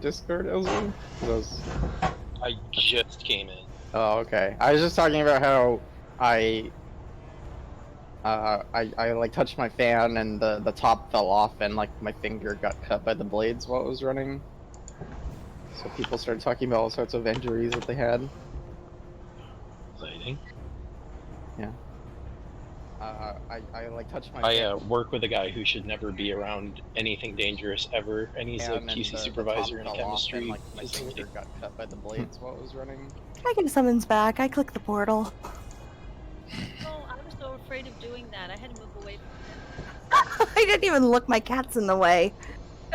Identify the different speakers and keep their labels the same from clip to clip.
Speaker 1: Discord, Elsie?
Speaker 2: I just came in.
Speaker 1: Oh, okay. I was just talking about how I like touched my fan and the top fell off and like my finger got cut by the blades while it was running. So people started talking about all sorts of injuries that they had.
Speaker 2: Exciting.
Speaker 1: Yeah. I like touched my
Speaker 2: I
Speaker 1: fan.
Speaker 2: work with a guy who should never be around anything dangerous ever, and he's a
Speaker 1: And
Speaker 2: QC
Speaker 1: the
Speaker 2: supervisor
Speaker 1: top
Speaker 2: in a
Speaker 1: fell off and
Speaker 2: chemistry
Speaker 1: like my
Speaker 2: facility.
Speaker 1: finger got cut by the blades while it was running.
Speaker 3: I get summons back. I click the portal.
Speaker 4: Oh, I was so afraid of doing that. I had to move away from
Speaker 3: I didn't even look. My cat's in the way.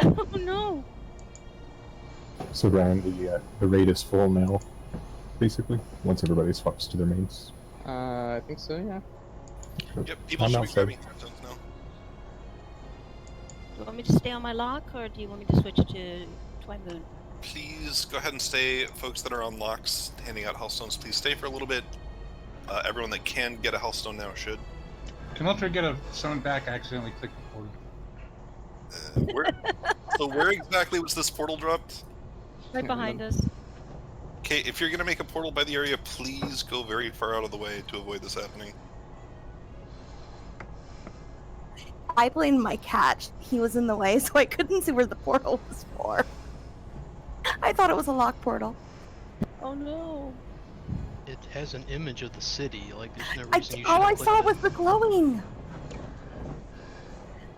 Speaker 4: it. Oh no!
Speaker 5: So Ryan, the raid is full now, basically. Once everybody swaps to their mains.
Speaker 1: I think so, yeah.
Speaker 6: Yep, people
Speaker 5: I'm
Speaker 6: should be
Speaker 5: outside.
Speaker 6: grabbing tombstones now.
Speaker 4: Do you want me to stay on my lock, or do you want me to switch to Twymoon?
Speaker 6: Please go ahead and stay. Folks that are on locks handing out healthstones, please stay for a little bit. Everyone that can get a healthstone now should.
Speaker 7: Can Ultra get a summon back? I accidentally clicked the portal.
Speaker 6: So where exactly was this portal dropped?
Speaker 4: Right behind us.
Speaker 6: Okay, if you're gonna make a portal by the area, please go very far out of the way to avoid this happening.
Speaker 3: I blamed my cat. He was in the way, so I couldn't see where the portal was for. I thought it was a lock portal.
Speaker 4: Oh no!
Speaker 8: It has an image of the city, like there's no
Speaker 3: I,
Speaker 8: reason you should
Speaker 3: all I
Speaker 8: click
Speaker 3: saw
Speaker 8: it.
Speaker 3: was the glowing.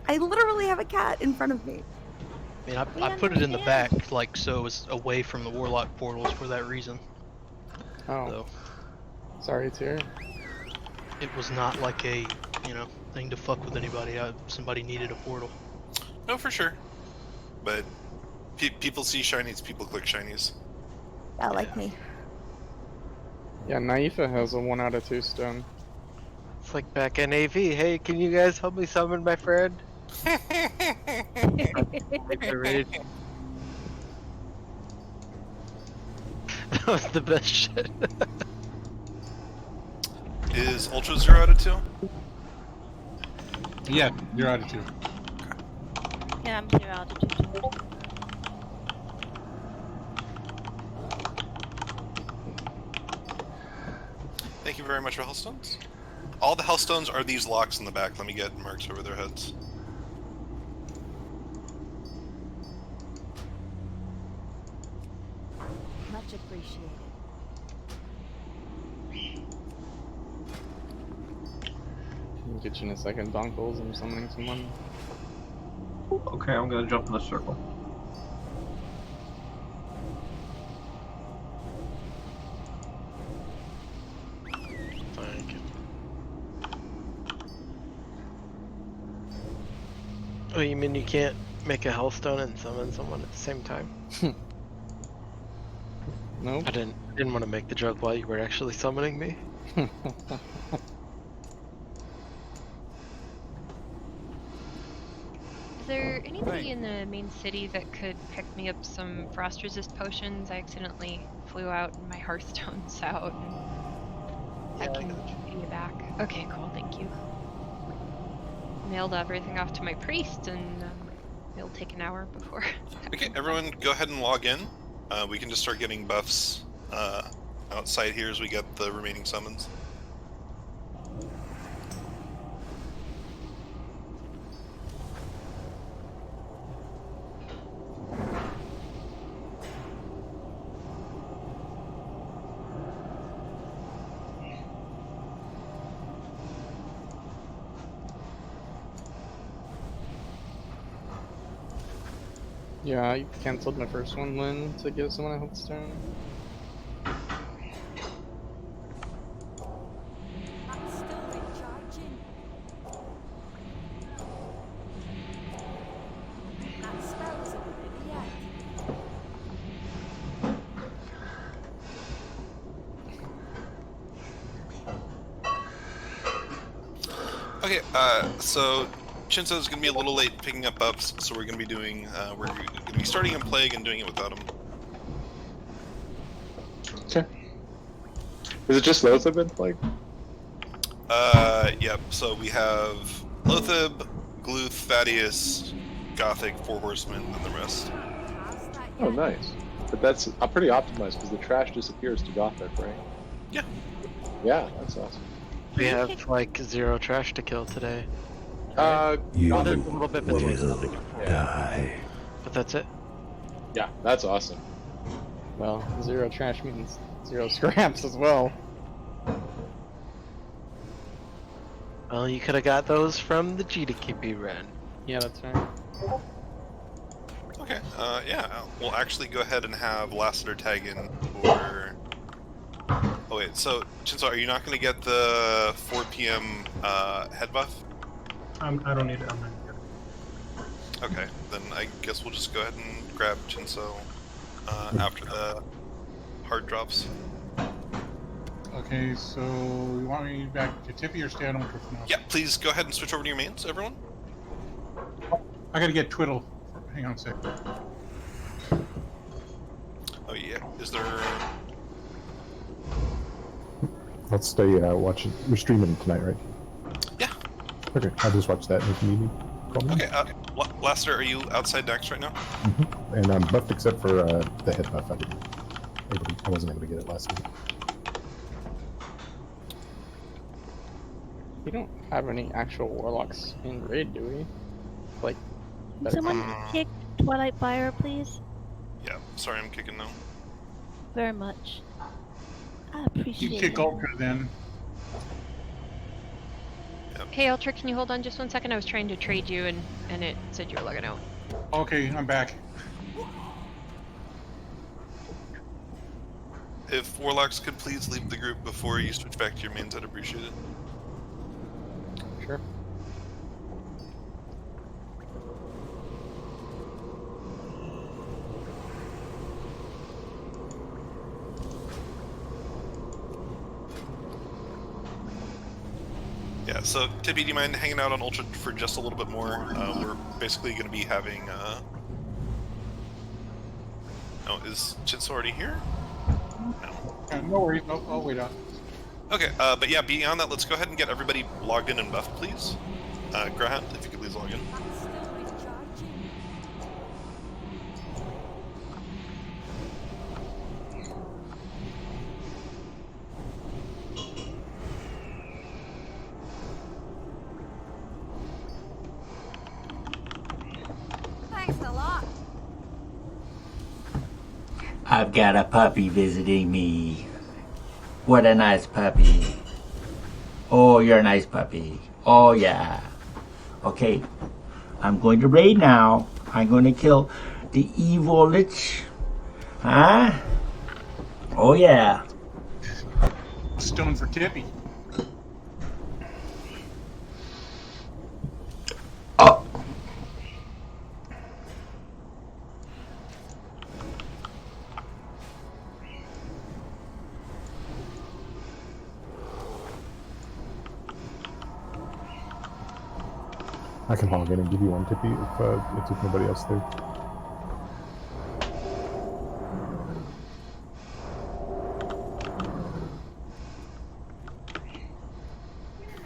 Speaker 3: I literally have a cat in front of me.
Speaker 8: I mean,
Speaker 4: We
Speaker 8: I put it in the
Speaker 4: understand.
Speaker 8: back, like, so it was away from the Warlock portals for that reason.
Speaker 1: Oh,
Speaker 8: So,
Speaker 1: sorry to hear.
Speaker 8: it was not like a, thing to fuck with anybody. Somebody needed a portal.
Speaker 6: No, for sure. But people see shinies, people click shinies.
Speaker 3: Yeah, like me.
Speaker 1: Yeah, Naifa has a 1 out of 2 stone.
Speaker 9: It's like back in AV. Hey, can you guys help me summon my friend? Make the raid. That was the best shit.
Speaker 6: Is Ultra 0 out of 2?
Speaker 7: Yeah, you're out of 2.
Speaker 4: Yeah, I'm 0 altitude too.
Speaker 6: Thank you very much for healthstones. All the healthstones are these locks in the back. Let me get marks over their heads.
Speaker 4: Much appreciated.
Speaker 1: I'll get you in a second, Bonkles. I'm summoning someone.
Speaker 10: Okay, I'm gonna jump in the circle.
Speaker 9: Thank you. Oh, you mean you can't make a Hellstone and summon someone at the same time?
Speaker 1: Nope.
Speaker 9: I didn't want to make the joke while you were actually summoning me.
Speaker 11: Is there anybody in the main city that could pick me up some frost resist potions? I accidentally flew out and my Hearthstone's out. And I can pay you back. Okay, cool, thank you. Mailed everything off to my priest and it'll take an hour before.
Speaker 6: Okay, everyone go ahead and log in. We can just start getting buffs outside here as we get the remaining summons.
Speaker 1: Yeah, I cancelled my first one, Lynn, to give someone a health stone.
Speaker 6: Okay, so Chinso's gonna be a little late picking up buffs, so we're gonna be doing, we're gonna be starting in Plague and doing it without him.
Speaker 12: Okay. Is it just Lothab in Plague?
Speaker 6: Yep, so we have Lothab, Gluth, Thaddeus, Gothic, Four Horsemen, and the rest.
Speaker 12: Oh, nice. But that's pretty optimized because the trash disappears to Gothic, right?
Speaker 6: Yeah.
Speaker 12: Yeah, that's awesome.
Speaker 9: We have like 0 trash to kill today.
Speaker 12: You
Speaker 9: Well, there's a little bit between
Speaker 12: will
Speaker 9: something and 4. Die. But that's it.
Speaker 12: Yeah, that's awesome.
Speaker 1: Well, 0 trash means 0 scraps as well.
Speaker 9: Well, you could have got those from the GDKP run.
Speaker 1: Yeah, that's right.
Speaker 6: Okay, yeah, we'll actually go ahead and have Lassiter tag in for... Oh wait, so, Chinso, are you not going to get the 4 PM head buff?
Speaker 7: I don't need it. I'm not gonna get it.
Speaker 6: Okay, then I guess we'll just go ahead and grab Chinso after the hard drops.
Speaker 7: Okay, so you want me back to Tippy or stay on Ultra for now?
Speaker 6: Yeah, please go ahead and switch over to your mains, everyone.
Speaker 7: I gotta get Twiddle. Hang on a sec.
Speaker 6: Oh yeah, is there...
Speaker 5: Let's stay watching. We're streaming tonight, right?
Speaker 6: Yeah.
Speaker 5: Okay, I'll just watch that if you need me. Call me.
Speaker 6: Okay, Lassiter, are you outside Nax right now?
Speaker 5: Mm-hmm. And I'm buffed except for the head buff. I wasn't able to get it last week.
Speaker 1: We don't have any actual warlocks in raid, do we? Like,
Speaker 4: Can someone kick Twilight Fire, please?
Speaker 6: Yeah, sorry, I'm kicking now.
Speaker 4: Very much. I appreciate
Speaker 7: You can kick
Speaker 4: it.
Speaker 7: Ultra then.
Speaker 11: Hey, Ultra, can you hold on just 1 second? I was trying to trade you, and it said you were logging out.
Speaker 7: Okay, I'm back.
Speaker 6: If Warlocks could please leave the group before you switch back to your mains, I'd appreciate it.
Speaker 1: Sure.
Speaker 6: Yeah, so Tippy, do you mind hanging out on Ultra for just a little bit more? We're basically going to be having... Oh, is Chinso already here? No.
Speaker 7: No worries, I'll wait out.
Speaker 6: Okay, but yeah, beyond that, let's go ahead and get everybody logged in and buffed, please. Graham, if you could please log in.
Speaker 3: Thanks a lot.
Speaker 13: I've got a puppy visiting me. What a nice puppy. Oh, you're a nice puppy. Oh, yeah. Okay, I'm going to raid now. I'm going to kill the evil Lich. Huh? Oh, yeah.
Speaker 7: Stone for Tippy.
Speaker 5: I can hog in and give you one, Tippy, if there's nobody else there.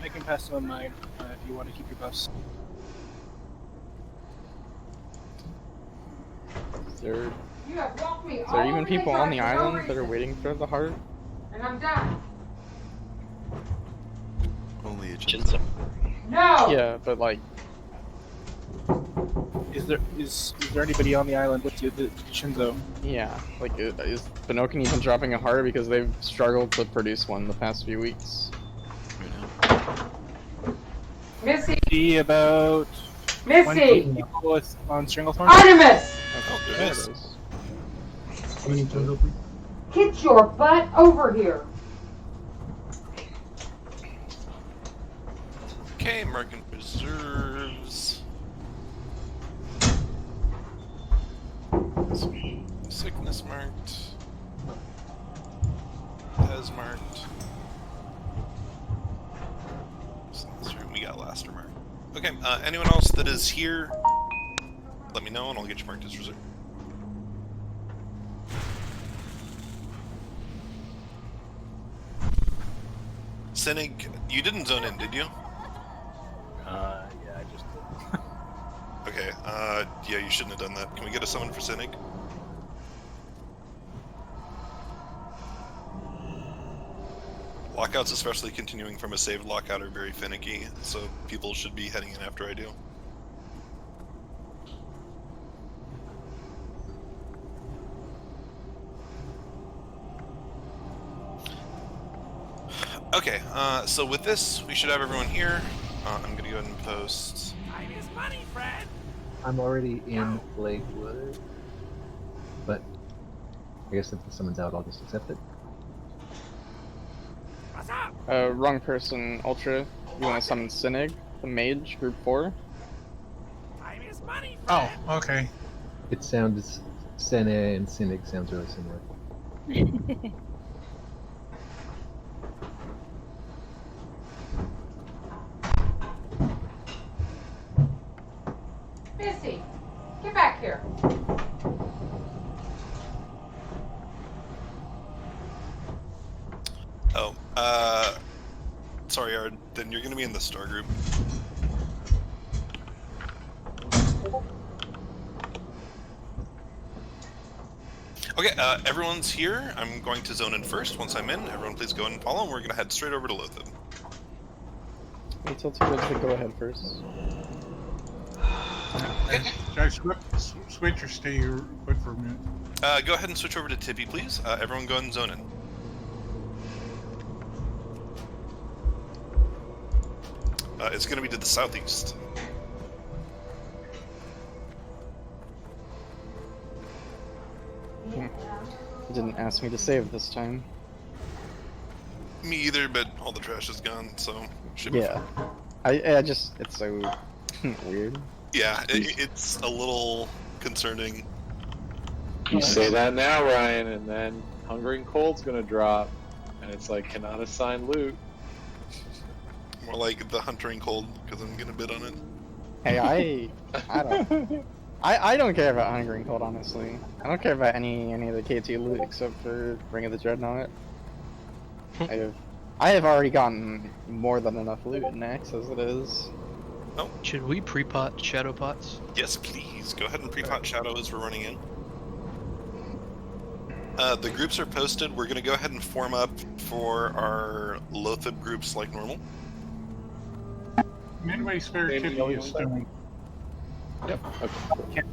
Speaker 14: I can pass on mine if you want to keep your buffs.
Speaker 1: Is there even people on the island that are waiting for the heart?
Speaker 15: And I'm done.
Speaker 6: Only a
Speaker 2: Chinso.
Speaker 15: No!
Speaker 1: Yeah, but like...
Speaker 14: Is there anybody on the island with you, Shinzo?
Speaker 1: Yeah, like, is Benoken even dropping a heart because they've struggled to produce one the past few weeks?
Speaker 15: Missy!
Speaker 14: See about...
Speaker 15: Missy!
Speaker 14: 20 people on Stranglethorn?
Speaker 15: Artemis!
Speaker 6: Oh, there it is.
Speaker 10: How many Chinso, please?
Speaker 15: Get your butt over here!
Speaker 6: Okay, marking reserves. Sickness marked. As marked. We got Laster marked. Okay, anyone else that is here, let me know and I'll get you marked as reserve. Sinig, you didn't zone in, did you?
Speaker 14: Yeah, I just did.
Speaker 6: Okay, yeah, you shouldn't have done that. Can we get a summon for Sinig? Lockouts, especially continuing from a saved lockout, are very finicky, so people should be heading in after I do. Okay, so with this, we should have everyone here. I'm gonna go ahead and post.
Speaker 16: Time is money, friend.
Speaker 17: I'm already in Blakewood, but I guess if someone's out, I'll just accept it.
Speaker 16: What's up?
Speaker 1: Wrong person, Ultra. You want to summon Sinig, the mage, group 4?
Speaker 16: Time is money, friend.
Speaker 7: Oh, okay.
Speaker 17: It sounds Sene and Sinig sounds really similar.
Speaker 15: Missy, get back here.
Speaker 6: Oh, sorry, Ard, then you're gonna be in the star group. Okay, everyone's here. I'm going to zone in first. Once I'm in, everyone please go and follow, and we're gonna head straight over to Lothab.
Speaker 1: Wait till to go ahead first.
Speaker 7: Should I switch or stay put for a minute?
Speaker 6: Go ahead and switch over to Tippy, please. Everyone go ahead and zone in. It's going to be to the southeast.
Speaker 1: It didn't ask me to save this time.
Speaker 6: Me either, but all the trash is gone, so should be
Speaker 1: Yeah. I just, it's so weird.
Speaker 6: Yeah, it's a little concerning.
Speaker 12: You say that now, Ryan, and then Hungering Cold's gonna drop, and it's like, cannot assign loot.
Speaker 6: More like the Huntering Cold, because I'm gonna bid on it.
Speaker 1: Hey, I don't care about Hungering Cold, honestly. I don't care about any of the KT loot except for Ring of the Dreadnought. I have already gotten more than enough loot in Naxx as it is.
Speaker 6: Oh.
Speaker 8: Should we pre-pot shadow pots?
Speaker 6: Yes, please. Go ahead and pre-pot Shadow as we're running in. The groups are posted. We're going to go ahead and form up for our Lothab groups like normal.
Speaker 7: Midway spare Tippy is still.
Speaker 14: Yep. Okay.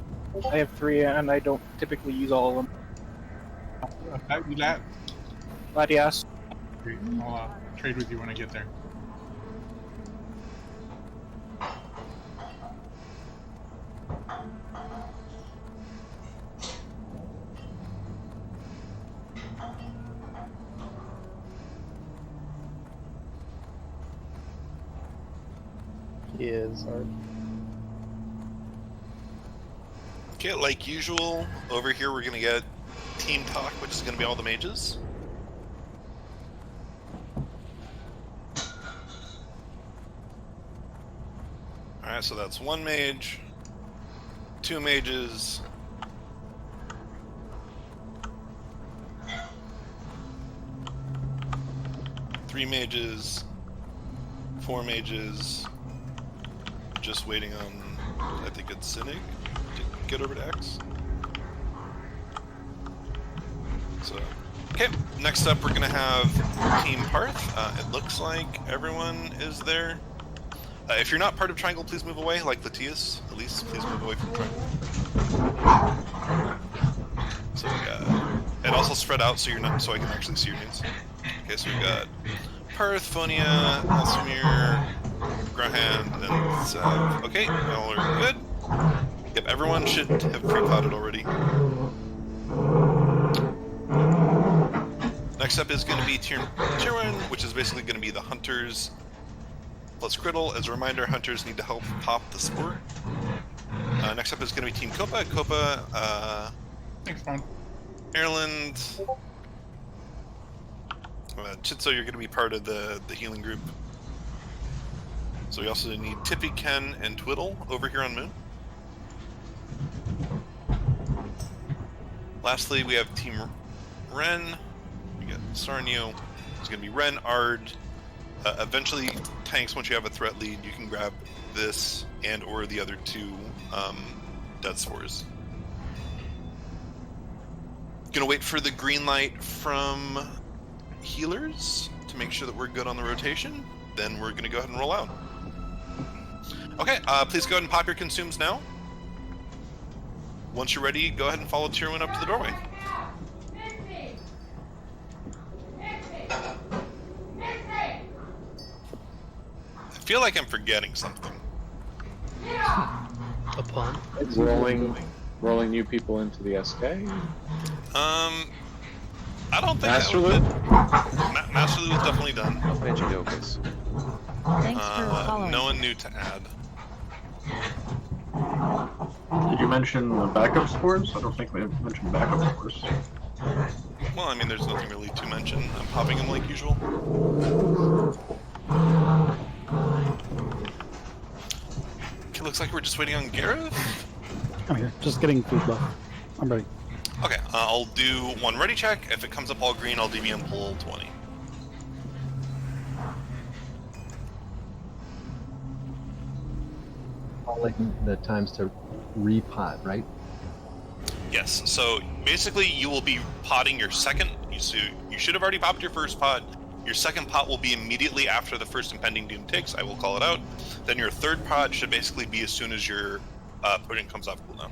Speaker 14: I have 3 and I don't typically use all of them.
Speaker 7: That?
Speaker 14: Glad you asked.
Speaker 7: Okay, I'll trade with you when I get there.
Speaker 1: He is hard.
Speaker 6: Okay, like usual, over here we're going to get team talk, which is going to be all the mages. Alright, so that's 1 mage, 2 mages, 3 mages, 4 mages, just waiting on, I think it's Sinig to get over to X. So, okay, next up we're going to have Team Parth. It looks like everyone is there. If you're not part of Triangle, please move away, like Latias. Elise, please move away from Triangle. So we got, and also spread out so you're not, so I can actually see your names. Okay, so we got Parth, Phonia, Alsamir, Grahand, and Sav. Okay, all are good. Yep, everyone should have pre-potted already. Next up is going to be Tyrwin, which is basically going to be the hunters plus Criddle. As a reminder, hunters need to help pop the sport. Next up is going to be Team Copa. Copa,
Speaker 7: Thanks, man.
Speaker 6: Ireland, Chitso, you're going to be part of the healing group. So we also need Tippy, Ken, and Twiddle over here on Moon. Lastly, we have Team Ren. We got Sarnio. It's going to be Ren, Ard. Eventually, tanks, once you have a threat lead, you can grab this and or the other 2 Death Spores. Gonna wait for the green light from healers to make sure that we're good on the rotation. Then we're going to go ahead and roll out. Okay, please go ahead and pop your consumes now. Once you're ready, go ahead and follow Tyrwin up to the doorway. I feel like I'm forgetting something.
Speaker 8: A pun?
Speaker 12: Rolling new people into the SK?
Speaker 6: I don't think
Speaker 12: Master
Speaker 6: that
Speaker 12: Loot?
Speaker 6: Master Loot was definitely done.
Speaker 10: Benjadocus.
Speaker 4: Thanks for following.
Speaker 6: No one new to add.
Speaker 10: Did you mention backup spores? I don't think we mentioned backup spores.
Speaker 6: Well, I mean, there's nothing really to mention. I'm popping them like usual. Okay, looks like we're just waiting on Gareth.
Speaker 18: I'm here, just getting food buff. I'm ready.
Speaker 6: Okay, I'll do one ready check. If it comes up all green, I'll DVM pull 20.
Speaker 17: Like the times to repot, right?
Speaker 6: Yes, so basically you will be potting your second. So you should have already popped your first pot. Your second pot will be immediately after the first impending doom ticks. I will call it out. Then your third pot should basically be as soon as your pudding comes off cooldown.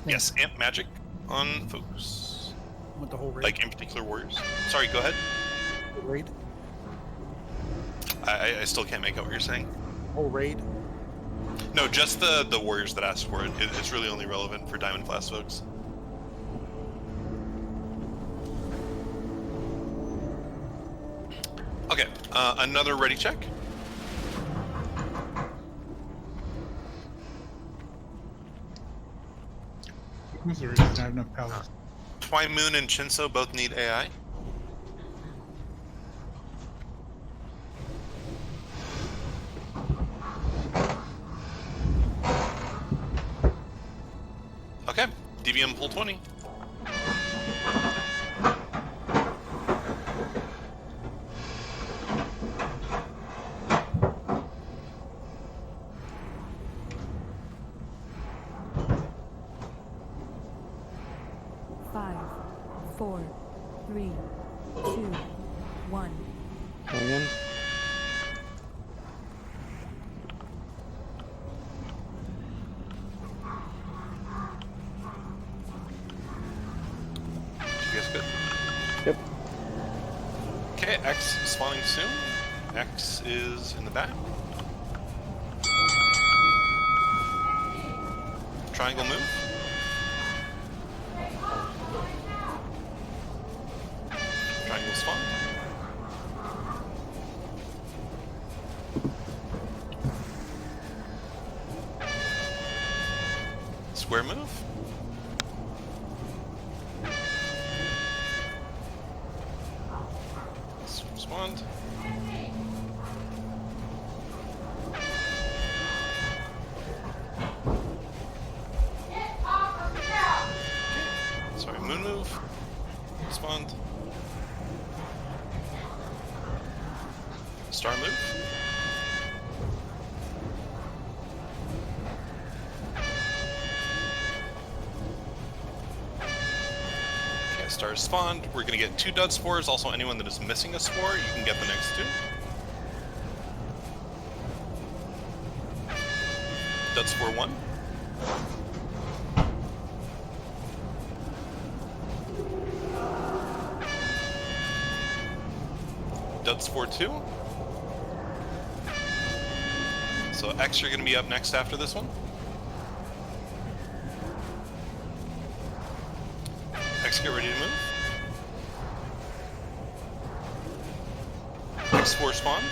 Speaker 6: Yes, amp magic on folks.
Speaker 18: With the whole raid.
Speaker 6: Like in particular warriors. Sorry, go ahead.
Speaker 18: Raid.
Speaker 6: I still can't make out what you're saying.
Speaker 18: Whole raid.
Speaker 6: No, just the warriors that asked for it. It's really only relevant for Diamond Class folks. Okay, another ready check.
Speaker 7: Missouri doesn't have enough pallets.
Speaker 6: Twymoon and Chinso both need AI. Okay, DVM pull 20.
Speaker 19: Five, 4, 3, 2, 1.
Speaker 1: Hang in.
Speaker 6: You guys good?
Speaker 1: Yep.
Speaker 6: Okay, X spawning soon. X is in the back. Triangle move. Triangle spawn. Square move. Spawned. Sorry, moon move. Spawned. Star move. Okay, star spawned. We're gonna get 2 dud spores. Also, anyone that is missing a spore, you can get the next 2. Dud spore 1. Dud spore 2. So X, you're going to be up next after this one. X, get ready to move. X4 spawned.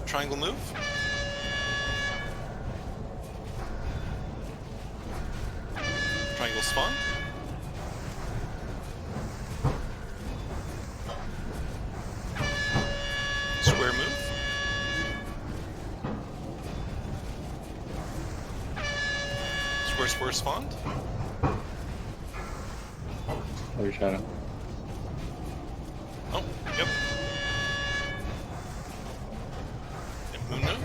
Speaker 6: Triangle move. Triangle spawned. Square move. Square spawned.
Speaker 12: Oh, your shadow.
Speaker 6: Oh, yep. And moon move.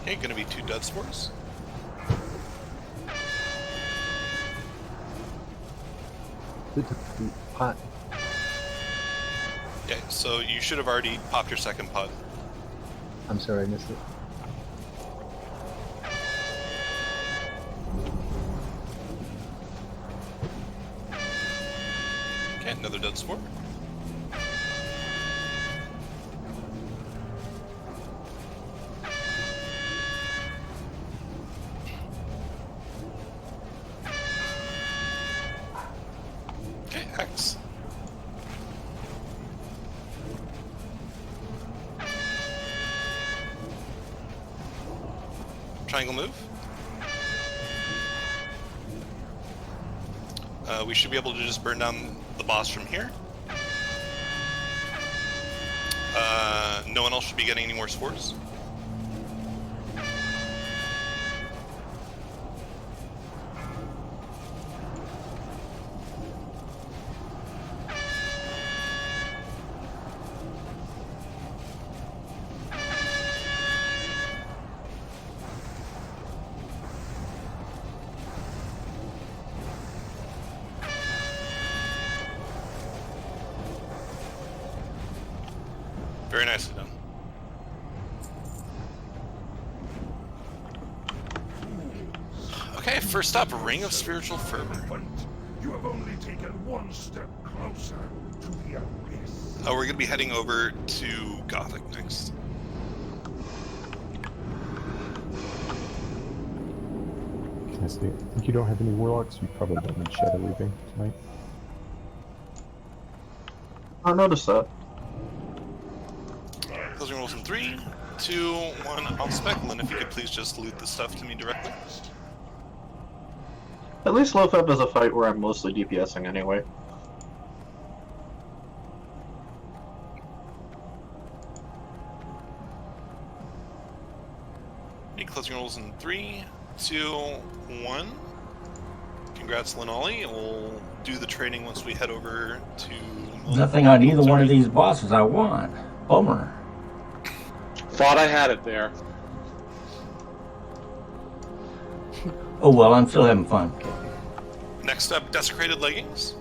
Speaker 6: Okay, gonna be 2 dead spores.
Speaker 17: The pot.
Speaker 6: Okay, so you should have already popped your second pod.
Speaker 17: I'm sorry, I missed it.
Speaker 6: Okay, another dead spore. Okay, Hex. Triangle move. We should be able to just burn down the boss from here. No one else should be getting any more spores. Very nicely done. Okay, first up, Ring of Spiritual Fervor.
Speaker 16: You have only taken one step closer to the abyss.
Speaker 6: Oh, we're gonna be heading over to Gothic next.
Speaker 5: Can I see it? I think you don't have any warlocks. You probably don't need Shadow Weaving tonight.
Speaker 10: I noticed that.
Speaker 6: Closing rolls in 3, 2, 1. I'll Speckle, if you could please just loot the stuff to me directly.
Speaker 10: At least Lofeb is a fight where I'm mostly DPSing anyway.
Speaker 6: Make closing rolls in 3, 2, 1. Congrats, Linolly. We'll do the training once we head over to...
Speaker 13: Nothing on either one of these bosses I want. Bummer.
Speaker 12: Thought I had it there.
Speaker 13: Oh well, I'm still having fun.
Speaker 6: Next up, Desecrated Leggings.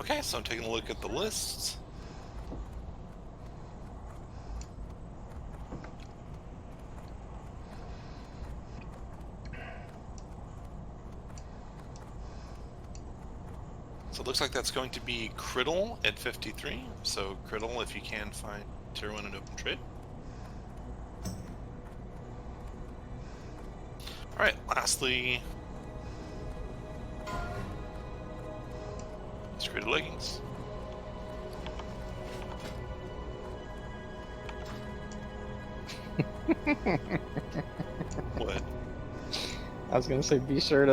Speaker 6: Okay, so I'm taking a look at the lists. So it looks like that's going to be Criddle at 53. So Criddle, if you can find Tier 1 and open trade. Alright, lastly, Desecrated Leggings. What?
Speaker 1: I was gonna say, be sure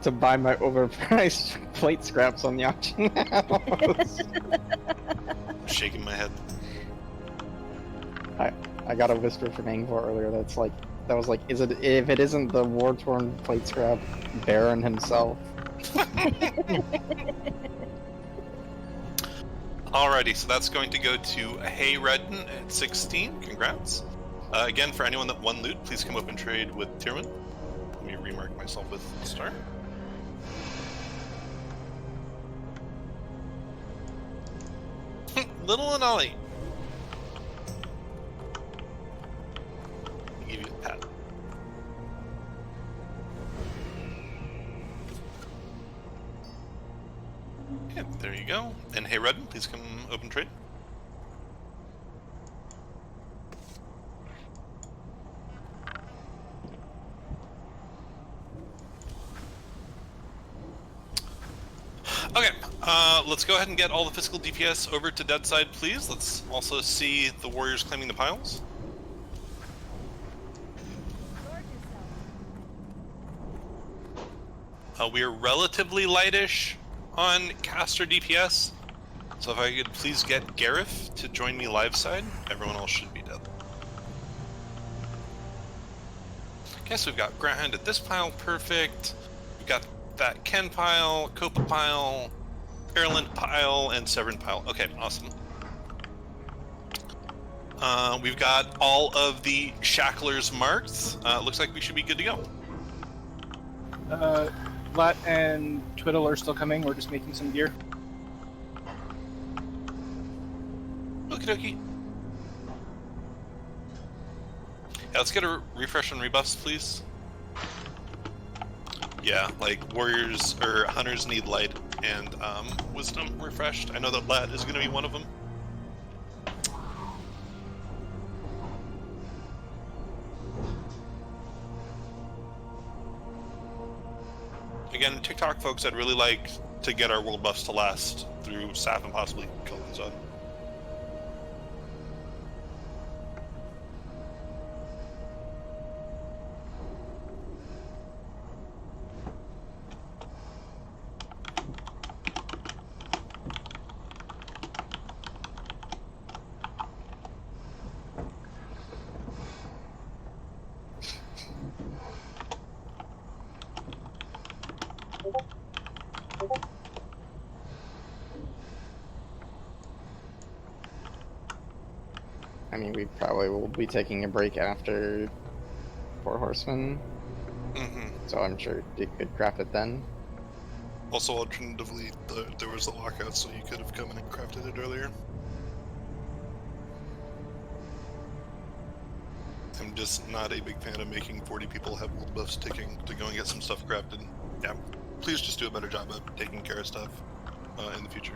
Speaker 1: to buy my overpriced plate scraps on the auction house.
Speaker 6: I'm shaking my head.
Speaker 1: I got a whisper from Angvor earlier that was like, is it, if it isn't the war-torn plate scrap Baron himself?
Speaker 6: Alrighty, so that's going to go to Hey Redden at 16. Congrats. Again, for anyone that won loot, please come up and trade with Tyrman. Let me remark myself with star. Little and Ollie. I'll give you a pat. Okay, there you go. And Hey Redden, please come open trade. Okay, Let's go ahead and get all the physical DPS over to dead side, please. Let's also see the warriors claiming the piles. We are relatively lightish on caster DPS, so if I could please get Gareth to join me live side, everyone else should be dead. Okay, so we've got Grand at this pile, perfect. We've got that Ken pile, Copa pile, Paralint pile, and Severn pile. Okay, awesome. We've got all of the shacklers marked. Looks like we should be good to go.
Speaker 14: Lat and Twiddle are still coming. We're just making some gear.
Speaker 6: Okie dokie. Yeah, let's get a refresh on rebuffs, please. Yeah, like warriors or hunters need light and wisdom refreshed. I know that Lat is going to be one of them. Again, TikTok folks, I'd really like to get our world buffs to last through Sap and possibly Kil'jaeden.
Speaker 1: I mean, we probably will be taking a break after Four Horsemen. So I'm sure you could craft it then.
Speaker 6: Also, alternatively, there was the lockout, so you could have come in and crafted it earlier. I'm just not a big fan of making 40 people have world buffs ticking to go and get some stuff crafted. Yeah, please just do a better job of taking care of stuff in the future.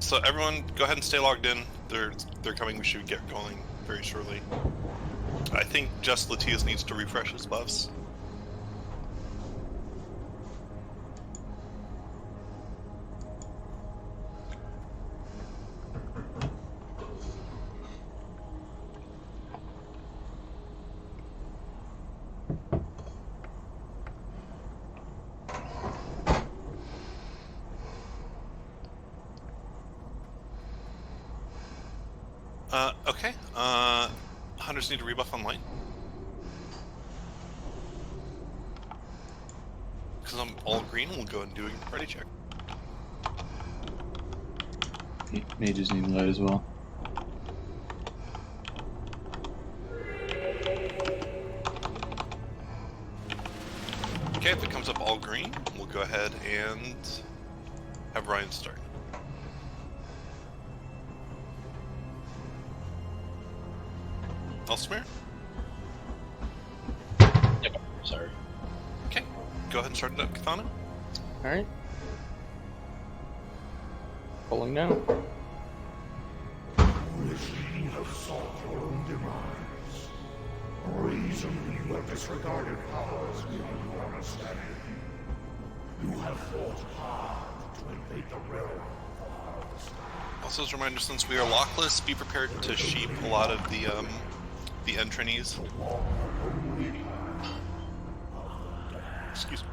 Speaker 6: So everyone, go ahead and stay logged in. They're coming. We should get going very shortly. I think just Latias needs to refresh his buffs. Okay. Hunters need to rebuff on light. Because I'm all green, we'll go and do a ready check.
Speaker 20: Mages need light as well.
Speaker 6: Okay, if it comes up all green, we'll go ahead and have Ryan start. Elsewhere?
Speaker 2: Yep, sorry.
Speaker 6: Okay, go ahead and start it up, Katana.
Speaker 1: Alright. Pulling now.
Speaker 16: Foolishly you have sought your own demise. Brazenly you have disregarded powers beyond your understanding. You have fought hard to invade the realm of the harvest.
Speaker 6: Also, as a reminder, since we are lockless, be prepared to sheep a lot of the entrinies. Excuse me.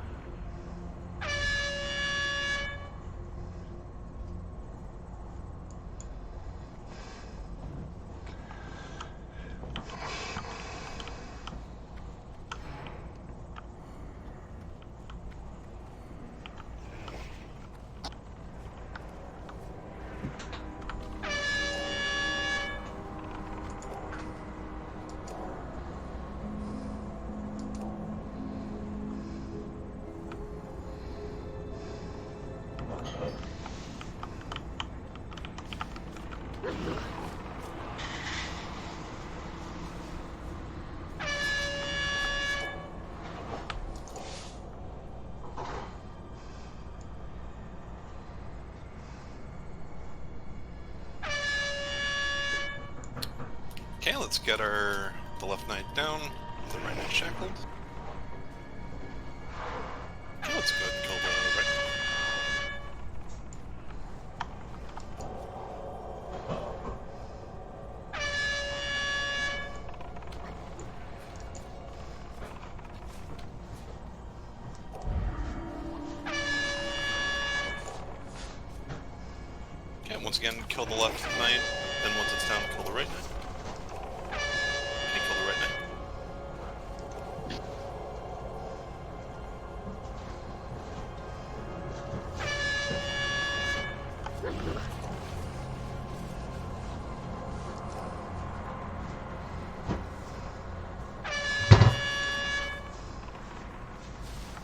Speaker 6: Okay, let's get the left knight down, the right knight shackled. Okay, let's go ahead and kill the right knight. Okay, once again, kill the left knight, then once it's down, kill the right knight. Okay, kill the right knight.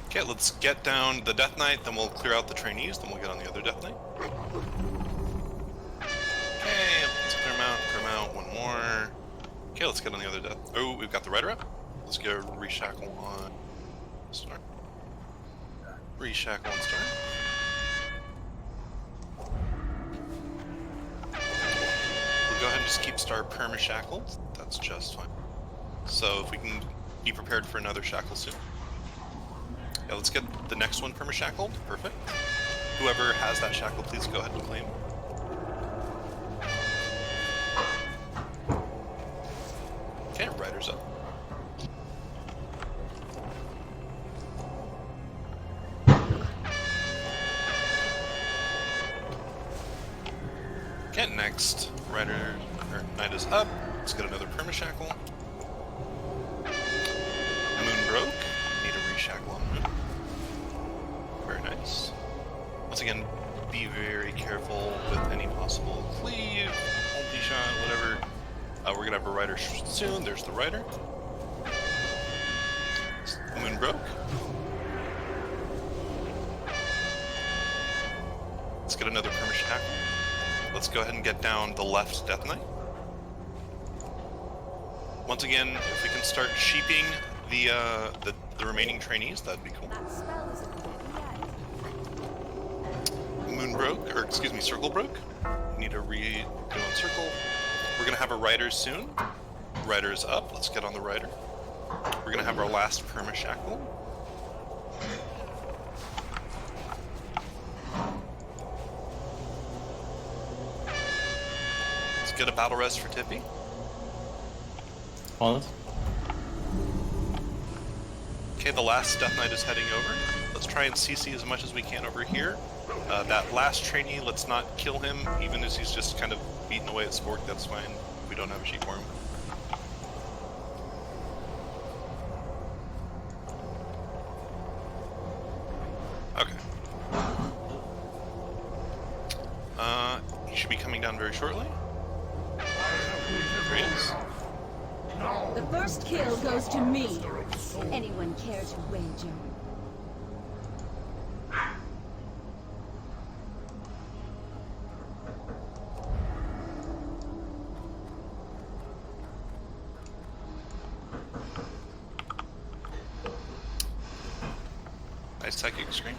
Speaker 6: Okay, let's get down the Death Knight, then we'll clear out the trainees, then we'll get on the other Death Knight. Okay, let's clear him out, one more. Okay, let's get on the other Death. Oh, we've got the Rider up. Let's get a reshackle on Star. Reshackle on Star. We'll go ahead and just keep Star perma-shackled. That's just fine. So if we can be prepared for another shackle soon. Yeah, let's get the next one perma-shackled. Perfect. Whoever has that shackle, please go ahead and claim. Okay, Rider's up. Okay, next Knight is up. Let's get another perma-shackle. Moon broke. Need a reshackle on Moon. Very nice. Once again, be very careful with any possible cleave, multi-shot, whatever. We're gonna have a Rider soon. There's the Rider. Moon broke. Let's get another perma-shackle. Let's go ahead and get down the left Death Knight. Once again, if we can start sheeping the remaining trainees, that'd be cool. Moon broke, or excuse me, Circle broke. Need to redo on Circle. We're gonna have a Rider soon. Rider is up. Let's get on the Rider. We're gonna have our last perma-shackle. Let's get a battle res for Tippy.
Speaker 20: On.
Speaker 6: Okay, the last Death Knight is heading over. Let's try and CC as much as we can over here. That last trainee, let's not kill him, even as he's just kind of beating away at Spork, that's fine. We don't have a sheep for him. Okay. He should be coming down very shortly. There he is.
Speaker 21: The first kill goes to me. Anyone care to wager?
Speaker 6: Nice psychic screen.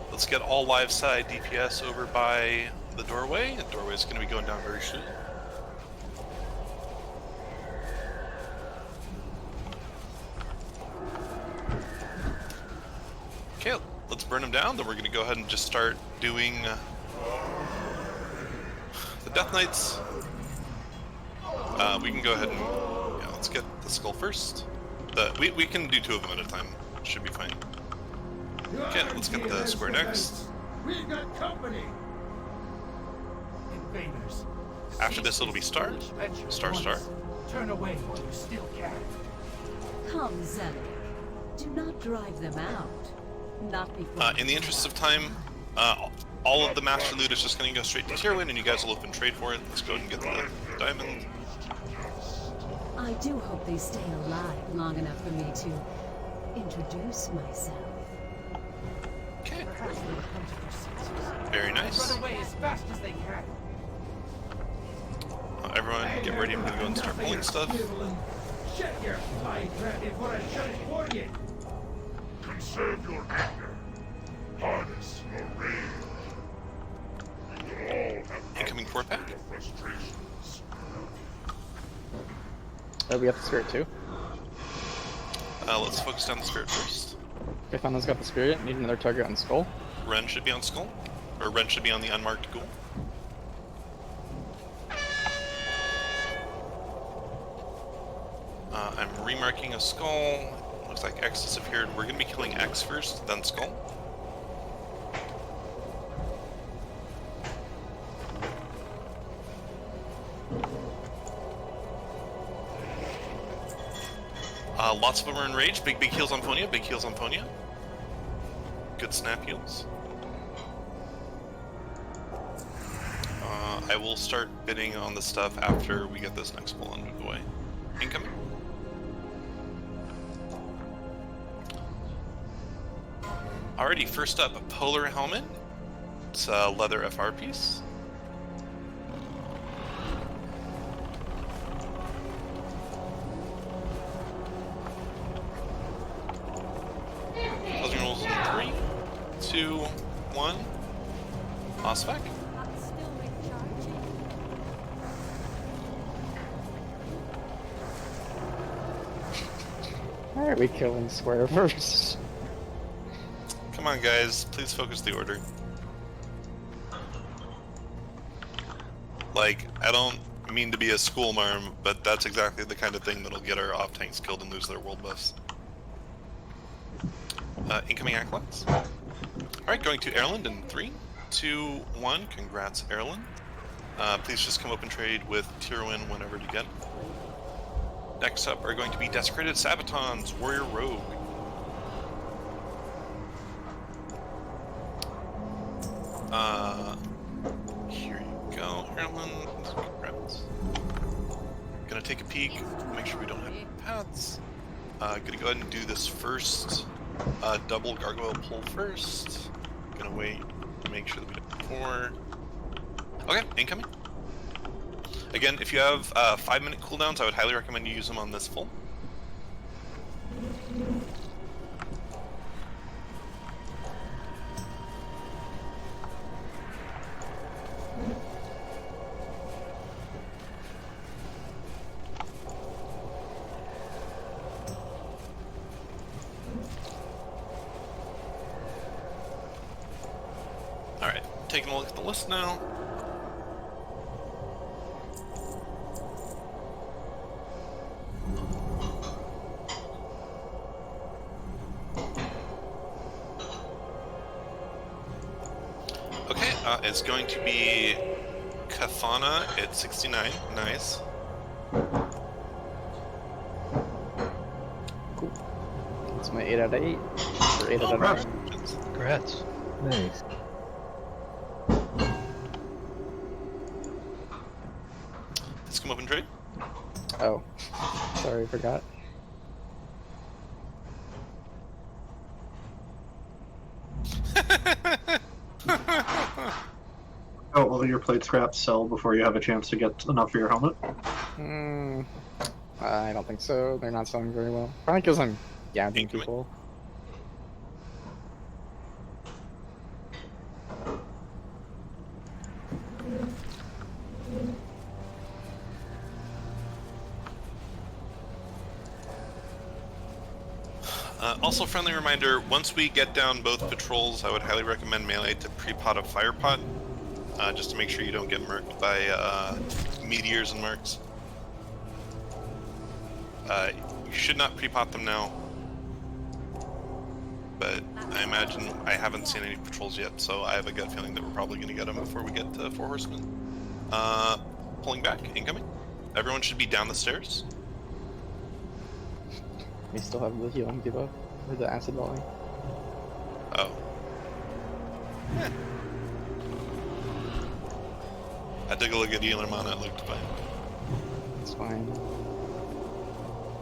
Speaker 6: Let's get all live side DPS over by the doorway. The doorway is going to be going down very soon. Okay, let's burn them down. Then we're going to go ahead and just start doing the Death Knights. We can go ahead and let's get the skull first. We can do two of them at a time. Should be fine. Okay, let's get the square next.
Speaker 16: We've got company. Invaders.
Speaker 6: After this, it'll be Star. Star.
Speaker 16: Turn away while you still can.
Speaker 21: Come, Zealot. Do not drive them out. Not before.
Speaker 6: In the interest of time, all of the master loot is just going to go straight to Tyrwin, and you guys will open trade for it. Let's go ahead and get the diamond.
Speaker 21: I do hope they stay alive long enough for me to introduce myself.
Speaker 6: Okay. Very nice.
Speaker 16: Run away as fast as they can.
Speaker 6: Everyone, get ready. I'm going to go and start pulling stuff.
Speaker 16: Shut your mind trap before I shut it for you. Conserve your anger. Harness your rage. We will all have
Speaker 6: incoming 4-pack.
Speaker 16: frustrations.
Speaker 1: Oh, we have the spirit too.
Speaker 6: Let's focus down the spirit first.
Speaker 1: Okay, Fana's got the spirit. Need another target on skull.
Speaker 6: Ren should be on skull, or Ren should be on the unmarked ghoul. I'm remarking a skull. Looks like X disappeared. We're gonna be killing X first, then skull. Lots of them are enraged. Big heals on Fonia. Big heals on Fonia. Good snap heals. I will start bidding on the stuff after we get this next pull under the way. Incoming. Alrighty, first up, a polar helmet. It's a leather FR piece. Closing rolls in 3, 2, 1. Osvec.
Speaker 1: Why are we killing square first?
Speaker 6: Come on, guys. Please focus the order. Like, I don't mean to be a schoolmarm, but that's exactly the kind of thing that'll get our off-tanks killed and lose their world buffs. Incoming acolytes. Alright, going to Erland in 3, 2, 1. Congrats, Erland. Please just come open trade with Tyrwin whenever you get. Next up are going to be Desecrated Sabatons, Warrior Rogue. Here you go, Erland. Congrats. Gonna take a peek, make sure we don't have any paths. Gonna go ahead and do this first double gargoyle pull first. Gonna wait, make sure that we don't have more. Okay, incoming. Again, if you have 5-minute cooldowns, I would highly recommend you use them on this full. Alright, taking a look at the list now. It's going to be Kathana at 69. Nice.
Speaker 1: Cool. That's my 8 out of 8. Or 8 out of 9.
Speaker 8: Congrats.
Speaker 17: Nice.
Speaker 6: Let's come up and trade.
Speaker 1: Oh. Sorry, I forgot.
Speaker 10: Oh, will your plate scraps sell before you have a chance to get enough for your helmet?
Speaker 1: I don't think so. They're not selling very well. Probably because I'm gabbing people.
Speaker 6: Also, friendly reminder, once we get down both patrols, I would highly recommend melee to pre-pot a fire pot, just to make sure you don't get murked by meteors and marks. You should not pre-pot them now, but I imagine I haven't seen any patrols yet, so I have a gut feeling that we're probably going to get them before we get to 4 horsemen. Pulling back, incoming. Everyone should be down the stairs.
Speaker 1: We still have the healing debuff, or the acid volley.
Speaker 6: Oh. Yeah. I took a look at healer mana, it looked fine.
Speaker 1: It's fine.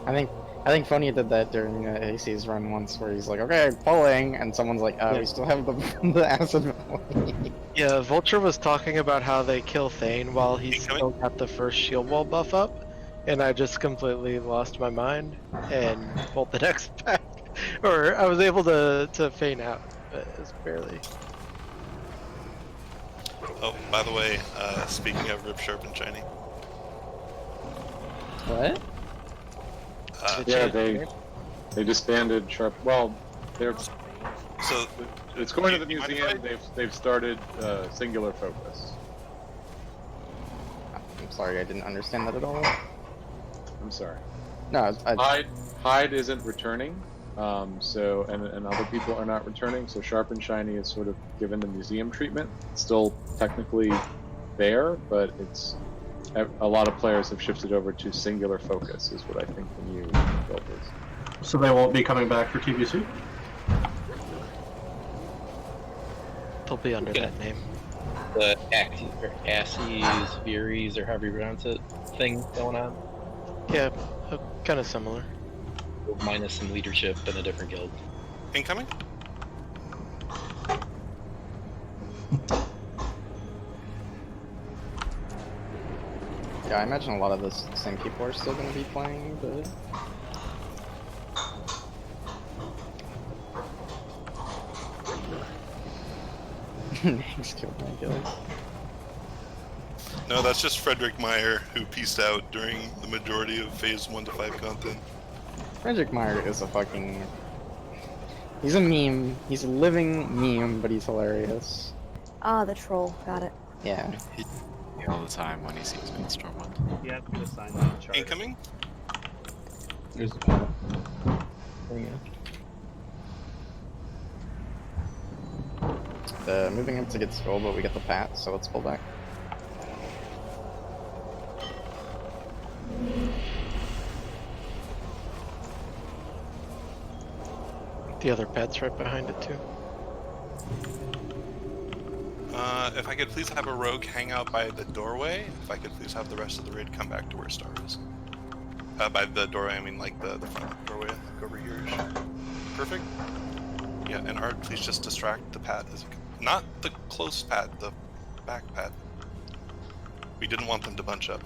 Speaker 1: I think Fonia did that during AC's run once, where he's like, okay, pulling, and someone's like, oh, we still have the acid volley.
Speaker 9: Yeah, Vulture was talking about how they kill Thane while he's still got the first shield wall buff up, and I just completely lost my mind and pulled the next back. Or I was able to feign out, but it was barely.
Speaker 6: Oh, by the way, speaking of Rip Sharp and Shiny.
Speaker 1: What?
Speaker 12: Yeah, they disbanded Sharp. Well, they're
Speaker 6: so
Speaker 12: it's going to the museum. They've started singular focus.
Speaker 1: I'm sorry, I didn't understand that at all.
Speaker 12: I'm sorry.
Speaker 1: No,
Speaker 12: Hyde isn't returning. So and other people are not returning. So Sharp and Shiny is sort of given the museum treatment. It's still technically there, but it's a lot of players have shifted over to singular focus. Is what I think the new build is.
Speaker 10: So they won't be coming back for TBC?
Speaker 9: They'll be under that name.
Speaker 2: The Asses, Furies, or however you pronounce it, thing going on.
Speaker 9: Yeah, kind of similar.
Speaker 2: Minus some leadership in a different guild.
Speaker 6: Incoming?
Speaker 1: Yeah, I imagine a lot of the same people are still going to be playing, but... Nax killed my guild.
Speaker 6: No, that's just Frederick Meyer, who pieced out during the majority of Phase 1 to 5 content.
Speaker 1: Frederick Meyer is a fucking... He's a meme. He's a living meme, but he's hilarious.
Speaker 3: Ah, the troll. Got it.
Speaker 1: Yeah.
Speaker 11: All the time when he sees me in Stormwind.
Speaker 22: You have to assign that chart.
Speaker 6: Incoming?
Speaker 22: There's the battle.
Speaker 1: Moving up to get skull, but we get the pat, so let's pull back.
Speaker 9: The other pad's right behind it too.
Speaker 6: If I could please have a rogue hang out by the doorway. If I could please have the rest of the raid come back to where Star is. By the doorway, I mean like the front doorway, like over here. Perfect. Yeah, and Art, please just distract the pad. Not the close pad, the back pad. We didn't want them to bunch up.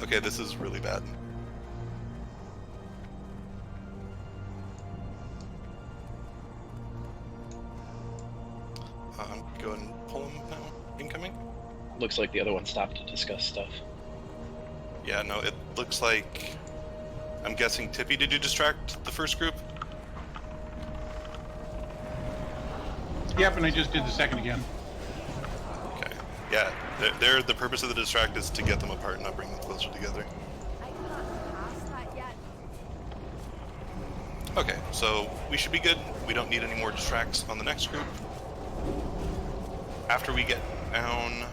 Speaker 6: Okay, this is really bad. Go ahead and pull him now. Incoming?
Speaker 2: Looks like the other one stopped to discuss stuff.
Speaker 6: Yeah, no, it looks like... I'm guessing Tippy, did you distract the first group?
Speaker 7: Yep, and I just did the second again.
Speaker 6: Okay. Yeah, the purpose of the distract is to get them apart and not bring them closer together. Okay, so we should be good. We don't need any more distracts on the next group. After we get down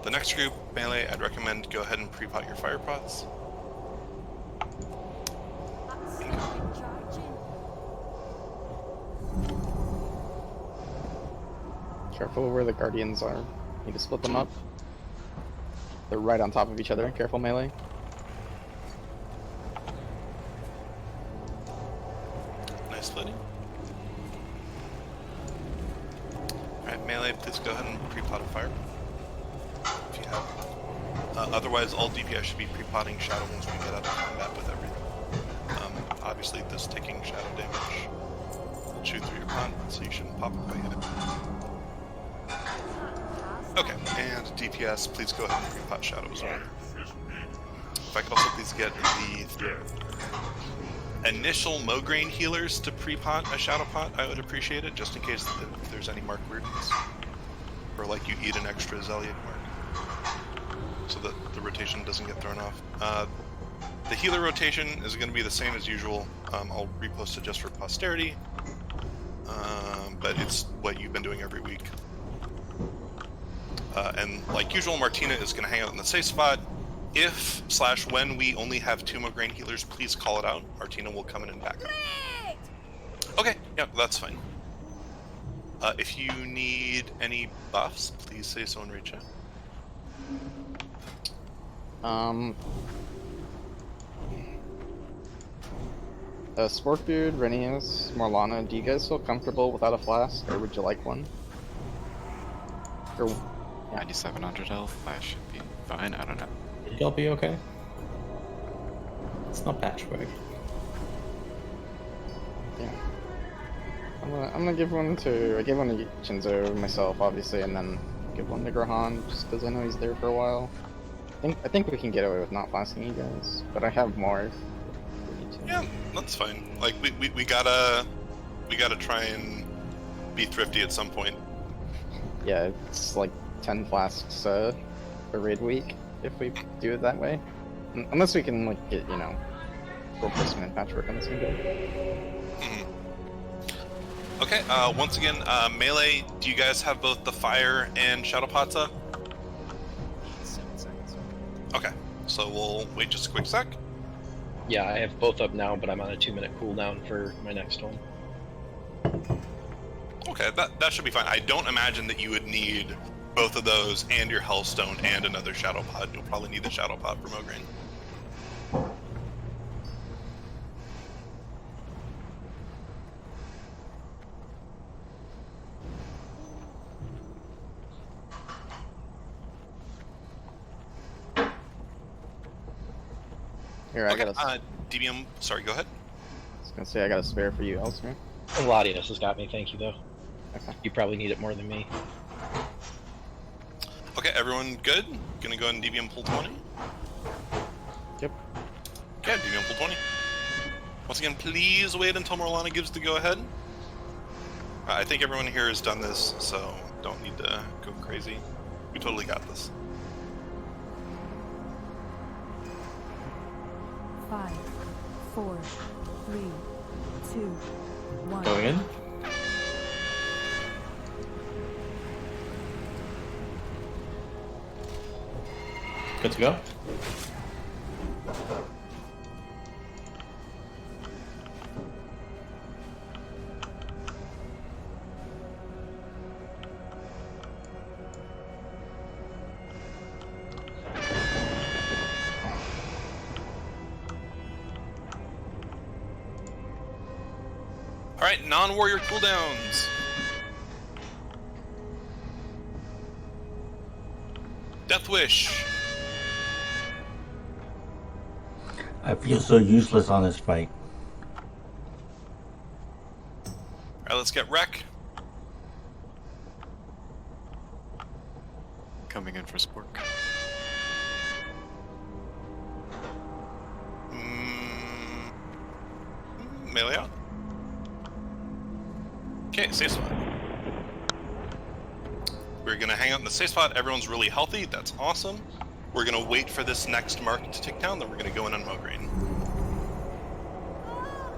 Speaker 6: the next group, melee, I'd recommend go ahead and pre-pot your fire pots.
Speaker 1: Careful where the guardians are. Need to split them up. They're right on top of each other. Careful, melee.
Speaker 6: Nice splitting. Alright, melee, please go ahead and pre-pot a fire. If you have. Otherwise, all DPS should be pre-potting shadow once we get out of combat with everything. Obviously, this taking shadow damage will shoot through your con, so you shouldn't pop it by hitting. Okay, and DPS, please go ahead and pre-pot shadow as well. If I could also please get the initial Mograine healers to pre-pot a shadow pot, I would appreciate it, just in case if there's any mark weirdness. Or like you eat an extra Zeliad mark, so that the rotation doesn't get thrown off. The healer rotation is going to be the same as usual. I'll repost it just for posterity, but it's what you've been doing every week. And like usual, Martina is going to hang out in the safe spot. If/when we only have 2 Mograine healers, please call it out. Martina will come in and back up. Okay, yeah, that's fine. If you need any buffs, please say so in raid chat.
Speaker 1: Sporkbeard, Renius, Morlana, do you guys feel comfortable without a flask, or would you like one? Or, yeah.
Speaker 11: 9700 health, that should be fine, I don't know.
Speaker 23: Y'all be okay? It's not patchwork.
Speaker 1: Yeah. I'm gonna give one to... I gave one to Shinzo myself, obviously, and then give one to Grahan, just because I know he's there for a while. I think we can get away with not blasting you guys, but I have more if we need to.
Speaker 6: Yeah, that's fine. Like we gotta try and be thrifty at some point.
Speaker 1: Yeah, it's like 10 flasks a raid week if we do it that way. Unless we can like get, you know, replacement patchwork on this window.
Speaker 6: Okay, once again, Melee, do you guys have both the fire and shadow pots up?
Speaker 4: 7 seconds.
Speaker 6: Okay, so we'll wait just a quick sec.
Speaker 2: Yeah, I have both up now, but I'm on a 2-minute cooldown for my next one.
Speaker 6: Okay, that should be fine. I don't imagine that you would need both of those and your Hellstone and another Shadow Pod. You'll probably need the Shadow Pod for Mograine.
Speaker 1: Here,
Speaker 6: Okay,
Speaker 1: I got a...
Speaker 6: DBM, sorry, go ahead.
Speaker 1: I was gonna say I got a spare for you, Elsmere.
Speaker 2: Latinos has got me, thank you though.
Speaker 1: Okay.
Speaker 2: You probably need it more than me.
Speaker 6: Okay, everyone good? Gonna go ahead and DBM pull 20?
Speaker 1: Yep.
Speaker 6: Okay, DBM pull 20. Once again, please wait until Morlana gives the go-ahead. I think everyone here has done this, so don't need to go crazy. We totally got this.
Speaker 19: 5, 4, 3, 2, 1.
Speaker 20: Going in. Good to go.
Speaker 6: Alright, non-warrior cooldowns. Death Wish.
Speaker 13: I feel so useless on this fight.
Speaker 6: Alright, let's get Wreck.
Speaker 11: Coming in for Spork.
Speaker 6: Melee out. Okay, safe spot. We're gonna hang out in the safe spot. Everyone's really healthy. That's awesome. We're gonna wait for this next mark to tick down, then we're gonna go in on Mograine.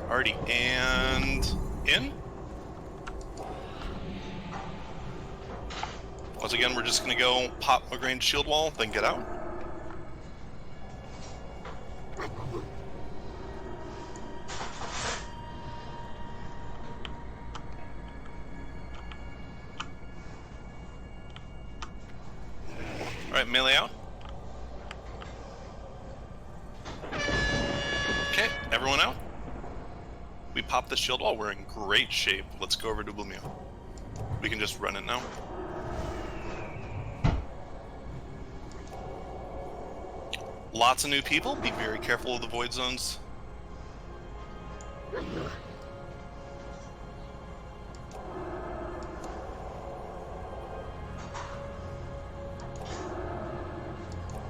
Speaker 6: Alrighty, and in. Once again, we're just gonna go pop Mograine shield wall, then get out. Alright, melee out. Okay, everyone out. We popped the shield wall, we're in great shape. Let's go over to Blumio. We can just run it now. Lots of new people, be very careful of the void zones.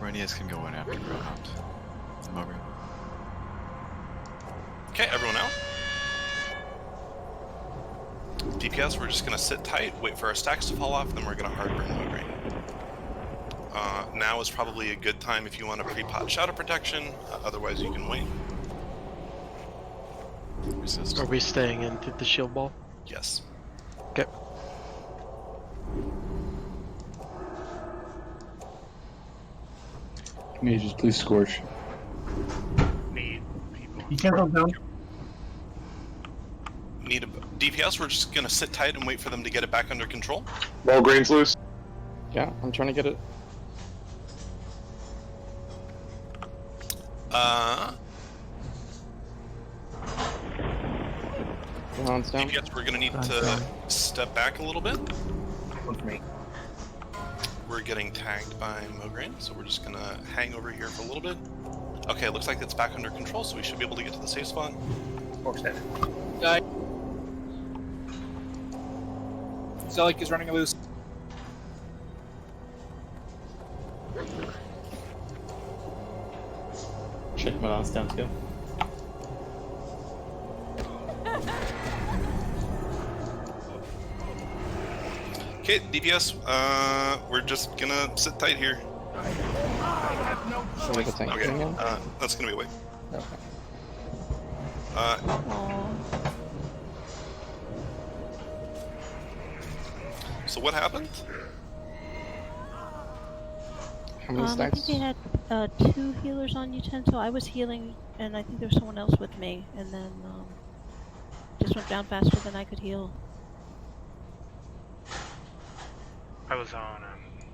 Speaker 11: Renius can go in after Ground. Mograine.
Speaker 6: Okay, everyone out. DPS, we're just gonna sit tight, wait for our stacks to fall off, then we're gonna hard burn Mograine. Now is probably a good time if you want to pre-pot Shadow Protection, otherwise you can wait.
Speaker 11: Resist.
Speaker 9: Are we staying in through the shield wall?
Speaker 6: Yes.
Speaker 9: Okay.
Speaker 20: Mages, please scorch.
Speaker 14: You can't go down.
Speaker 6: Need a DPS, we're just gonna sit tight and wait for them to get it back under control.
Speaker 12: Green's loose.
Speaker 1: Yeah, I'm trying to get it. Down.
Speaker 6: DPS, we're gonna need to step back a little bit. We're getting tagged by Mograine, so we're just gonna hang over here for a little bit. Okay, looks like it's back under control, so we should be able to get to the safe spot.
Speaker 14: Guy. Zelik is running loose.
Speaker 20: Well, that's down to go.
Speaker 6: Okay, DPS, we're just gonna sit tight here.
Speaker 1: So we can tank
Speaker 6: Okay,
Speaker 1: again?
Speaker 6: that's gonna be a wait.
Speaker 1: Okay.
Speaker 6: So what happened?
Speaker 1: How many
Speaker 15: I
Speaker 1: stacks?
Speaker 15: think we had 2 healers on utensil. I was healing, and I think there was someone else with me, and then just went down faster than I could heal.
Speaker 18: I was on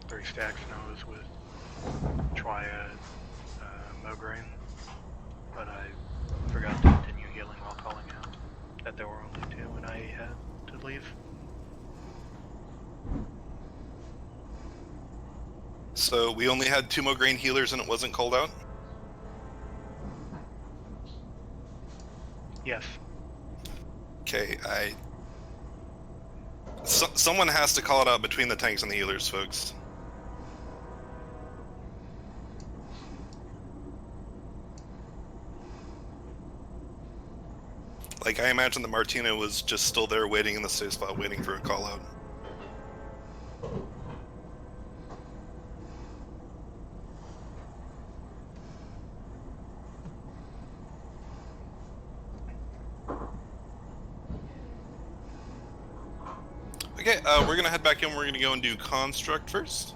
Speaker 18: 3 stacks nose with Triad, Mograine, but I forgot to continue healing while calling out that there were only 2 and I had to leave.
Speaker 6: So we only had 2 Mograine healers and it wasn't called out?
Speaker 18: Yes.
Speaker 6: Okay, someone has to call it out between the tanks and the healers, folks. Like, I imagine that Martina was just still there waiting in the safe spot, waiting for a call out. Okay, we're gonna head back in. We're gonna go and do construct first.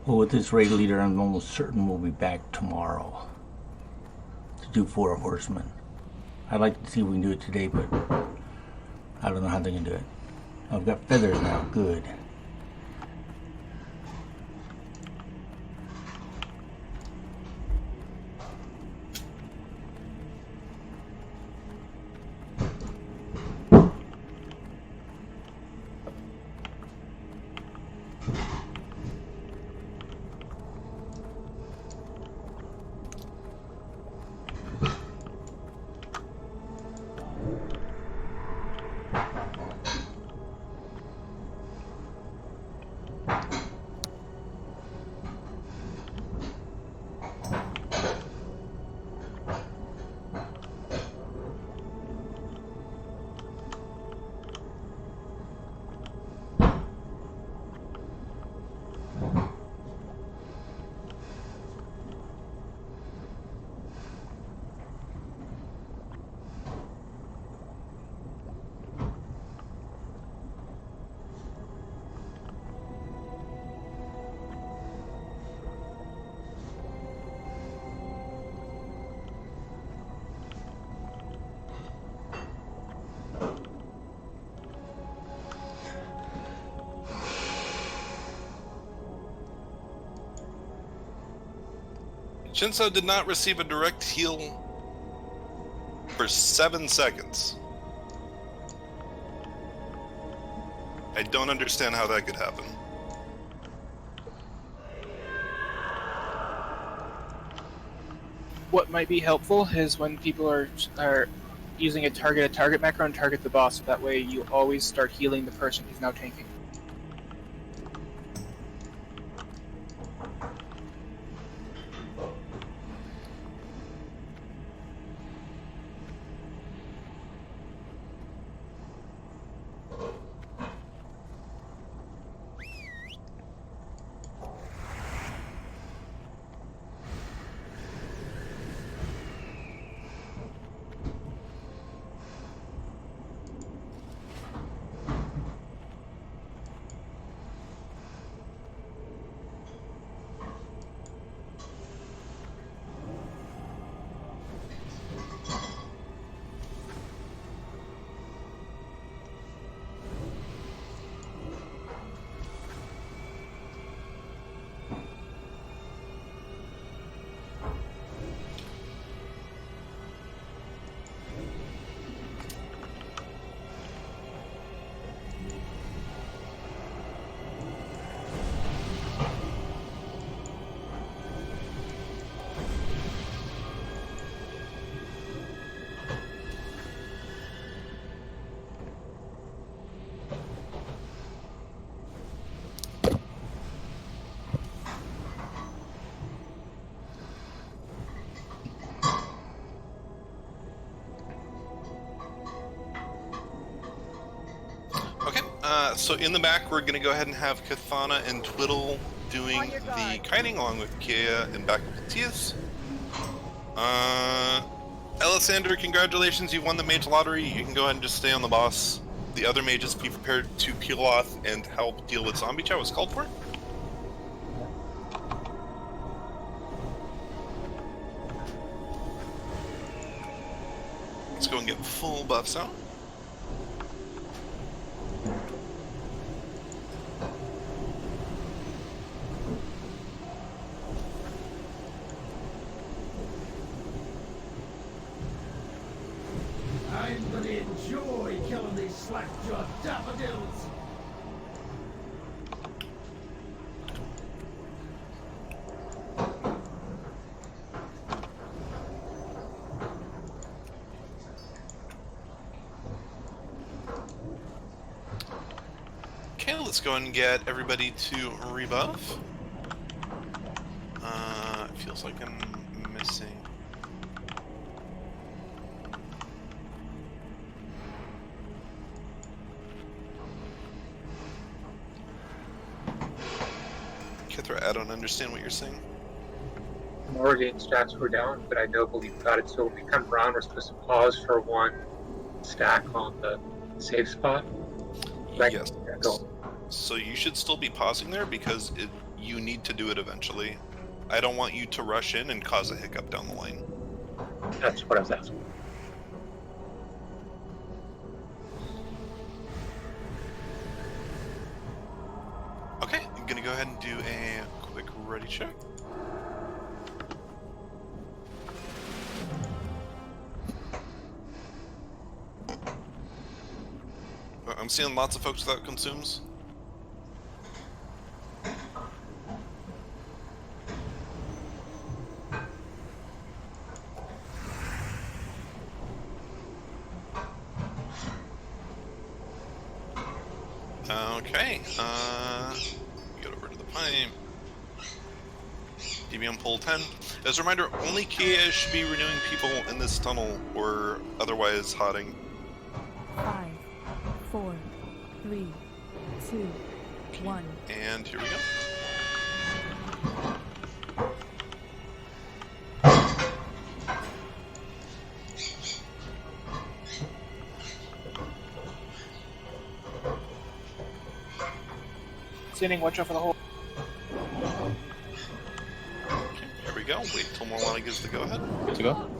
Speaker 13: Well, with this raid leader, I'm almost certain we'll be back tomorrow to do 4 horsemen. I'd like to see if we can do it today, but I don't know how they can do it. I've got feathers now, good.
Speaker 6: Shinso did not receive a direct heal for 7 seconds. I don't understand how that could happen.
Speaker 14: What might be helpful is when people are using a target macro and target the boss, so that way you always start healing the person who's now tanking.
Speaker 6: So in the back, we're gonna go ahead and have Kathana and Twiddle doing the kiting along with Kea and back with Matthias. Alessander, congratulations, you've won the mage lottery. You can go ahead and just stay on the boss. The other mages be prepared to peel off and help deal with zombie chow as called for. Let's go and get full buffs out.
Speaker 16: I'm gonna enjoy killing these slack-jawed daffodils.
Speaker 6: Okay, let's go and get everybody to rebuff. It feels like I'm missing. Kithra, I don't understand what you're saying.
Speaker 5: Morgan stats were down, but I nobly got it. So when we come around, we're supposed to pause for one stack on the safe spot. Right?
Speaker 6: Yes. So you should still be pausing there because you need to do it eventually. I don't want you to rush in and cause a hiccup down the line.
Speaker 5: That's what I was asking.
Speaker 6: Okay, I'm gonna go ahead and do a quick ready check. I'm seeing lots of folks without consumes. Okay, get over to the pipe. DBM pull 10. As a reminder, only Kia should be renewing people in this tunnel or otherwise hotting.
Speaker 19: 5, 4, 3, 2, 1.
Speaker 6: And here we go.
Speaker 14: Standing, watch out for the hole.
Speaker 6: Okay, here we go. Wait till Morlana gives the go-ahead.
Speaker 20: Good to go.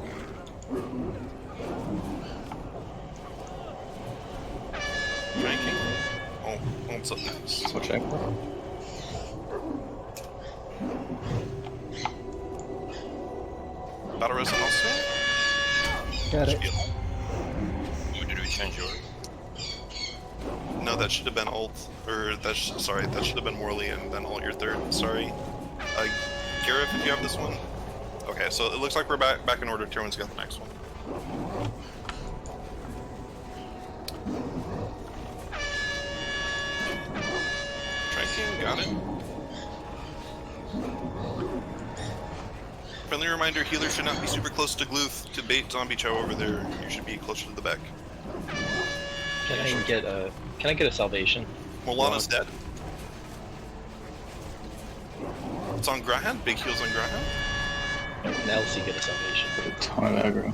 Speaker 6: Drinking. Oh, what's up next?
Speaker 20: Switch anchor.
Speaker 6: Battle Rose and also?
Speaker 17: Got it.
Speaker 11: Did we change yours?
Speaker 6: No, that should have been ult. Or, sorry, that should have been Morley and then ult your third. Sorry. Gareth, if you have this one? Okay, so it looks like we're back in order. Tyrwin's got the next one. Tranking, got it. Friendly reminder, healers should not be super close to Gluth to bait zombie chow over there. You should be closer to the back.
Speaker 2: Can I get a salvation?
Speaker 6: Molana's dead. It's on Grahan. Big heals on Grahan.
Speaker 2: Can Elsie get a salvation?
Speaker 20: A ton of aggro.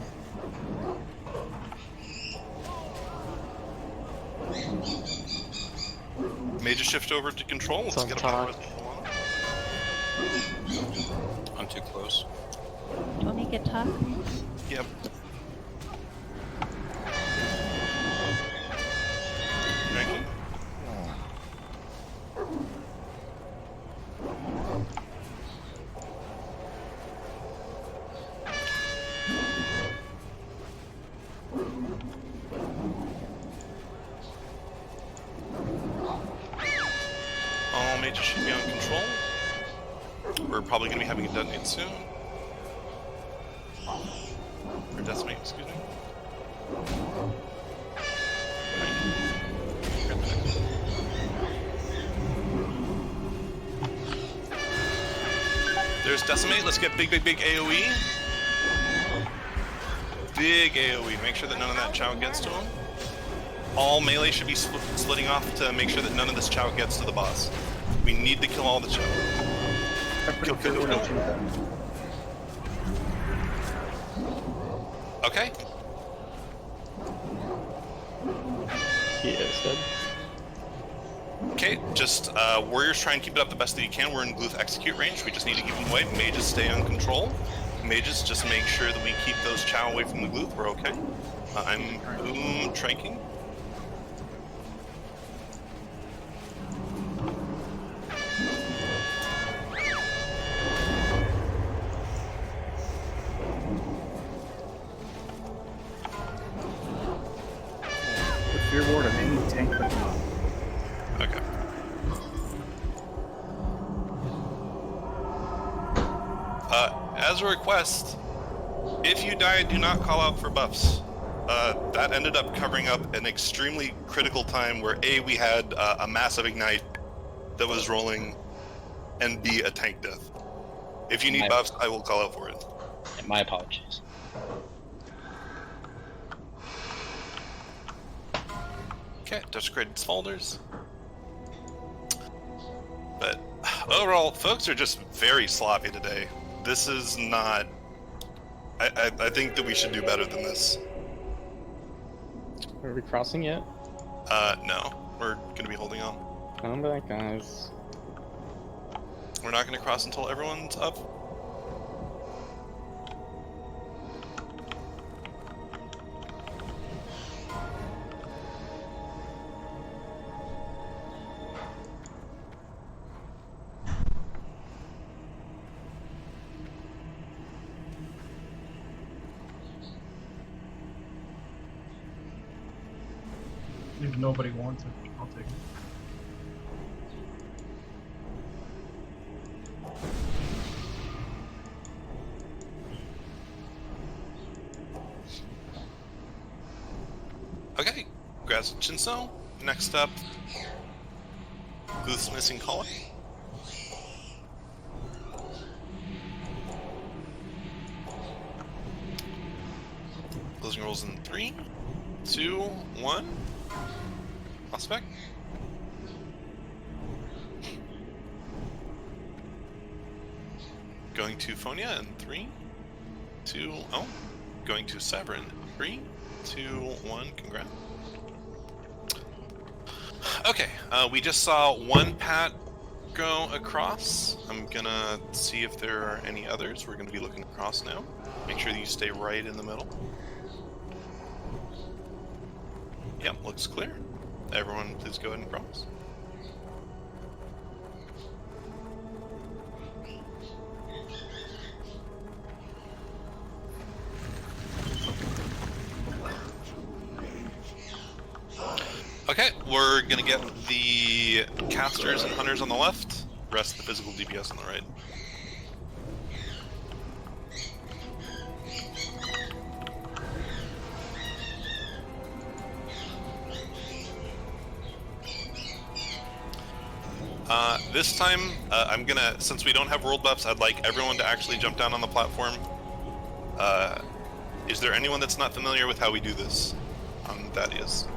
Speaker 6: Major shift over to control. Let's get a power with Molana.
Speaker 11: I'm too close.
Speaker 15: Do you want me to get top?
Speaker 6: Yep. Drinking. All mages should be on control. We're probably going to be having a detonate soon. Or decimate, excuse me. There's decimate. Let's get big AoE. Big AoE. Make sure that none of that chow gets to him. all melee should be splitting off to make sure that none of this chow gets to the boss. We need to kill all the chow. Kill. Okay.
Speaker 1: He is dead.
Speaker 6: Okay, just warriors try and keep it up the best that you can. We're in Gluth execute range. We just need to keep them away. Mages stay on control. Mages just make sure that we keep those chow away from the Gluth. We're okay. I'm boom tranking.
Speaker 8: Fear ward of any tank that come up.
Speaker 6: Okay. As a request, if you die, do not call out for buffs. That ended up covering up an extremely critical time where A, we had a massive ignite that was rolling, and B, a tank death. If you need buffs, I will call out for it.
Speaker 2: My apologies.
Speaker 6: Okay, desecrated folders. But overall, folks are just very sloppy today. This is not... I think that we should do better than this.
Speaker 1: Are we crossing yet?
Speaker 6: No. We're gonna be holding on.
Speaker 1: Come back, guys.
Speaker 6: We're not gonna cross until everyone's up.
Speaker 8: If nobody wants it, I'll take it.
Speaker 6: Okay, congrats, Chinso. Next up, Gluth's missing collar. Closing rolls in 3, 2, 1. Prospect. Going to Phonia in 3, 2, oh. Going to Severin. 3, 2, 1. Congrats. Okay, we just saw one pat go across. I'm gonna see if there are any others. We're gonna be looking across now. Make sure that you stay right in the middle. Yep, looks clear. Everyone, please go ahead and cross. Okay, we're gonna get the casters and hunters on the left, rest of the physical DPS on the right. This time, I'm gonna, since we don't have world buffs, I'd like everyone to actually jump down on the platform. Is there anyone that's not familiar with how we do this? That is.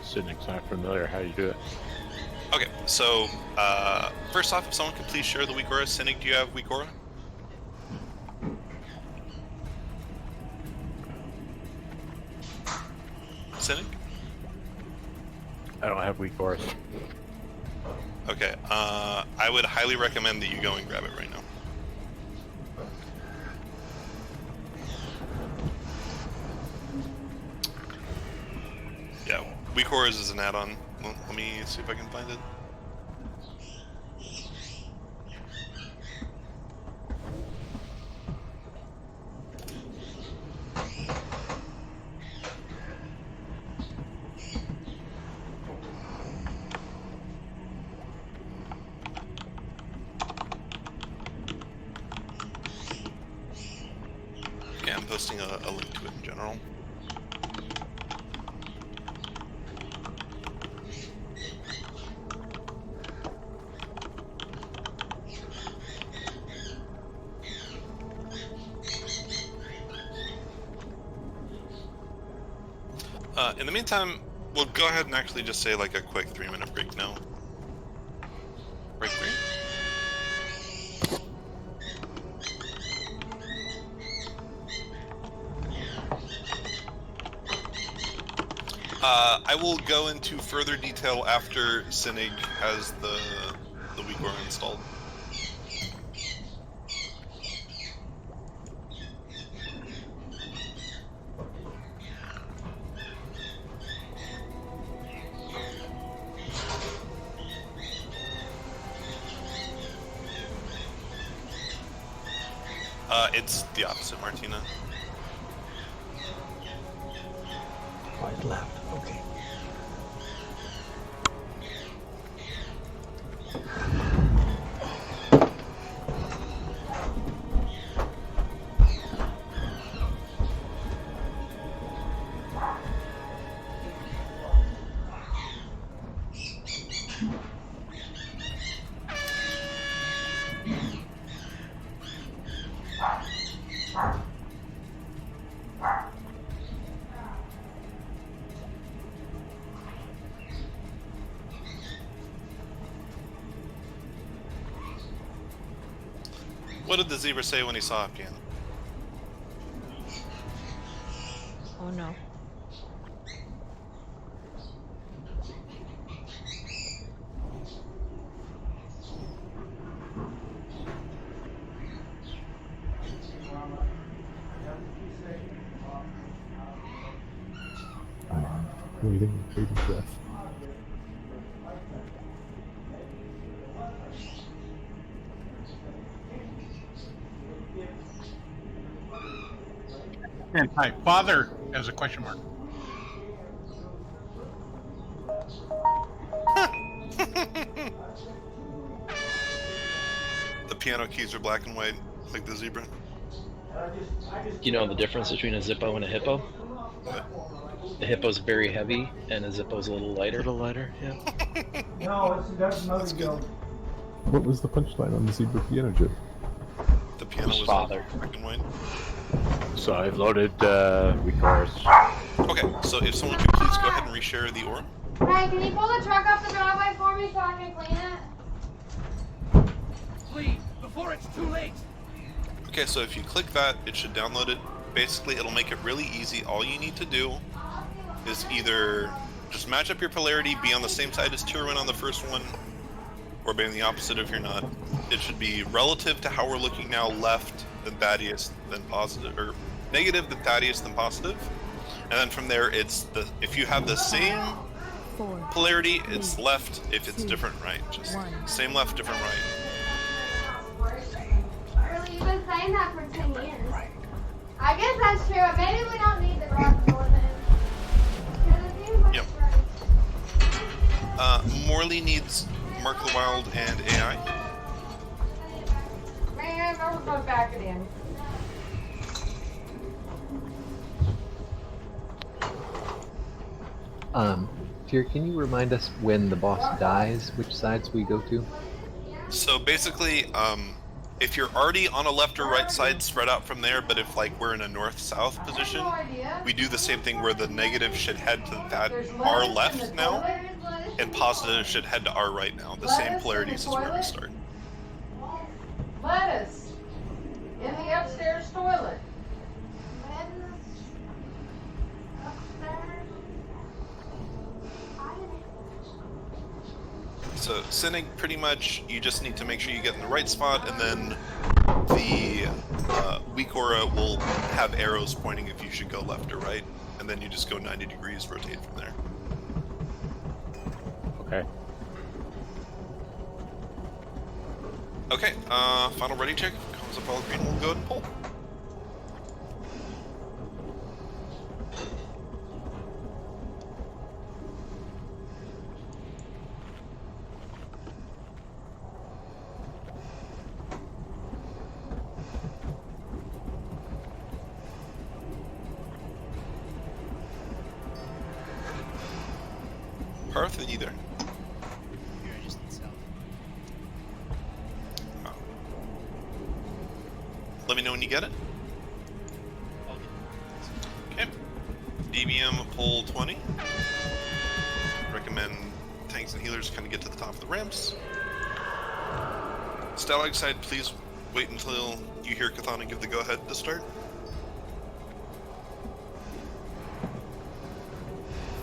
Speaker 12: Sidney's not familiar how you do it.
Speaker 6: Okay, so first off, if someone could please share the weak aura. Cynic, do you have weak aura? Cynic?
Speaker 12: I don't have weak auras.
Speaker 6: Okay, I would highly recommend that you go and grab it right now. Yeah, weak auras is an add-on. Well, let me see if I can find it. Yeah, I'm posting a link to it in general. In the meantime, we'll go ahead and actually just say like a quick 3-minute break now. Break 3. I will go into further detail after Sinig has the WeakOra installed. It's the opposite, Martina.
Speaker 17: Right, left. Okay.
Speaker 6: What did the zebra say when he saw Appian?
Speaker 15: Oh no.
Speaker 17: Breathing with bated breath.
Speaker 7: And hi, father as a question mark.
Speaker 6: The piano keys are black and white, like the zebra.
Speaker 2: Do you know the difference between a Zippo and a Hippo?
Speaker 6: What?
Speaker 2: The Hippo's very heavy, and a Zippo's a little lighter.
Speaker 9: A little lighter, yeah.
Speaker 10: No, that's another joke.
Speaker 17: What was the punchline on the zebra piano joke?
Speaker 6: The piano was
Speaker 2: father.
Speaker 6: Black and white.
Speaker 21: So I've loaded WeakOras.
Speaker 6: Okay, so if someone could please go ahead and reshare the aura.
Speaker 23: Hey, can you pull the truck off the driveway for me so I can clean it?
Speaker 10: Please, before it's too late.
Speaker 6: Okay, so if you click that, it should download it. Basically, it'll make it really easy. All you need to do is either just match up your polarity, be on the same side as Tyrwin on the first one, or be on the opposite if you're not. It should be relative to how we're looking now, left, then Thaddeus, then positive, or negative, then Thaddeus, then positive. And then from there, it's if you have the same polarity, it's left. If it's different, right. Just same left, different right.
Speaker 23: Really, you've been saying that for 10 years. I guess that's true. Maybe we don't need the garage door then.
Speaker 6: Yep. Morley needs Mark the Wild and AI.
Speaker 23: Man, I was gonna back it in.
Speaker 17: Tyr, can you remind us when the boss dies, which sides we go to?
Speaker 6: So basically, if you're already on a left or right side, spread out from there, but if like we're in a north-south position, we do the same thing where the negative should head to our left now, and positive should head to our right now. The same polarities as where we start.
Speaker 23: Lettuce in the upstairs toilet.
Speaker 6: So Sinig, pretty much, you just need to make sure you get in the right spot, and then the WeakOra will have arrows pointing if you should go left or right, and then you just go 90 degrees, rotate from there.
Speaker 21: Okay.
Speaker 6: Okay, final ready check. Comes up all green, we'll go ahead and pull. Parth or either?
Speaker 4: Here, just itself.
Speaker 6: Oh. Let me know when you get it.
Speaker 4: Okay.
Speaker 6: Okay. DBM pull 20. Recommend tanks and healers kind of get to the top of the ramps. Stalag side, please wait until you hear Kathana give the go-ahead to start.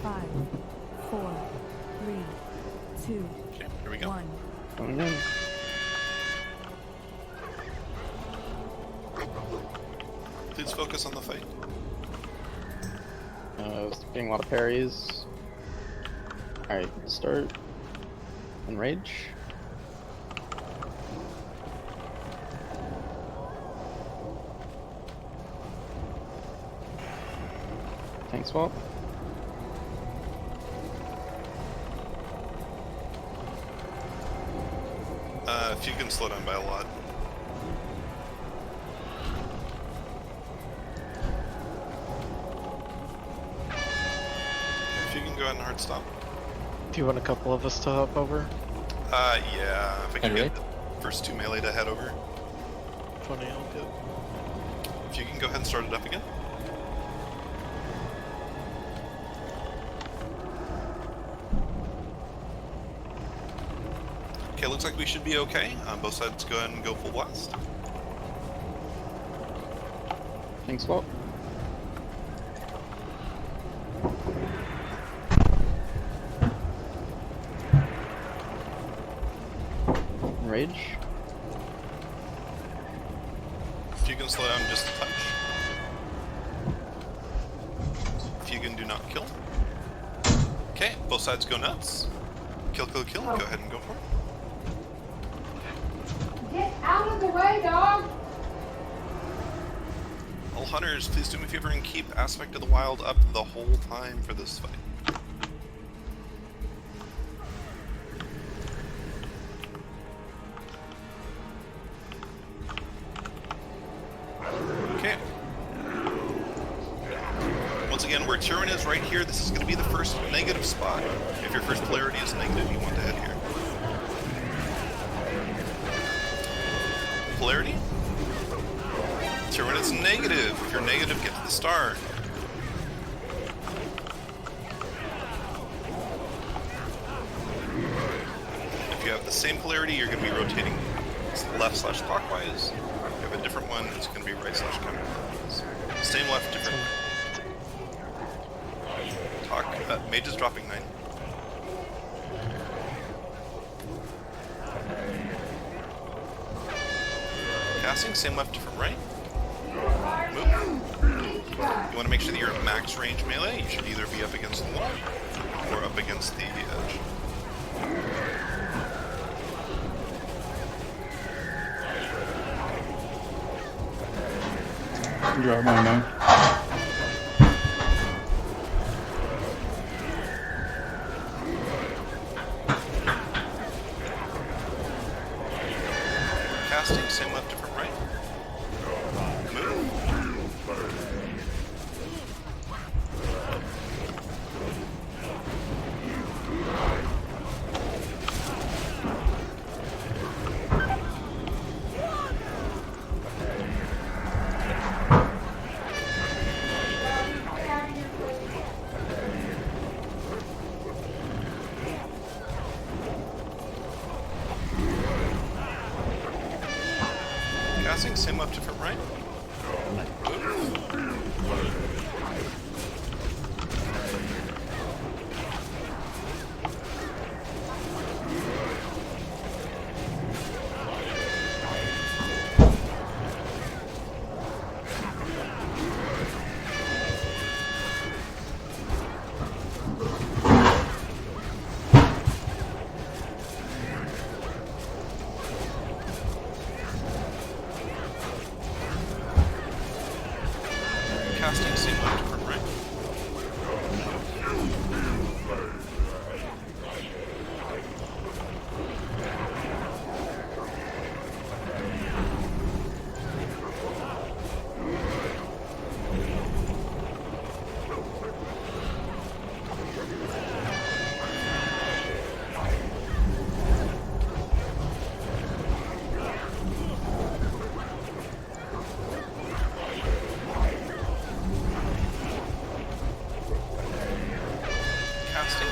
Speaker 19: 5, 4, 3, 2,
Speaker 6: okay, here we go.
Speaker 19: 1.
Speaker 1: Going in.
Speaker 6: Please focus on the fight.
Speaker 1: Getting a lot of parries. Alright, start. Enrage. Tank swap.
Speaker 6: If you can slow down by a lot. If you can go ahead and hard stop.
Speaker 9: Do you want a couple of us to hop over?
Speaker 6: Yeah, if I can get the first 2 melee to head over.
Speaker 9: 20, I'll go.
Speaker 6: If you can go ahead and start it up again. Okay, looks like we should be okay. Both sides go ahead and go full blast.
Speaker 1: Tank swap. Rage.
Speaker 6: If you can slow down just a touch. If you can do not kill. Okay, both sides go nuts. Kill, kill, kill. Go ahead and go for it.
Speaker 23: Get out of the way, dog!
Speaker 6: All hunters, please do me a favor and keep Aspect of the Wild up the whole time for this fight. Okay. Once again, where Turin is right here, this is going to be the first negative spot. If your first polarity is negative, you want to head here. Polarity? Turin is negative. If you're negative, get to the start. If you have the same polarity, you're going to be rotating left/clockwise. If you have a different one, it's going to be right/counterclockwise. Same left, different right. Mage is dropping 9. Casting, same left, different right. Move. You want to make sure that you're at max range melee. You should either be up against the wall or up against the edge.
Speaker 7: Drop my man.
Speaker 6: Casting, same left, different right. Move. Casting, same left, different right. Casting, same left, different right.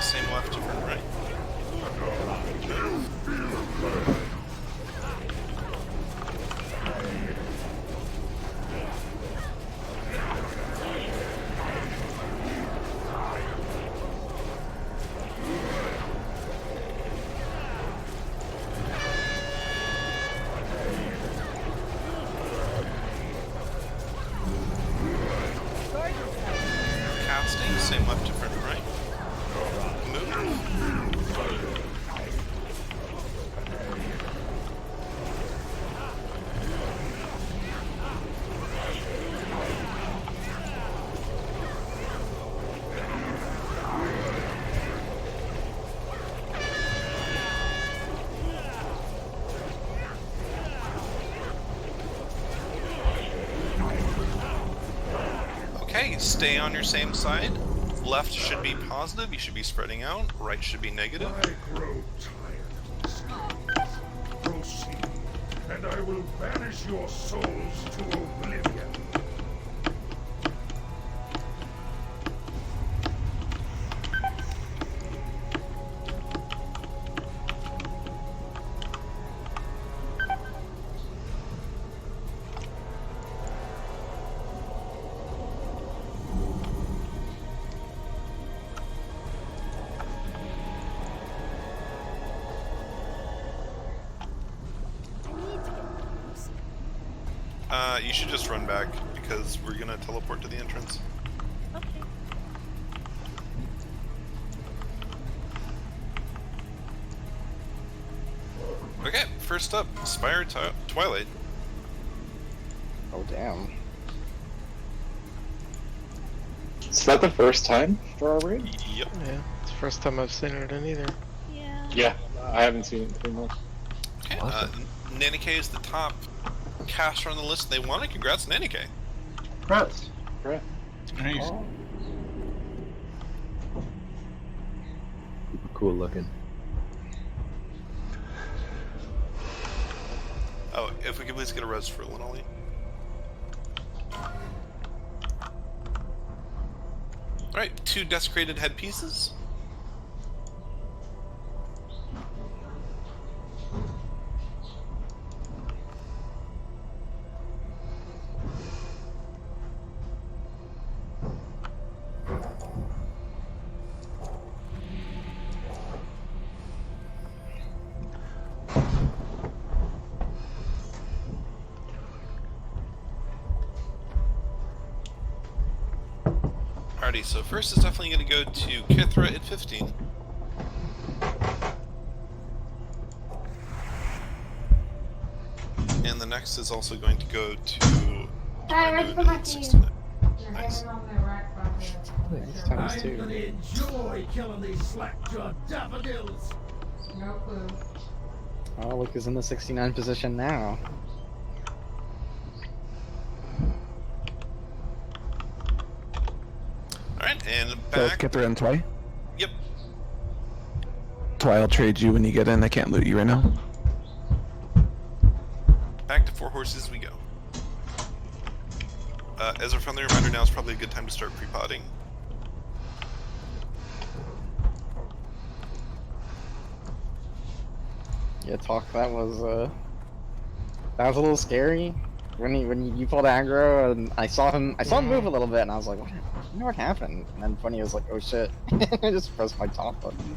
Speaker 6: same left, different right. Casting, same left, different right. Move. Okay, stay on your same side. Left should be positive, you should be spreading out. Right should be negative.
Speaker 16: I grow tired. Proceed, and I will banish your souls to oblivion.
Speaker 6: You should just run back, because we're gonna teleport to the entrance. Okay, first up, Spire Twilight.
Speaker 1: Oh, damn.
Speaker 20: Is that the first time for our raid?
Speaker 6: Yep.
Speaker 9: Yeah, it's the first time I've seen it in either.
Speaker 20: Yeah, I haven't seen it too much.
Speaker 6: Okay, Nanny K is the top caster on the list. They won it. Congrats, Nanny K.
Speaker 20: Congrats. Congrats.
Speaker 7: Nice.
Speaker 17: Super cool looking.
Speaker 6: Oh, if we could please get a res for Linolly. Alright, 2 desecrated headpieces. Alrighty, so first is definitely going to go to Kithra at 15. And the next is also going to go to
Speaker 23: Hey, where's my keys?
Speaker 6: 69. Nice.
Speaker 1: Times 2.
Speaker 10: gonna enjoy killing these slack-jawed daffodils.
Speaker 23: No clue.
Speaker 1: Oh, look who's in the 69 position now.
Speaker 6: Alright, and
Speaker 8: So
Speaker 6: back.
Speaker 8: Kithra and Twy?
Speaker 6: Yep.
Speaker 8: Twy will trade you when you get in. I can't loot you right now.
Speaker 6: Back to 4 horses we go. As a friendly reminder, now is probably a good time to start pre-potting.
Speaker 1: Yeah, talk. That was a little scary when you pulled aggro, and I saw him move a little bit, and I was like, what? You know what happened? And then Funny was like, oh shit! I just pressed my top button.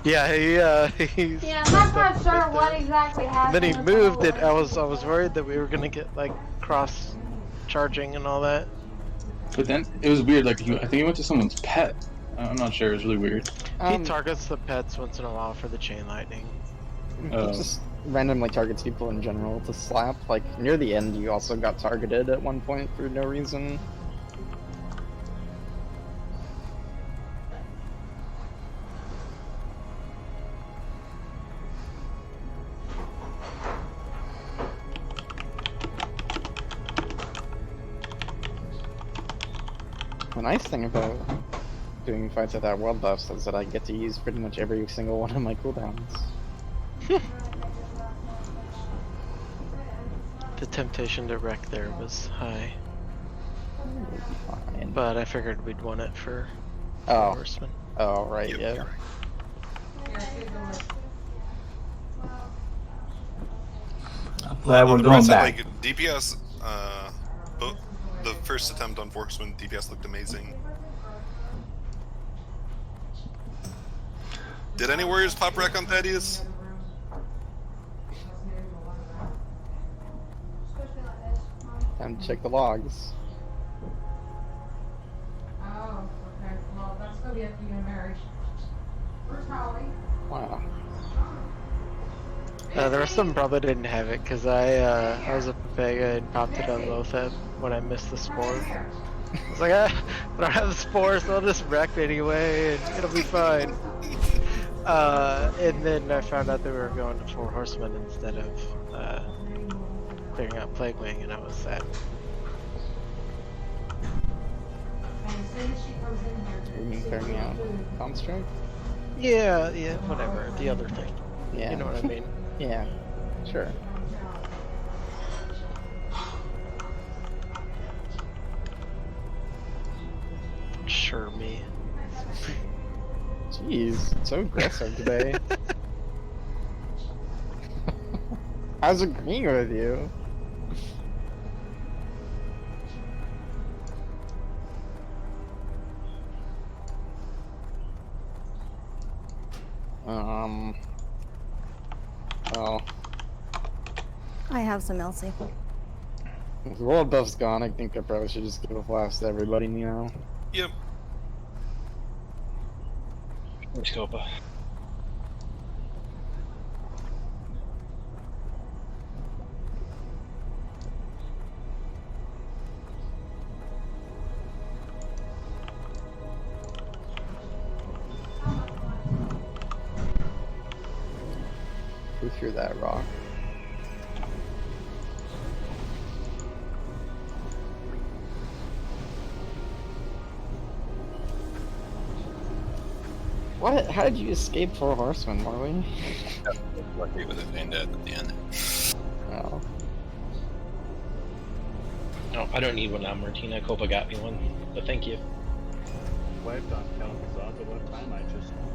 Speaker 9: Yeah, he's.
Speaker 23: Yeah, I'm not sure what exactly happened.
Speaker 9: Then he moved it. I was worried that we were gonna get like cross charging and all that.
Speaker 20: But then it was weird. Like I think he went to someone's pet. I'm not sure. It was really weird.
Speaker 9: He targets the pets once in a while for the chain lightning.
Speaker 1: He just randomly targets people in general to slap. Like near the end, you also got targeted at one point for no reason. The nice thing about doing fights without world buffs is that I get to use pretty much every single one of my cooldowns.
Speaker 9: The temptation to wreck there was high.
Speaker 1: Fine.
Speaker 9: But I figured we'd want it for 4 horsemen.
Speaker 1: Oh, right, yeah.
Speaker 13: Glad we're going back.
Speaker 6: Like DPS, the first attempt on Forksman, DPS looked amazing. Did any warriors pop wreck on Thaddeus?
Speaker 1: Time to check the logs.
Speaker 23: Oh, okay. Well, that's gonna be after you get married. Where's Holly?
Speaker 1: Wow.
Speaker 9: The rest of them probably didn't have it because I was a Pega and popped it on Lotheb when I missed the spore. I was like, I don't have the spore, so I'll just wreck anyway, and it'll be fine. And then I found out that we were going to 4 horsemen instead of clearing out Plague Wing, and I was sad.
Speaker 1: You mean clearing out Construct?
Speaker 9: Yeah, whatever. The other thing.
Speaker 1: Yeah.
Speaker 9: You know what I mean?
Speaker 1: Yeah, sure.
Speaker 9: Sure, me.
Speaker 1: Jeez, so aggressive today. I was agreeing with you. Well,
Speaker 19: I have some Elsie.
Speaker 1: if the world buff's gone, I think I probably should just give a blast to everybody now.
Speaker 6: Yep.
Speaker 2: Scopa.
Speaker 1: Who threw that rock? What? How did you escape 4 horsemen, Marley?
Speaker 11: Lucky with a Vandette at the end.
Speaker 1: Oh.
Speaker 2: No, I don't need one now, Martina. Copa got me one, but thank you.
Speaker 3: Wiped on Count Pizzazza one time.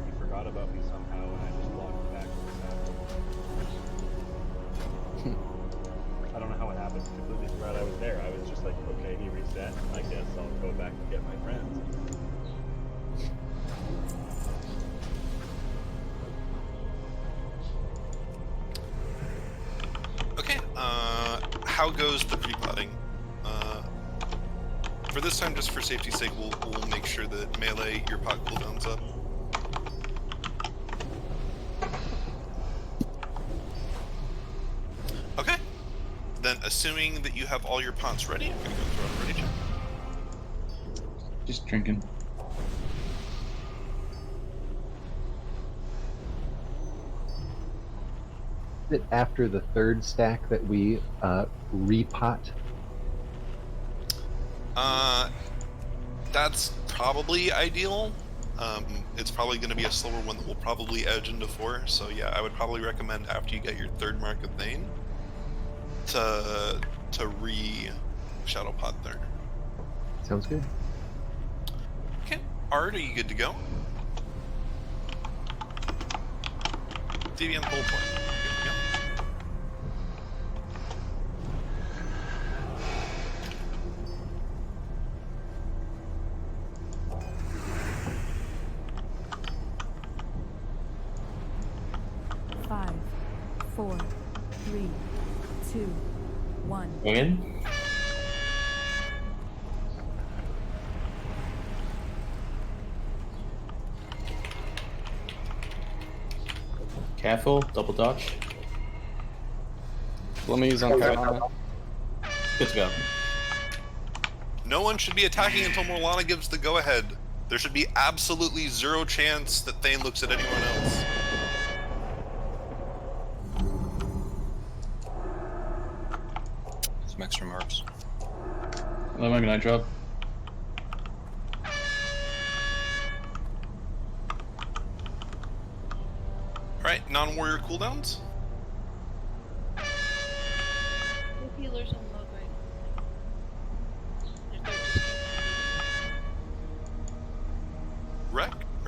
Speaker 3: He forgot about me somehow, and I just logged back to the I don't know how it happened. Completely forgot I was there. I was just like, okay, he reset. I guess I'll go back and get my friends.
Speaker 6: Okay, how goes the pre-plotting? For this time, just for safety's sake, we'll make sure that melee, your pot cooldown's up. Okay, then assuming that you have all your pots ready, I'm gonna go throw a ready check.
Speaker 20: Just drinking.
Speaker 17: Is it after the 3rd stack that we repot?
Speaker 6: That's probably ideal. It's probably going to be a slower one that will probably edge into 4. So yeah, I would probably recommend after you get your 3rd mark of Thane to re-shadow pot there.
Speaker 17: Sounds good.
Speaker 6: Okay, Art, are you good to go? DVM pull point. Good to go.
Speaker 19: Five, 4, 3, 2, 1.
Speaker 20: In. Careful, double dodge.
Speaker 1: Let me use on fire.
Speaker 20: Good to go.
Speaker 6: No one should be attacking until Morlana gives the go-ahead. There should be absolutely 0 chance that Thane looks at anyone else.
Speaker 11: Some extra marks.
Speaker 20: Let my Ignite drop.
Speaker 6: Alright, non-warrior cooldowns?
Speaker 15: The healers on low grade.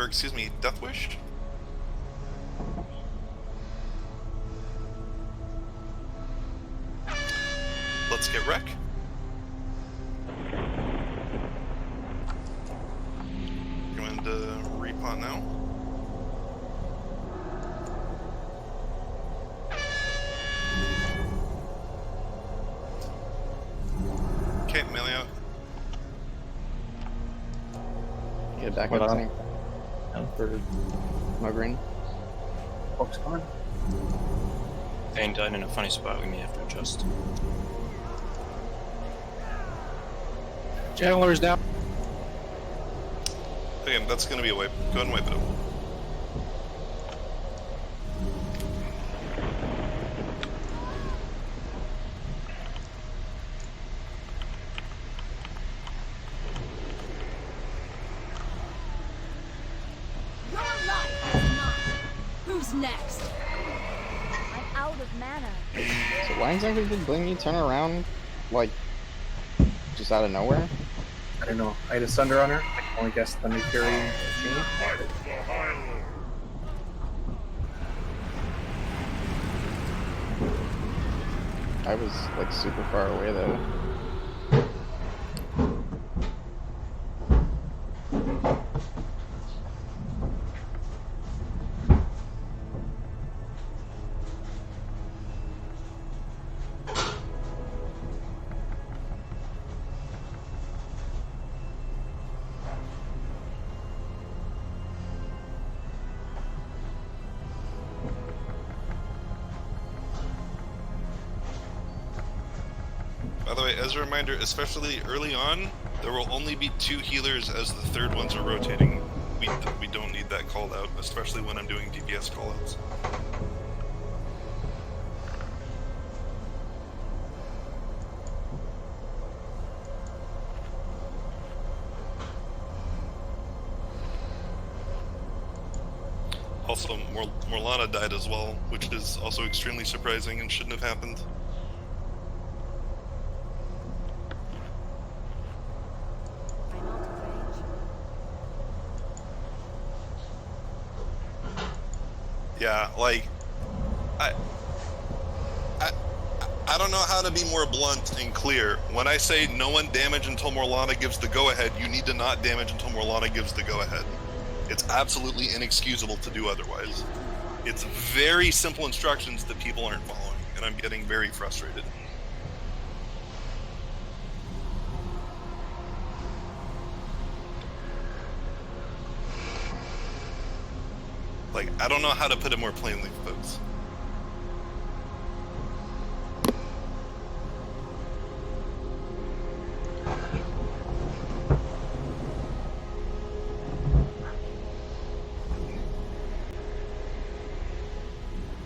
Speaker 6: excuse me, Death Wish. Let's get wreck. Going to repot now. Okay, melee out.
Speaker 1: Get back
Speaker 8: What
Speaker 1: up
Speaker 8: on?
Speaker 1: tank. For Mogreen.
Speaker 8: Folks coming.
Speaker 4: Thane died in a funny spot. We may have to adjust.
Speaker 14: Channeler's down.
Speaker 6: Okay, that's gonna be a wipe. Go ahead and wipe it up.
Speaker 19: Your life is mine. Who's next? I'm out of mana.
Speaker 1: So why exactly did Blingy turn around, like, just out of nowhere?
Speaker 8: I don't know. I had a Sunder on her. I can only guess Thunder Fury chain.
Speaker 1: I was, like, super far away, though.
Speaker 6: By the way, as a reminder, especially early on, there will only be 2 healers as the third ones are rotating. We don't need that called out, especially when I'm doing DPS callouts. Also, Morlana died as well, which is also extremely surprising and shouldn't have happened. Yeah, like, I don't know how to be more blunt and clear. When I say no one damage until Morlana gives the go-ahead, you need to not damage until Morlana gives the go-ahead. It's absolutely inexcusable to do otherwise. It's very simple instructions that people aren't following, and I'm getting very frustrated. Like, I don't know how to put it more plainly, folks.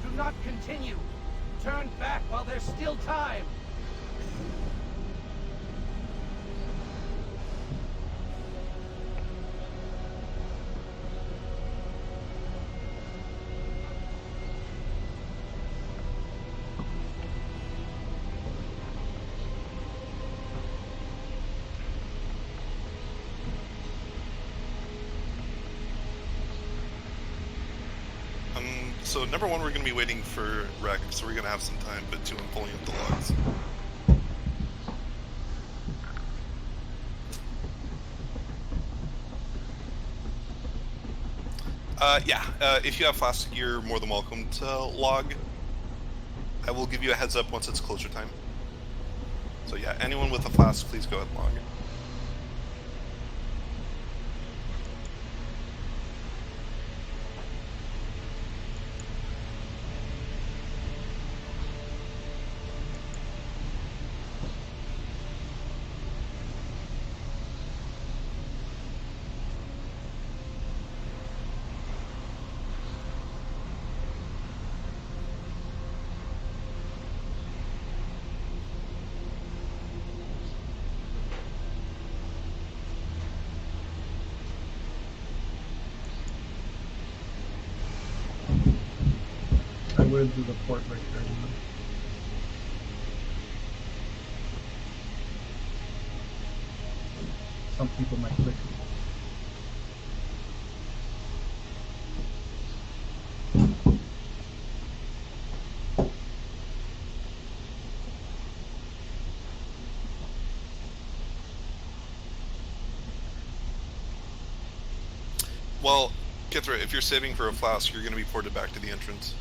Speaker 10: Do not continue. Turn back while there's still time.
Speaker 6: So number one, we're going to be waiting for Wreck, so we're going to have some time, but 2, I'm pulling up the logs. If you have Flask, you're more than welcome to log. I will give you a heads up once it's closure time. So yeah, anyone with a Flask, please go ahead and log.
Speaker 8: I would do the port right there. Some people might click.
Speaker 6: Well, Kithra, if you're saving for a flask, you're going to be ported back to the entrance.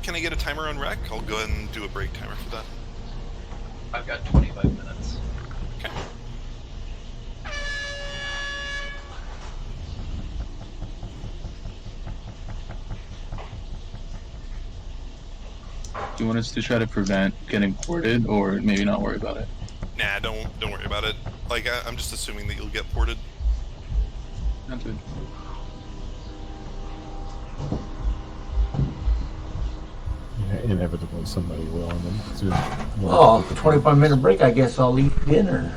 Speaker 6: Can I get a timer on rec? I'll go ahead and do a break timer for that.
Speaker 2: I've got 25 minutes.
Speaker 6: Okay.
Speaker 20: Do you want us to try to prevent getting ported, or maybe not worry about it?
Speaker 6: Nah, don't worry about it. Like, I'm just assuming that you'll get ported.
Speaker 20: Not good.
Speaker 5: Inevitably, somebody will. And then
Speaker 13: Oh, 25-minute break. I guess I'll eat dinner.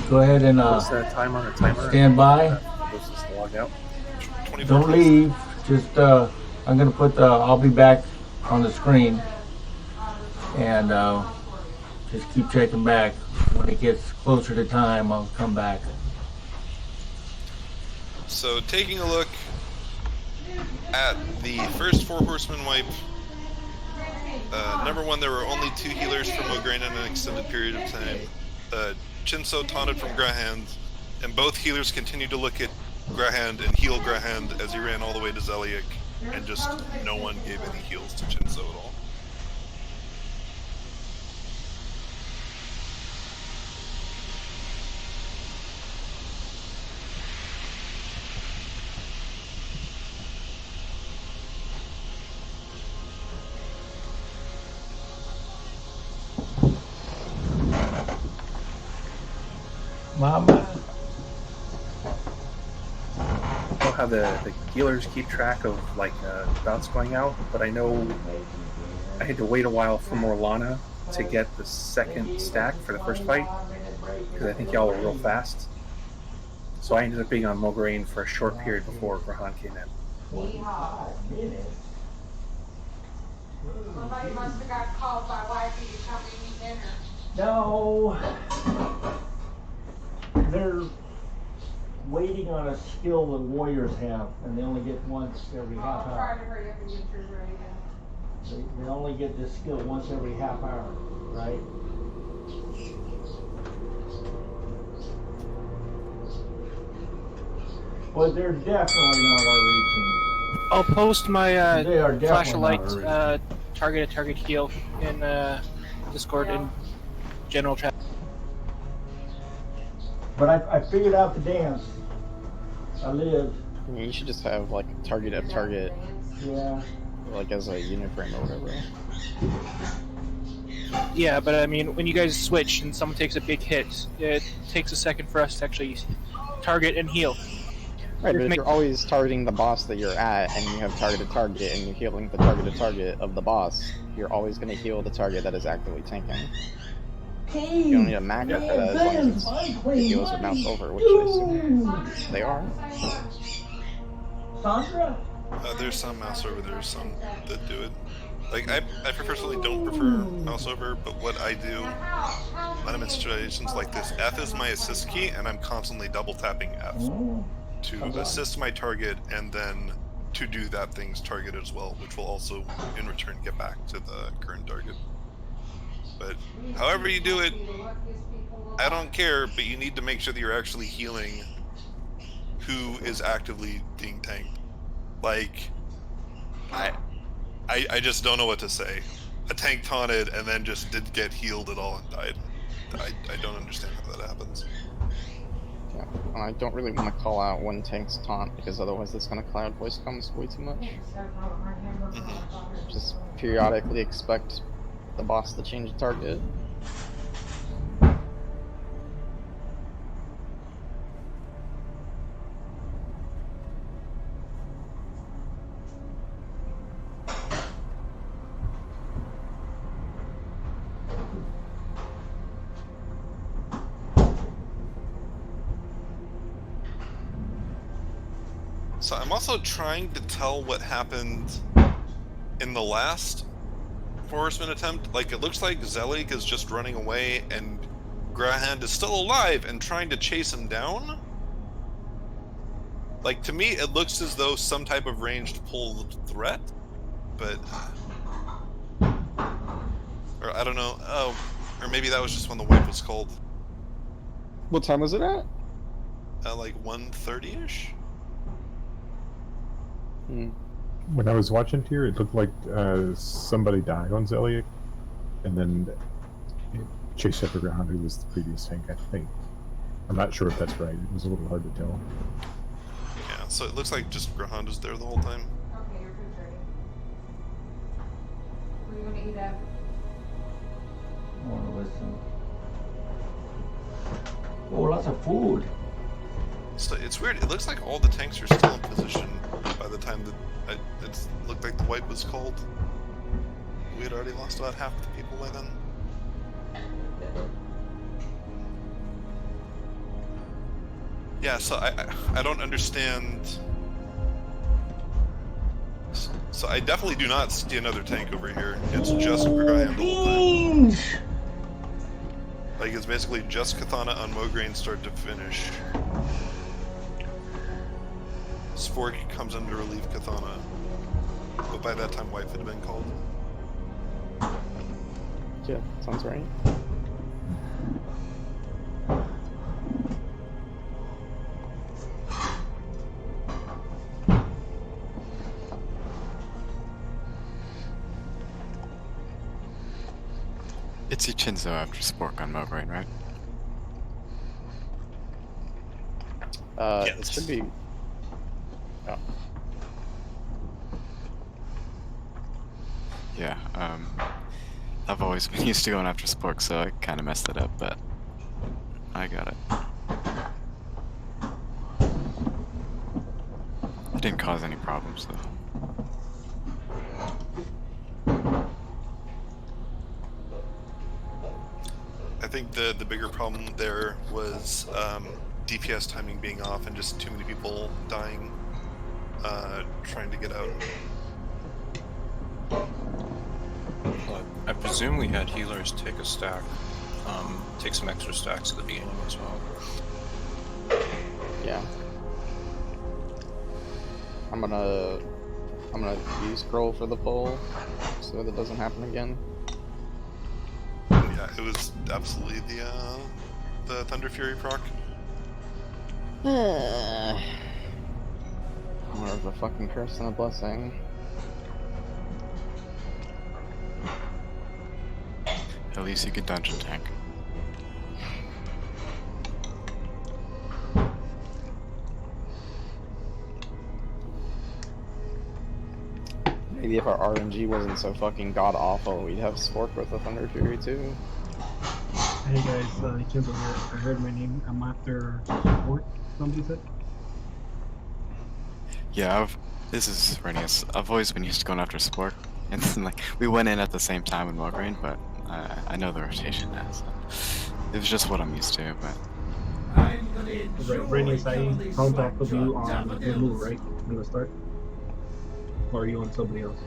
Speaker 13: Go ahead and
Speaker 8: What's that time on the timer?
Speaker 13: stand by.
Speaker 8: Just log out.
Speaker 13: Don't leave. Just I'm gonna put I'll be back on the screen, and just keep checking back. When it gets closer to time, I'll come back.
Speaker 6: So, taking a look at the first 4 horsemen wipe. Number 1, there were only 2 healers from Mograine in an extended period of time. Chinso taunted from Grahand, and both healers continued to look at Grahand and heal Grahand as he ran all the way to Zeliek, and just no one gave any heals to Chinso at all.
Speaker 13: Mama.
Speaker 8: I don't know how the healers keep track of like bouts going out, but I know I had to wait a while for Morlana to get the second stack for the first fight because I think y'all were real fast. So I ended up being on Mograine for a short period before Grahan came in.
Speaker 23: Somebody must have got called by wifey to come and eat dinner.
Speaker 13: No. They're waiting on a skill the warriors have, and they only get once every half
Speaker 23: Try
Speaker 13: hour.
Speaker 23: to hurry up and get yours ready then.
Speaker 13: They only get this skill once every half hour, right? Well, they're definitely not our region.
Speaker 14: I'll post my
Speaker 13: They are
Speaker 14: flash of
Speaker 13: definitely
Speaker 14: light
Speaker 13: not our
Speaker 14: target heal in Discord and general chat.
Speaker 13: But I figured out the dance. I lived.
Speaker 1: I mean, you should just have like target of target.
Speaker 13: Yeah.
Speaker 1: Like as a unit frame or whatever.
Speaker 14: Yeah, but I mean, when you guys switch and someone takes a big hit, it takes a second for us to actually target and heal.
Speaker 1: Right, but if you're always targeting the boss that you're at, and you have targeted target, and you're healing the targeted target of the boss, you're always going to heal the target that is actively tanking. You don't need a macro for that as long as the heals are mouse over, which I assume they are.
Speaker 13: Sandra?
Speaker 6: There's some mouse over, there's some that do it. Like, I personally don't prefer mouse over, but what I do when I'm in situations like this, F is my assist key, and I'm constantly double tapping F to assist my target, and then to do that thing's target as well, which will also, in return, get back to the current target. But however you do it, I don't care, but you need to make sure that you're actually healing who is actively being tanked. Like, I just don't know what to say. A tank taunted and then just didn't get healed at all and died. I don't understand how that happens.
Speaker 1: Yeah, and I don't really want to call out when tanks taunt because otherwise that's going to cloud voice comes way too much. Just periodically expect the boss to change the target.
Speaker 6: So I'm also trying to tell what happened in the last Horseman attempt. Like, it looks like Zelig is just running away and Grahand is still alive and trying to chase him down. Like, to me, it looks as though some type of ranged pulled threat, but... Or, I don't know. Oh, or maybe that was just when the wipe was called.
Speaker 1: What time was it at?
Speaker 6: Like 1:30-ish?
Speaker 5: When I was watching here, it looked like somebody died on Zeliek, and then Chase Shepherd Ground, who was the previous tank, I think. I'm not sure if that's right. It was a little hard to tell.
Speaker 6: Yeah, so it looks like just Grahand was there the whole time.
Speaker 23: Okay, your food's ready. What are you gonna eat at?
Speaker 13: Oh, lots of food.
Speaker 6: So it's weird. It looks like all the tanks are still in position by the time that it looked like the wipe was called. We had already lost about half the people by then. Yeah, so I don't understand. So I definitely do not see another tank over here. It's just Grahand the whole time. Like, it's basically just Katana on Mograine start to finish. Spork comes in to relieve Katana, but by that time wife had been called.
Speaker 1: Yeah, sounds right.
Speaker 11: It's Ichinzo after Spork on Mograine, right?
Speaker 1: It should be... Oh.
Speaker 11: Yeah, I've always been used to going after Spork, so I kind of messed it up, but I got it. It didn't cause any problems, though.
Speaker 6: I think the bigger problem there was DPS timing being off and just too many people dying trying to get out.
Speaker 4: I presume we had healers take a stack, take some extra stacks at the beginning as well.
Speaker 1: Yeah. I'm gonna use Scroll for the pull, so that doesn't happen again.
Speaker 6: Yeah, it was absolutely the Thunder Fury proc.
Speaker 1: More of a fucking curse than a blessing.
Speaker 11: At least you could dungeon tank.
Speaker 1: Maybe if our RNG wasn't so fucking god-awful, we'd have Spork with the Thunder Fury too.
Speaker 12: Hey guys, Ichinzo here. I heard my name. I'm after Spork, somebody said?
Speaker 11: Yeah, this is Renius. I've always been used to going after Spork. And then, like, we went in at the same time in Mograine, but I know the rotation now, so it was just what I'm used to, but...
Speaker 12: Right, Renius, I contacted you on your move, right? From the start? Or are you on somebody else?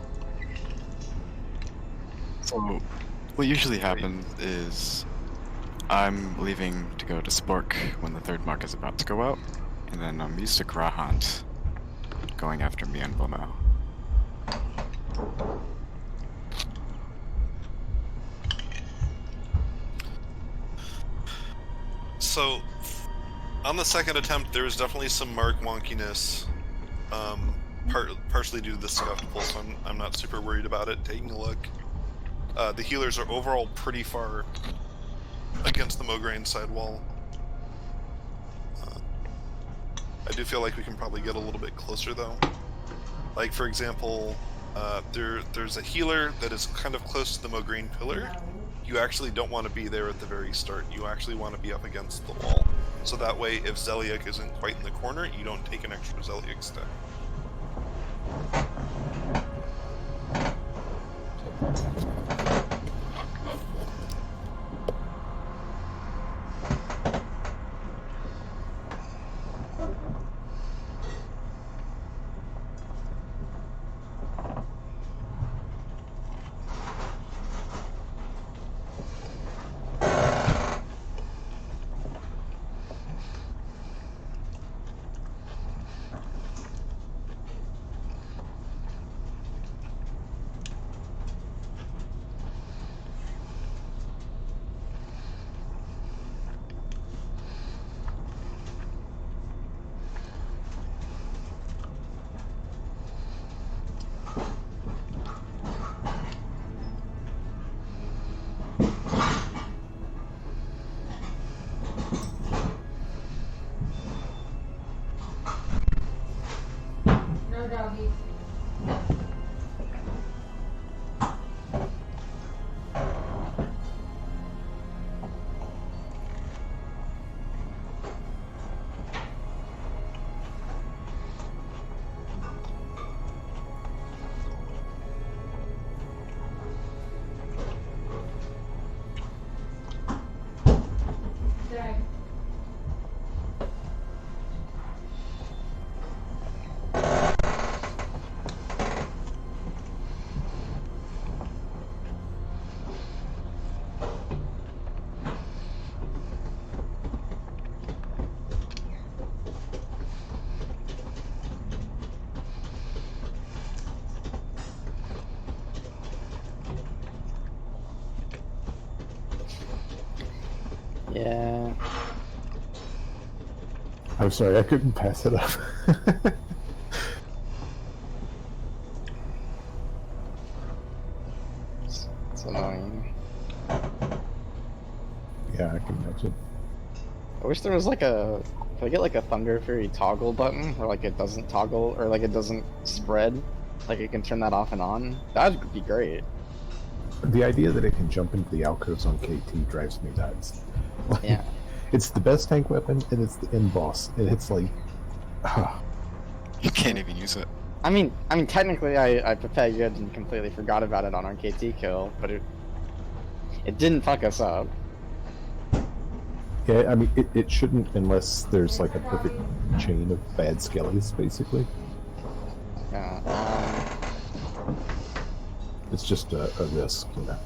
Speaker 11: So, what usually happens is I'm leaving to go to Spork when the third mark is about to go out, and then I'm used to Grahand going after me and Blamo.
Speaker 6: So, on the second attempt, there was definitely some mark wonkiness. partially due to the scuffed pulse. I'm not super worried about it. Taking a look, the healers are overall pretty far against the Mograine side wall. I do feel like we can probably get a little bit closer though. Like for example, there's a healer that is kind of close to the Mograine pillar. You actually don't want to be there at the very start. You actually want to be up against the wall. So that way, if Zeliek isn't quite in the corner, you don't take an extra Zeliek stack.
Speaker 23: No doggies. Stay.
Speaker 1: Yeah.
Speaker 5: I'm sorry, I couldn't pass it up.
Speaker 1: It's annoying.
Speaker 5: Yeah, I can imagine.
Speaker 1: I wish there was like a, if I get like a Thunder Fury toggle button, where like it doesn't toggle, or like it doesn't spread, like you can turn that off and on, that'd be great.
Speaker 5: The idea that it can jump into the alcoves on KT drives me nuts. Like,
Speaker 1: Yeah.
Speaker 5: It's the best tank weapon, and it's the end boss, and it's like,
Speaker 11: you can't even use it.
Speaker 1: I mean, technically, I prepared good and completely forgot about it on our KT kill, but it didn't fuck us up.
Speaker 5: Yeah, I mean, it shouldn't unless there's like a perfect chain of bad skellies, basically.
Speaker 1: Yeah.
Speaker 5: It's just a risk, you know.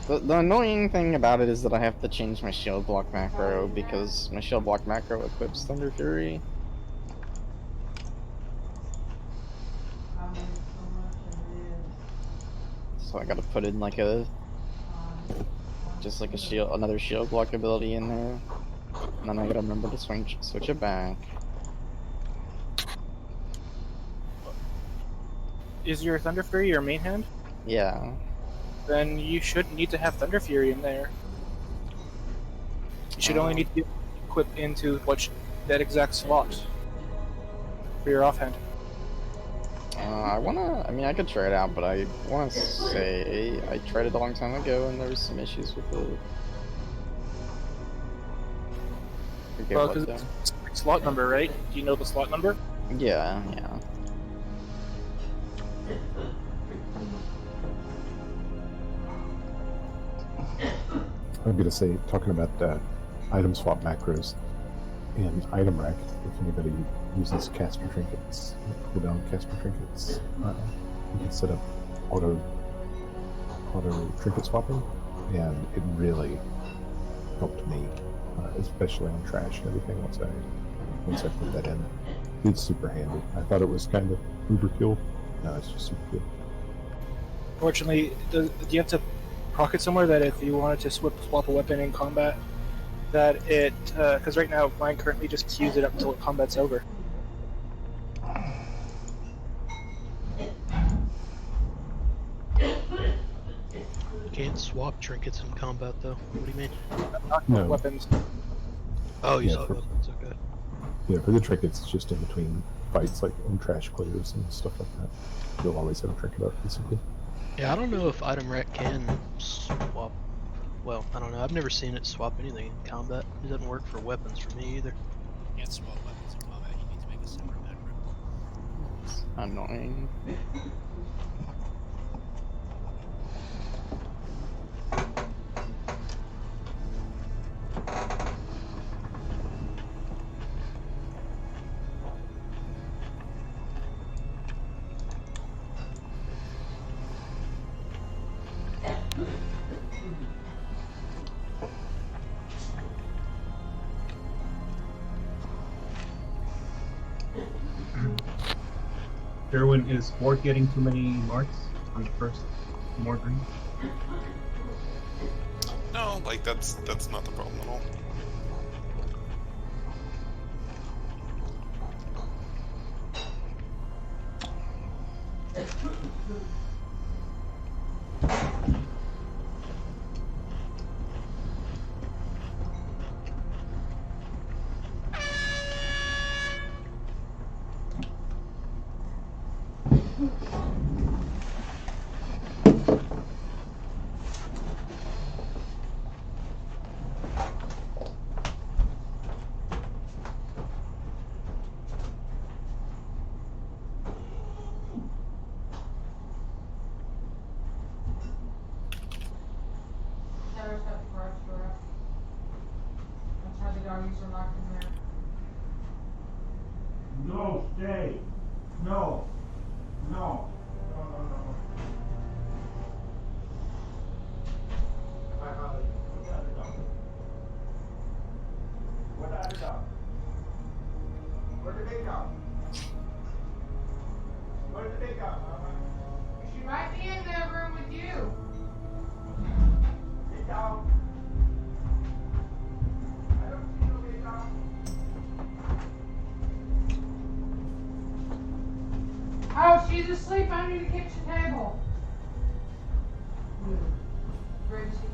Speaker 1: The annoying thing about it is that I have to change my shield block macro because my shield block macro equips Thunder Fury. So I gotta put in like just like a shield, another shield block ability in there, and then I gotta remember to switch it back.
Speaker 14: Is your Thunder Fury your main hand?
Speaker 1: Yeah.
Speaker 14: Then you shouldn't need to have Thunder Fury in there. You should only need to equip into that exact slot for your offhand.
Speaker 1: I mean, I could try it out, but I wanna say I tried it a long time ago and there was some issues with it. Forget
Speaker 14: Well,
Speaker 1: what
Speaker 14: because it's slot number, right? Do you know the slot number?
Speaker 1: Yeah.
Speaker 5: I'm gonna say, talking about item swap macros in item rack, if anybody uses Casper trinkets, cooldown Casper trinkets, you can set up auto trinket swapping, and it really helped me, especially on trash and everything. Once I put that in, it's super handy. I thought it was kind of overkill. No, it's just super good.
Speaker 14: Fortunately, do you have to pocket somewhere that if you wanted to swap a weapon in combat, that because right now mine currently just queues it up until combat's over.
Speaker 9: can't swap trinkets in combat, though. What do you mean?
Speaker 5: No.
Speaker 14: Weapons.
Speaker 9: Oh, you
Speaker 5: Yeah,
Speaker 9: saw
Speaker 5: for-
Speaker 9: weapons, okay.
Speaker 5: Yeah, for the trinkets, it's just in between fights, like on trash clears and stuff like that. You'll always have a trinket up, basically.
Speaker 9: Yeah, I don't know if item rack can swap. Well, I don't know. I've never seen it swap anything in combat. It doesn't work for weapons for me either.
Speaker 18: Can't swap weapons in combat. You need to make a separate macro.
Speaker 1: It's annoying.
Speaker 12: Derwin, is Sport getting too many marks on the first Morgan?
Speaker 6: No, like that's not the problem at all.
Speaker 23: Terror's got the garage door up. That's how the doggies are locked in there.
Speaker 16: No, stay. No. No. No, no, no. I have it. Without a doubt. Without a doubt. Where did they go? Where did they go?
Speaker 23: She might be in the room with you.
Speaker 16: Get down. I don't see no get down.
Speaker 23: Oh, she's asleep under the kitchen table. Gracie.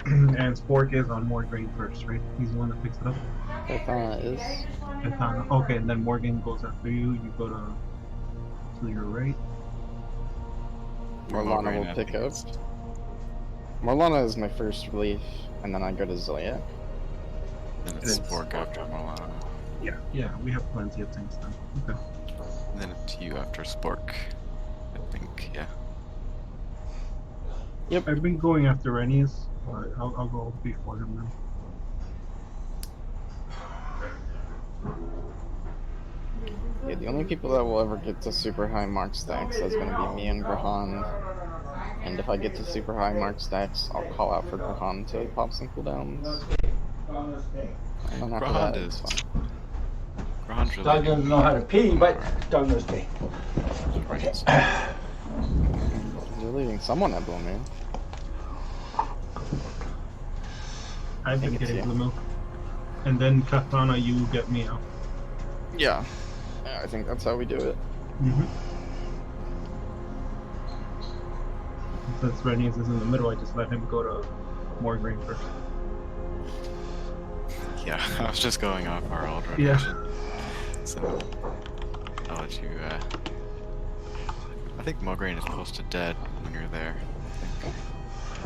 Speaker 12: And Spork is on Morgan first, right? He's the one that picks it up.
Speaker 1: Katana is.
Speaker 12: Katana. Okay, and then Morgan goes after you. You go to your right.
Speaker 1: Morlana will pick up. Morlana is my first relief, and then I go to Zelia.
Speaker 11: And it's Spork after Morlana.
Speaker 12: Yeah. Yeah, we have plenty of things then. Okay.
Speaker 11: And then it's you after Spork. I think, yeah.
Speaker 12: Yep. I've been going after Rennies. I'll go before him then.
Speaker 1: Yeah, the only people that will ever get to super high mark stacks is going to be me and Grahan. And if I get to super high mark stacks, I'll call out for Grahan to pop some cooldowns. And then after
Speaker 11: Grahan
Speaker 1: that, it's
Speaker 11: is.
Speaker 1: fine.
Speaker 11: Grahan's really
Speaker 21: Dog doesn't know how to pee, but dog knows pee.
Speaker 1: You're leaving someone at Blue Moon.
Speaker 12: I've been
Speaker 1: think it's
Speaker 12: getting
Speaker 1: you.
Speaker 12: Blue Milk. And then Katana, you get me out.
Speaker 1: Yeah. I think that's how we do it.
Speaker 12: Mm-hmm. Since Rennies is in the middle, I just let him go to Morgreen first.
Speaker 11: Yeah, I was just going off our old rotation.
Speaker 12: Yeah.
Speaker 11: So, I'll let you, I think Mograine is close to dead when you're there.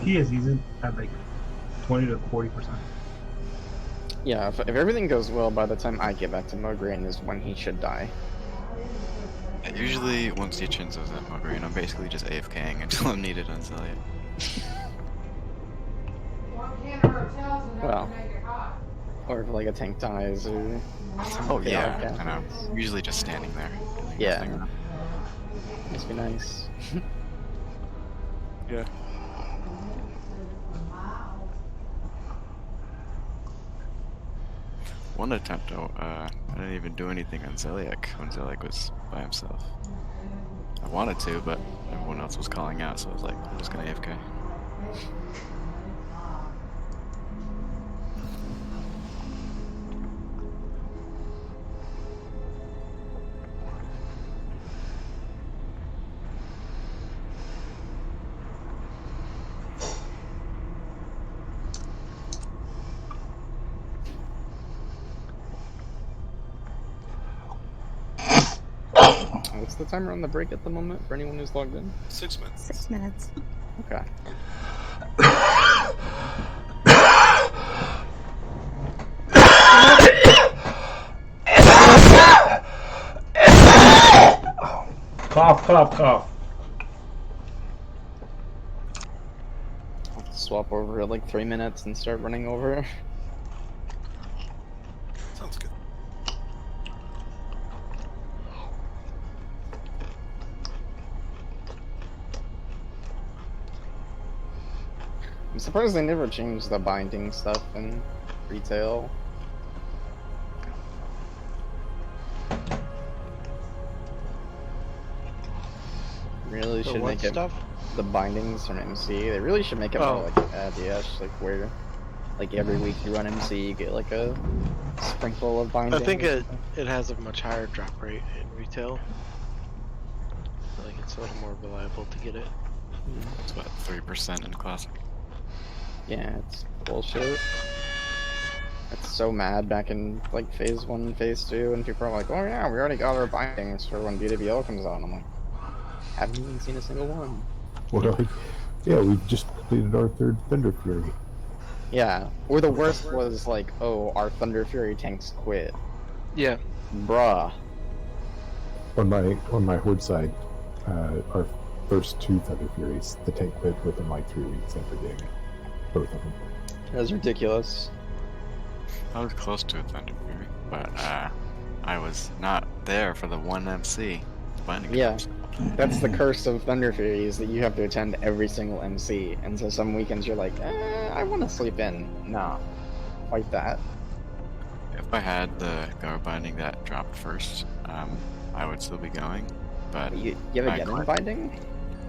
Speaker 12: He is. He's at like 20 to 40%.
Speaker 1: Yeah, if everything goes well, by the time I get back to Mograine is when he should die.
Speaker 11: And usually, once Yichinzo's at Mograine, I'm basically just AFKing until I'm needed on Zelia.
Speaker 23: One can of hotels enough
Speaker 1: Well.
Speaker 23: to make it hot.
Speaker 1: Or if like a tank dies or...
Speaker 11: Oh yeah, I know. Usually just standing there. doing
Speaker 1: Yeah.
Speaker 11: nothing.
Speaker 1: Must be nice.
Speaker 11: Yeah. One attempt, I didn't even do anything on Zeliek when Zeliek was by himself. I wanted to, but everyone else was calling out, so I was like, I'm just gonna AFK.
Speaker 1: What's the timer on the break at the moment for anyone who's logged in?
Speaker 6: 6 minutes.
Speaker 3: 6 minutes.
Speaker 1: Okay.
Speaker 12: Cough, cough, cough.
Speaker 1: I'll swap over at like 3 minutes and start running over.
Speaker 6: Sounds good.
Speaker 1: I'm surprised they never changed the binding stuff in retail. Really
Speaker 9: The
Speaker 1: should
Speaker 9: what
Speaker 1: make it
Speaker 9: stuff?
Speaker 1: the bindings from MC. They really should make it more like ADS, like where, like every week you run MC, you get like a sprinkle of binding.
Speaker 9: I think it has a much higher drop rate in retail. I feel like it's a little more reliable to get it.
Speaker 11: It's about 3% in Classic.
Speaker 1: Yeah, it's bullshit. It's so mad back in like phase 1 and phase 2, and people are like, oh yeah, we already got our bindings for when BWL comes out. And I'm like, haven't even seen a single one.
Speaker 5: Well, yeah, we just completed our 3rd Thunder Fury.
Speaker 1: Yeah, or the worst was like, oh, our Thunder Fury tanks quit.
Speaker 9: Yeah.
Speaker 1: Bruh.
Speaker 5: On my Horde side, our first 2 Thunder Furies, the tank quit within like 3 weeks after getting it. Both of them.
Speaker 1: That's ridiculous.
Speaker 11: I was close to a Thunder Fury, but I was not there for the one MC.
Speaker 1: Yeah, that's the curse of Thunder Fury, is that you have to attend every single MC, and so some weekends you're like, I want to sleep in. Nah, fight that.
Speaker 11: If I had the Gar binding that dropped first, I would still be going, but...
Speaker 1: You have a Geddon binding?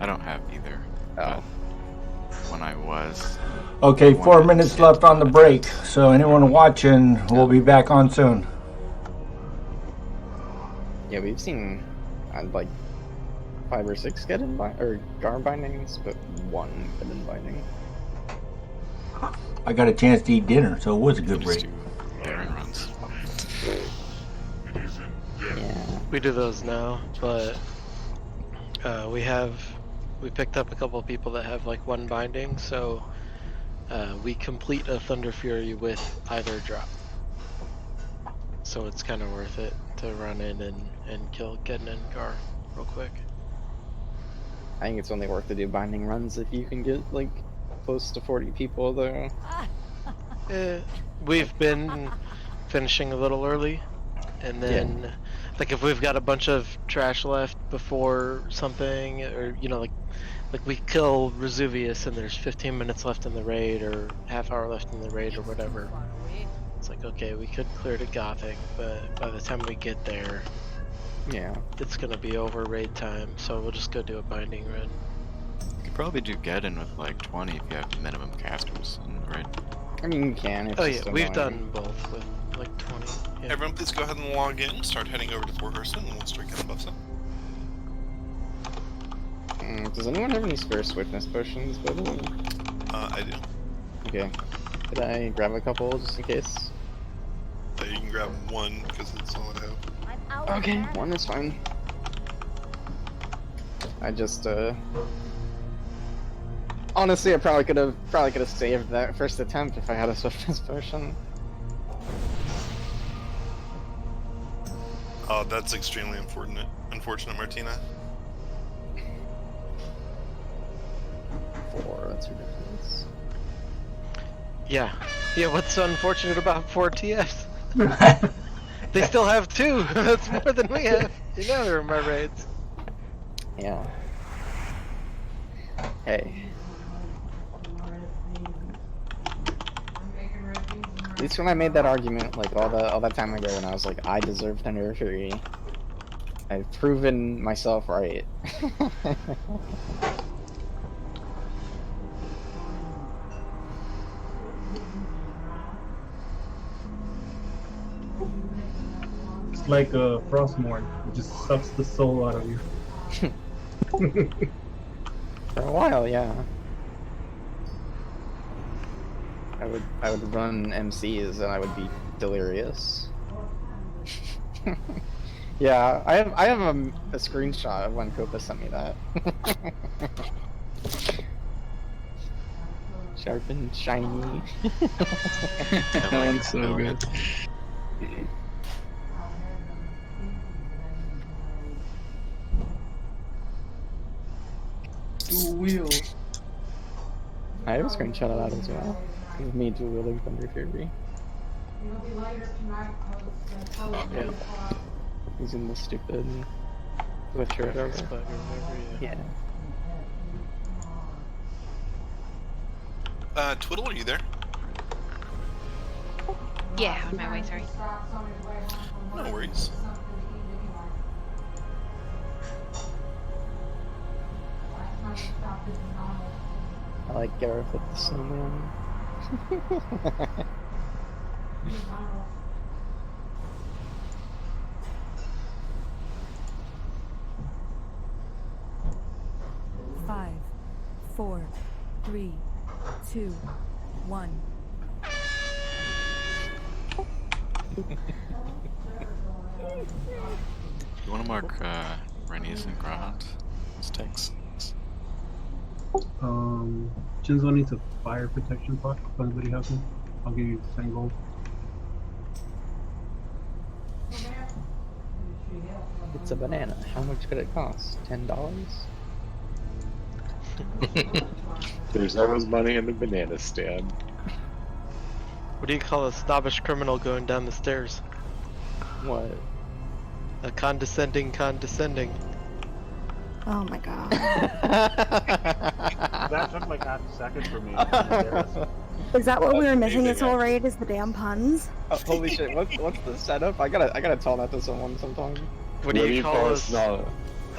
Speaker 11: I don't have either.
Speaker 1: Oh.
Speaker 11: When I was...
Speaker 21: Okay, 4 minutes left on the break, so anyone watching, we'll be back on soon.
Speaker 1: Yeah, we've seen like 5 or 6 Geddon or Gar bindings, but 1 Geddon binding.
Speaker 21: I got a chance to eat dinner, so it was a good break.
Speaker 11: Runs.
Speaker 1: Yeah.
Speaker 9: We do those now, but we picked up a couple of people that have like 1 binding, so we complete a Thunder Fury with either drop. So it's kind of worth it to run in and kill Geddon and Gar real quick.
Speaker 1: I think it's only worth to do binding runs if you can get like close to 40 people though.
Speaker 9: We've been finishing a little early, and then like if we've got a bunch of trash left before something, or you know, like we kill Vesuvius and there's 15 minutes left in the raid or half hour left in the raid or whatever. It's like, okay, we could clear to Gothic, but by the time we get there,
Speaker 1: yeah,
Speaker 9: it's gonna be over raid time, so we'll just go do a binding run.
Speaker 11: You could probably do Geddon with like 20 if you have minimum casters in the raid.
Speaker 1: I mean, you can. It's
Speaker 9: oh
Speaker 1: just
Speaker 9: yeah, we've
Speaker 1: annoying.
Speaker 9: done both with like 20. Yeah.
Speaker 6: Everyone, please go ahead and log in. Start heading over to 4 Horsemen, and we'll start getting buffs up.
Speaker 1: Does anyone have any spare swiftness potions, by the way?
Speaker 6: I do.
Speaker 1: Okay. Could I grab a couple just in case?
Speaker 6: You can grab 1 because that's all I have.
Speaker 1: Okay, 1 is fine. I just honestly, I probably could have saved that first attempt if I had a swiftness potion.
Speaker 6: Oh, that's extremely unfortunate, Martina.
Speaker 1: 4, that's ridiculous.
Speaker 9: Yeah. Yeah, what's so unfortunate about 4 TFs? They still have 2! That's more than we have in other of my raids.
Speaker 1: Yeah. Hey. At least when I made that argument, like all that time ago, when I was like, I deserve Thunder Fury, I've proven myself right.
Speaker 12: It's like a Frostmourne. It just sucks the soul out of you.
Speaker 1: For a while, yeah. I would run MCs and I would be delirious. Yeah, I have a screenshot of when Copa sent me that. Sharp and shiny.
Speaker 20: That one's so good. Dual wheels.
Speaker 1: I have a screenshot of that as well. Of me dual wielding Thunder Fury. Yeah. Using the stupid glitch or whatever. Yeah.
Speaker 6: Twiddle, are you there?
Speaker 3: Yeah, on my way, sorry.
Speaker 6: No worries.
Speaker 1: I like Gareth with the snowman.
Speaker 7: 5, 4, 3, 2, 1.
Speaker 11: You want to mark Rennie's and Grahant stakes?
Speaker 12: Shinzo needs a fire protection pot. If anybody has one, I'll give you 10 gold.
Speaker 1: It's a banana. How much could it cost? $10?
Speaker 22: There's always money in the banana stand.
Speaker 9: What do you call a snobbish criminal going down the stairs?
Speaker 1: What?
Speaker 9: A condescending.
Speaker 24: Oh my god.
Speaker 25: That took like half a second for me.
Speaker 24: Is that what we were missing this whole raid? Is the damn puns?
Speaker 1: Oh, holy shit! What's the setup? I gotta tell that to someone sometime.
Speaker 9: What do you call a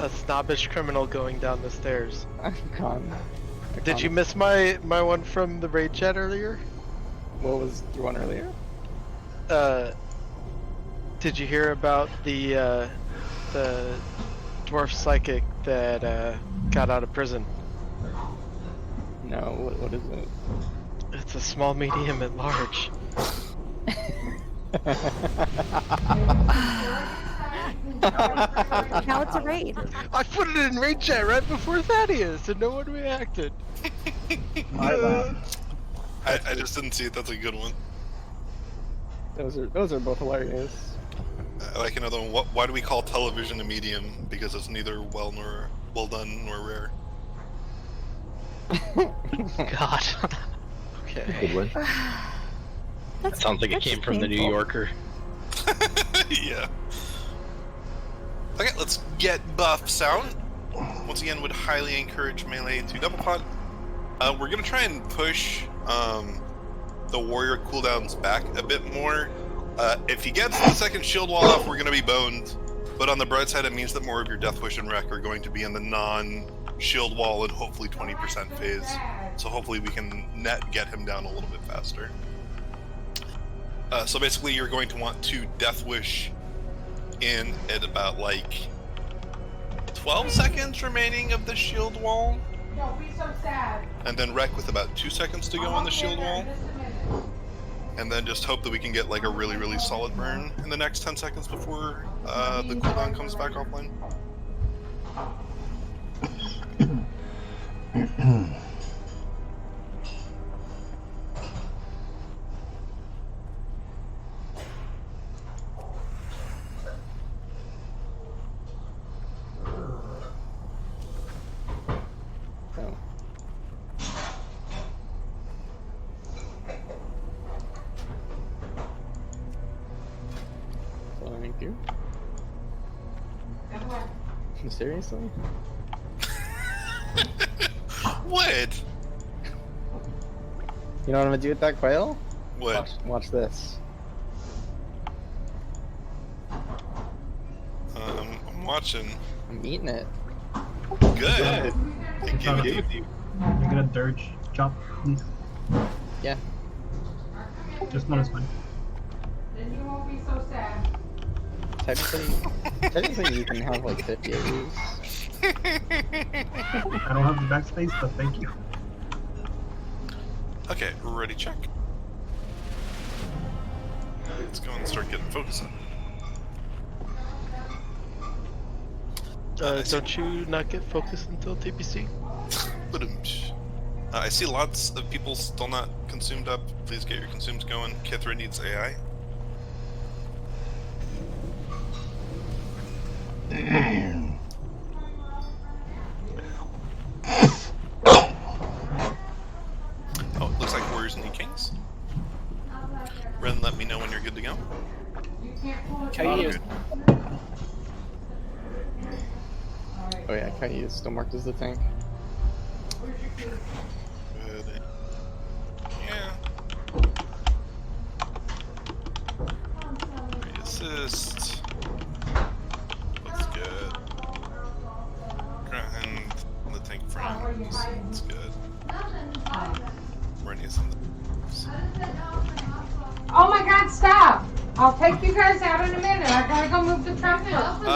Speaker 9: snobbish criminal going down the stairs? Did you miss my one from the raid chat earlier?
Speaker 1: What was your one earlier?
Speaker 9: Did you hear about the dwarf psychic that got out of prison?
Speaker 1: No, what is it?
Speaker 9: It's a small, medium, and large.
Speaker 24: Now it's a raid.
Speaker 9: I put it in raid chat right before Thaddeus, and no one reacted.
Speaker 6: I just didn't see it. That's a good one.
Speaker 1: Those are both hilarious.
Speaker 6: I like another one. Why do we call television a medium? Because it's neither well done nor rare.
Speaker 9: God. Okay.
Speaker 2: Good one. That sounds like it came from the New Yorker.
Speaker 6: Yeah. Okay, let's get buff sound. Once again, would highly encourage melee to double pot. We're gonna try and push the warrior cooldowns back a bit more. If he gets the second shield wall off, we're gonna be boned. But on the bright side, it means that more of your Death Wish and Wreck are going to be in the non-shield wall and hopefully 20% phase. So hopefully we can net get him down a little bit faster. So basically, you're going to want to Death Wish in at about like 12 seconds remaining of the shield wall.
Speaker 23: Don't be so sad.
Speaker 6: And then Wreck with about 2 seconds to go on the shield wall. And then just hope that we can get like a really, really solid burn in the next 10 seconds before the cooldown comes back offline.
Speaker 1: Thank you. Seriously?
Speaker 6: What?
Speaker 1: You know what I'm gonna do with that quail?
Speaker 6: What?
Speaker 1: Watch this.
Speaker 6: I'm watching.
Speaker 1: I'm eating it.
Speaker 6: Good. Thank you.
Speaker 12: You get a dirge chop, please.
Speaker 1: Yeah.
Speaker 12: Just one is fine.
Speaker 23: Then you won't be so sad.
Speaker 1: Technically you can have like 50 of these.
Speaker 12: I don't have the backspace, but thank you.
Speaker 6: Okay, ready, check. Let's go and start getting focus on.
Speaker 9: Don't you not get focused until TPC?
Speaker 6: I see lots of people still not consumed up. Please get your consumes going. Kithra needs AI. Oh, it looks like Warriors need Kings. Ren, let me know when you're good to go.
Speaker 14: Kai
Speaker 1: Oh yeah, Kai is still marked as the tank.
Speaker 6: Good. Yeah. Reassist. Looks good. Grind the tank frames. That's good. Rennie's in the.
Speaker 3: Oh my god, stop! I'll take you guys out in a minute. I gotta go move the truck now.
Speaker 6: Do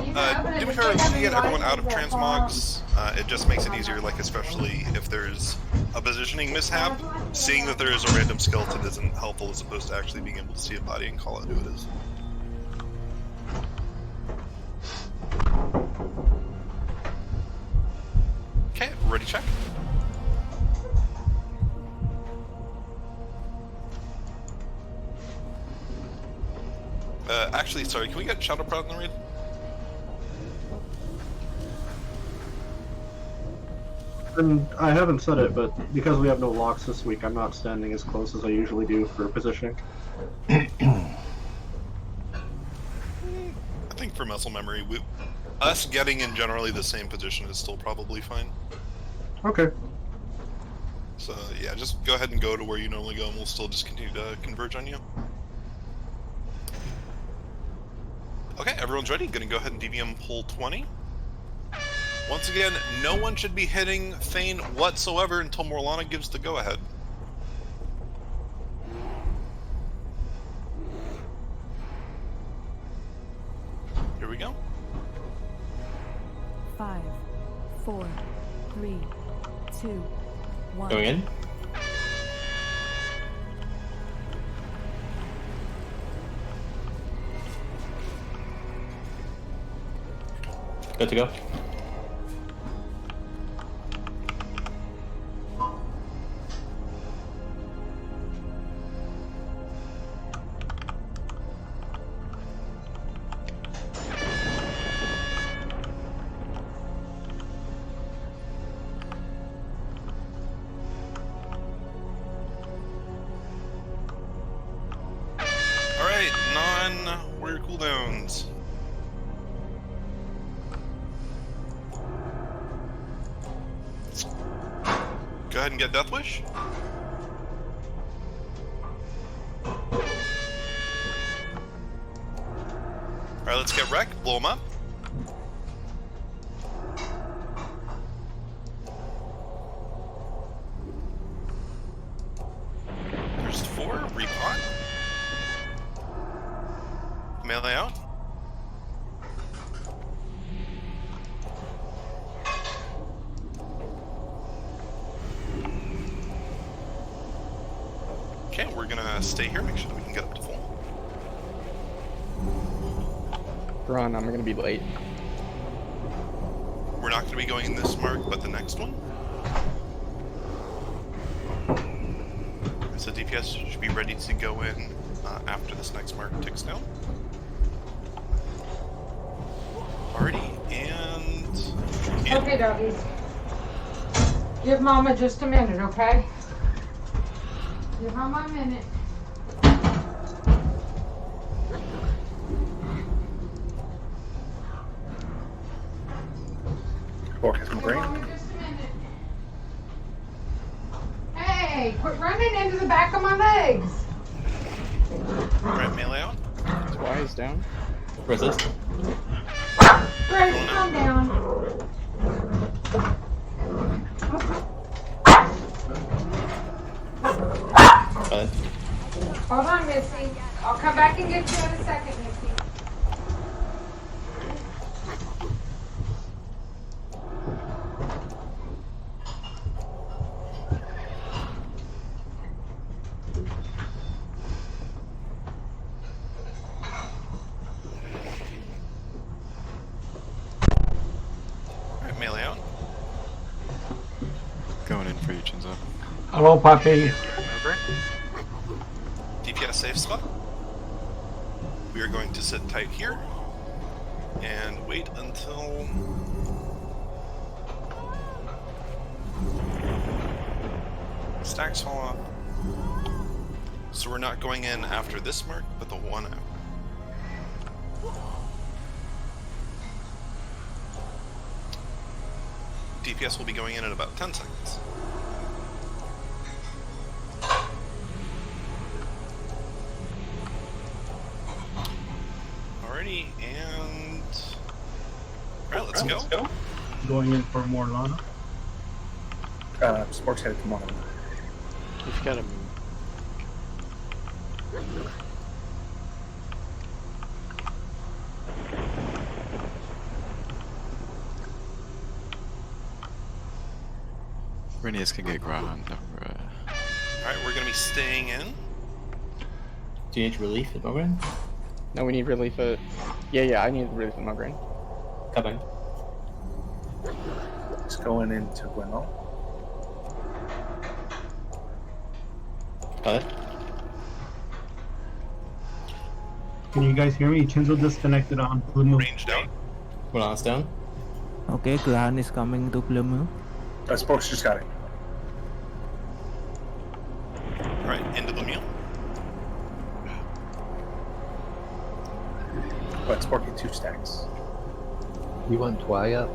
Speaker 6: me a favor, if you get everyone out of transmogs, it just makes it easier, like especially if there's a positioning mishap. Seeing that there is a random skeleton isn't helpful as opposed to actually being able to see a body and call out who it is. Okay, ready check. Actually, sorry, can we get Shadowproud in the raid?
Speaker 12: And I haven't said it, but because we have no locks this week, I'm not standing as close as I usually do for positioning.
Speaker 6: I think for muscle memory, us getting in generally the same position is still probably fine.
Speaker 12: Okay.
Speaker 6: So yeah, just go ahead and go to where you normally go and we'll still just continue to converge on you. Okay, everyone's ready. Gonna go ahead and DVM pull 20. Once again, no one should be hitting Thane whatsoever until Morlana gives the go-ahead. Here we go.
Speaker 7: 5, 4, 3, 2, 1.
Speaker 20: Going in. Good to go.
Speaker 6: Alright, non-warrior cooldowns. Go ahead and get Death Wish. Alright, let's get Wreck, blow him up. There's 4, repot. Melee out. Okay, we're gonna stay here, make sure that we can get up to full.
Speaker 1: Run, I'm gonna be late.
Speaker 6: We're not gonna be going in this mark, but the next one. So DPS should be ready to go in after this next mark ticks down. Alrighty, and... yeah.
Speaker 3: Okay, doggies. Give Mama just a minute, okay? Give Mama a minute.
Speaker 8: Orcas
Speaker 3: Give Mama just a minute. Hey, quit running into the back of my legs.
Speaker 6: Alright, melee out.
Speaker 1: Y is down.
Speaker 20: Resist.
Speaker 3: Grace, calm down. Hold on, Missy. I'll come back and get you in a second, Missy.
Speaker 21: Hello, puppy.
Speaker 6: DPS safe spot. We are going to sit tight here and wait until stacks fall off. So we're not going in after this mark, but the one out. DPS will be going in about 10 seconds. Alrighty, and... Alright, let's go.
Speaker 12: Going in for more Lana.
Speaker 8: Sports headed to Mono.
Speaker 9: You've got him.
Speaker 11: Renius can get Grahan.
Speaker 6: Alright, we're gonna be staying in.
Speaker 10: Do you need relief at Mograine?
Speaker 1: No, we need relief at... Yeah, I need relief at Mograine.
Speaker 10: Coming.
Speaker 8: It's going into Glenmore.
Speaker 10: Got it.
Speaker 12: Can you guys hear me? Chinzo disconnected on Blue Moon.
Speaker 6: Range down.
Speaker 10: Lana's down.
Speaker 13: Okay, Grahan is coming to Blue Moon.
Speaker 8: Sports just got it.
Speaker 6: Alright, into the meal.
Speaker 8: But Sport get 2 stacks.
Speaker 2: You want Twy up?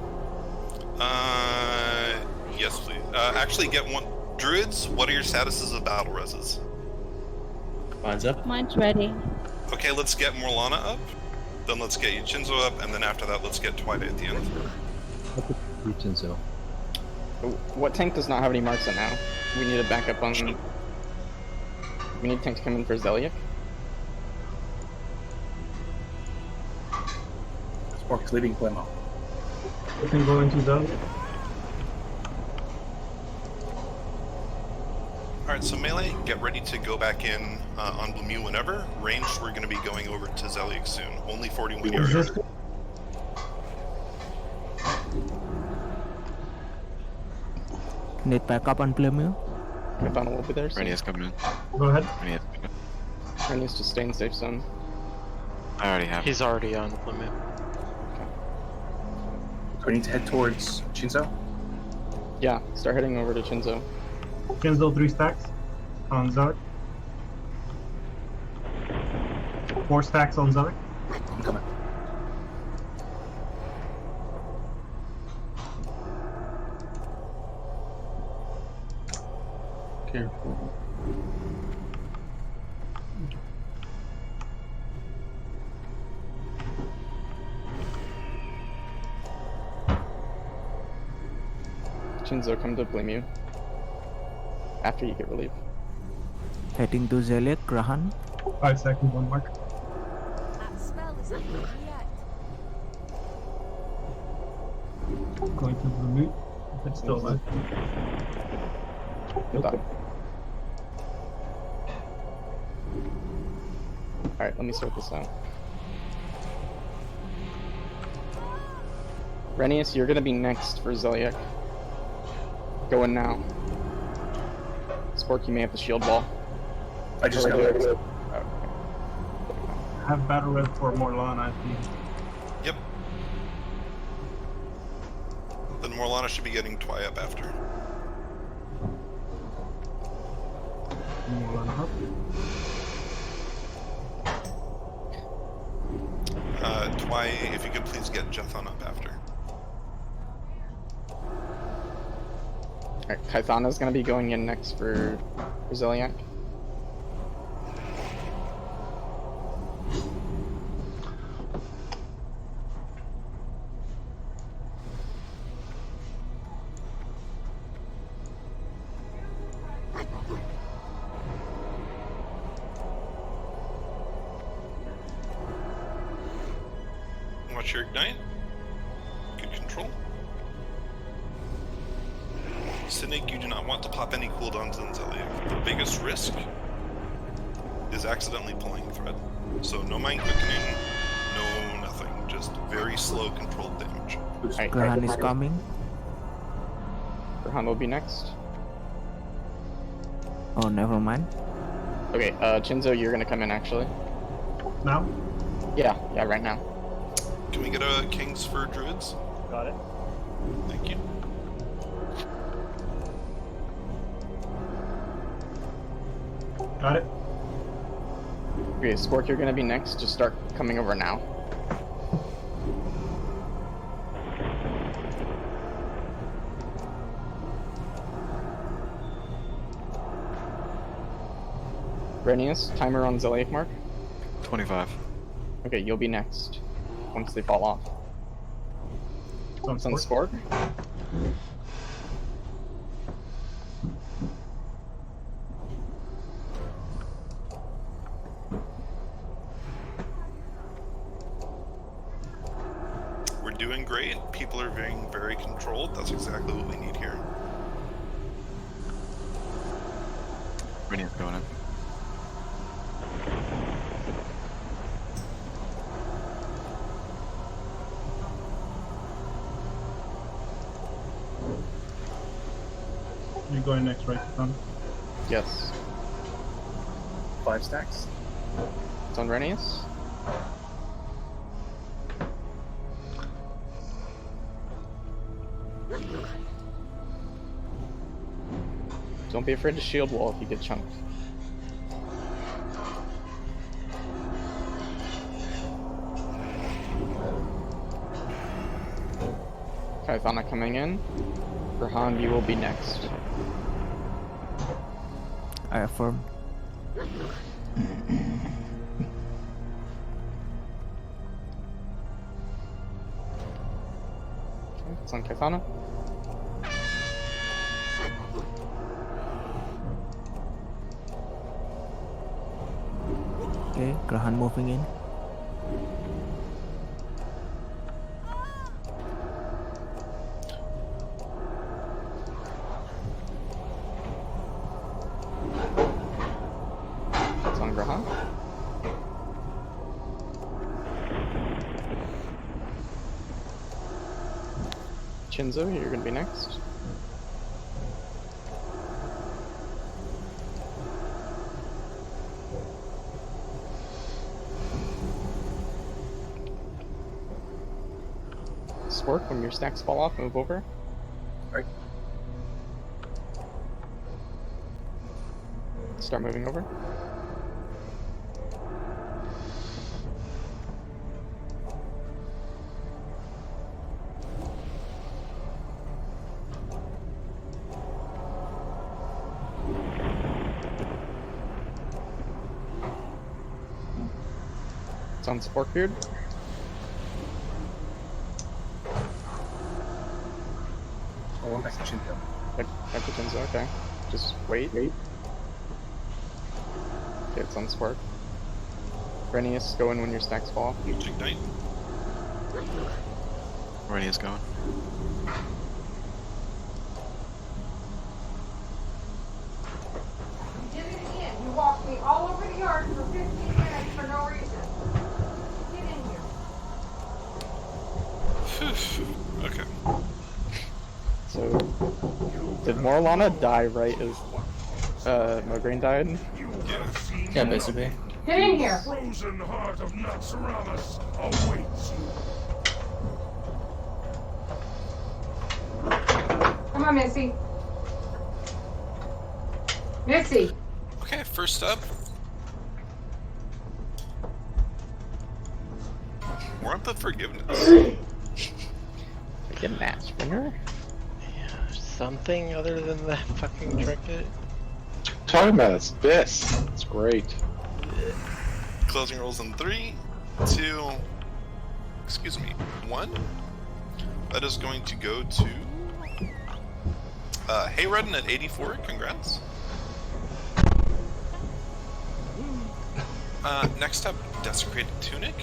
Speaker 6: Yes, please. Actually, get one. Druids, what are your statuses of battle reses?
Speaker 10: Mine's up.
Speaker 15: Mine's ready.
Speaker 6: Okay, let's get Morlana up. Then let's get Yujinzo up, and then after that, let's get Twy at the end.
Speaker 2: Yujinzo.
Speaker 1: What tank does not have any marks in now? We need a backup on... We need tank to come in for Zeliek.
Speaker 8: Sport's leading Glenmore.
Speaker 12: We can go into Zelda.
Speaker 6: Alright, so melee, get ready to go back in on Blue whenever. Ranged, we're going to be going over to Zeliek soon. Only 41 yards.
Speaker 13: Need backup on Blue Moon?
Speaker 1: Python will be there soon.
Speaker 11: Renius coming in.
Speaker 12: Go ahead.
Speaker 1: Renius just stay in safe zone.
Speaker 11: I already have.
Speaker 9: He's already on Blue Moon.
Speaker 8: Do we need to head towards Chinzo?
Speaker 1: Yeah, start heading over to Chinzo.
Speaker 12: Chinzo 3 stacks on Zarek. 4 stacks on Zarek.
Speaker 8: I'm coming.
Speaker 10: Careful.
Speaker 1: Chinzo, come to blame you. After you get relief.
Speaker 13: Heading to Zeliek, Grahan.
Speaker 12: 5 seconds, 1 mark.
Speaker 7: That spell is not yet.
Speaker 12: Going to Blue Moon. If it's still alive.
Speaker 1: Okay. Alright, let me sort this out. Renius, you're gonna be next for Zeliek. Go in now. Spork, you may have the shield wall.
Speaker 8: I just got it.
Speaker 1: Okay.
Speaker 12: I have battle red for Morlana, I think.
Speaker 6: Yep. Then Morlana should be getting Twy up after.
Speaker 12: Morlana up.
Speaker 6: Twy, if you could please get Jethan up after.
Speaker 1: Alright, Kaithana's gonna be going in next for Zeliek.
Speaker 6: Watch your ignite. Good control. Cynic, you do not want to pop any cooldowns in Zeliek. The biggest risk is accidentally pulling thread. So no mind quickening, no nothing. Just very slow controlled damage.
Speaker 13: Grahan is coming.
Speaker 1: Grahan will be next.
Speaker 13: Oh, never mind.
Speaker 1: Okay, Chinzo, you're gonna come in actually.
Speaker 12: Now?
Speaker 1: Yeah, right now.
Speaker 6: Can we get a Kings for Druids?
Speaker 25: Got it.
Speaker 6: Thank you.
Speaker 12: Got it.
Speaker 1: Okay, Spork, you're gonna be next. Just start coming over now. Renius, timer on Zeliac mark.
Speaker 11: 25.
Speaker 1: Okay, you'll be next. Once they fall off.
Speaker 12: On
Speaker 1: Spork.
Speaker 6: We're doing great. People are being very controlled. That's exactly what we need here.
Speaker 11: Renia's going in.
Speaker 12: You're going next, right, Tom?
Speaker 1: Yes.
Speaker 8: 5 stacks.
Speaker 1: It's on Renius. Don't be afraid to shield wall if you get chunked. Kaithana coming in. Rahan, you will be next.
Speaker 13: I affirm.
Speaker 1: Okay, it's on Kaithana.
Speaker 13: Okay, Grahan moving in.
Speaker 1: It's on Grahan. Chinzo, you're gonna be next. Spork, when your stacks fall off, move over.
Speaker 8: Right.
Speaker 1: Start moving over. It's on Spork Beard.
Speaker 8: Oh, I'm back to Chinzo.
Speaker 1: Back to Chinzo, okay. Just wait. Okay, it's on Spork. Renius, go in when your stacks fall.
Speaker 6: Ignite.
Speaker 11: Renia's going.
Speaker 3: You did it again. You walked me all over the yard for 15 minutes for no reason. Get in here.
Speaker 6: Okay.
Speaker 1: So, did Morlana die right as Mograine died?
Speaker 10: Yeah, basically.
Speaker 3: Get in here.
Speaker 16: Frozen heart of Naxxramas awaits you.
Speaker 3: Come on, Missy. Missy.
Speaker 6: Okay, first up. Warmth of Forgiveness.
Speaker 1: Get an match winner?
Speaker 9: Yeah, something other than that fucking trinket.
Speaker 22: Talking about its best. It's great.
Speaker 6: Closing rolls in 3, 2, excuse me, 1. That is going to go to Hayredden at 84. Congrats. Next up, Desecrated Tunic.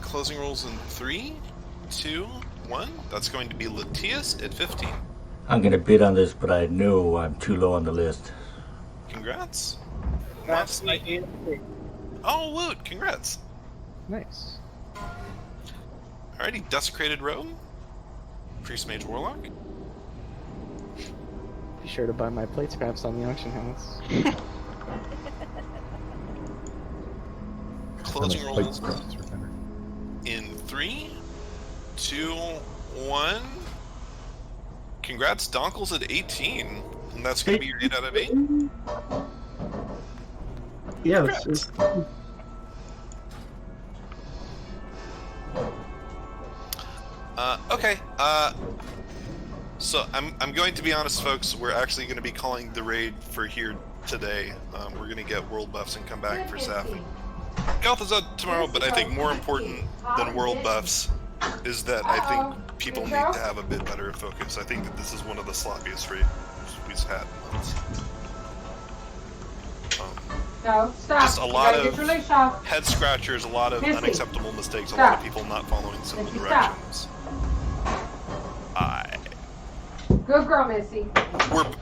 Speaker 6: Closing rolls in 3, 2, 1. That's going to be Latias at 15.
Speaker 21: I'm gonna bid on this, but I know I'm too low on the list.
Speaker 6: Congrats.
Speaker 14: That's my
Speaker 6: Oh, woot! Congrats.
Speaker 1: Nice.
Speaker 6: Alrighty, Desecrated Rogue. Priest Mage Warlock.
Speaker 1: Be sure to buy my plate scraps on the auction house.
Speaker 6: Closing
Speaker 5: Plate
Speaker 6: rolls
Speaker 5: scraps are better.
Speaker 6: in 3, 2, 1. Congrats, Donkel's at 18. And that's going to be your 8 out of 8.
Speaker 12: Yeah,
Speaker 6: Okay. So I'm going to be honest, folks. We're actually going to be calling the raid for here today. We're going to get world buffs and come back for Saf. Galthazad tomorrow, but I think more important than world buffs is that I think people need to have a bit better focus. I think that this is one of the sloppiest raids we've had in months.
Speaker 3: No, stop.
Speaker 6: Just a lot
Speaker 3: You gotta
Speaker 6: of
Speaker 3: get your leash off.
Speaker 6: head scratchers, a lot of
Speaker 3: Missy.
Speaker 6: unacceptable mistakes, a
Speaker 3: Stop.
Speaker 6: lot of people not following simple
Speaker 3: Missy, stop.
Speaker 6: directions.
Speaker 3: Good girl, Missy.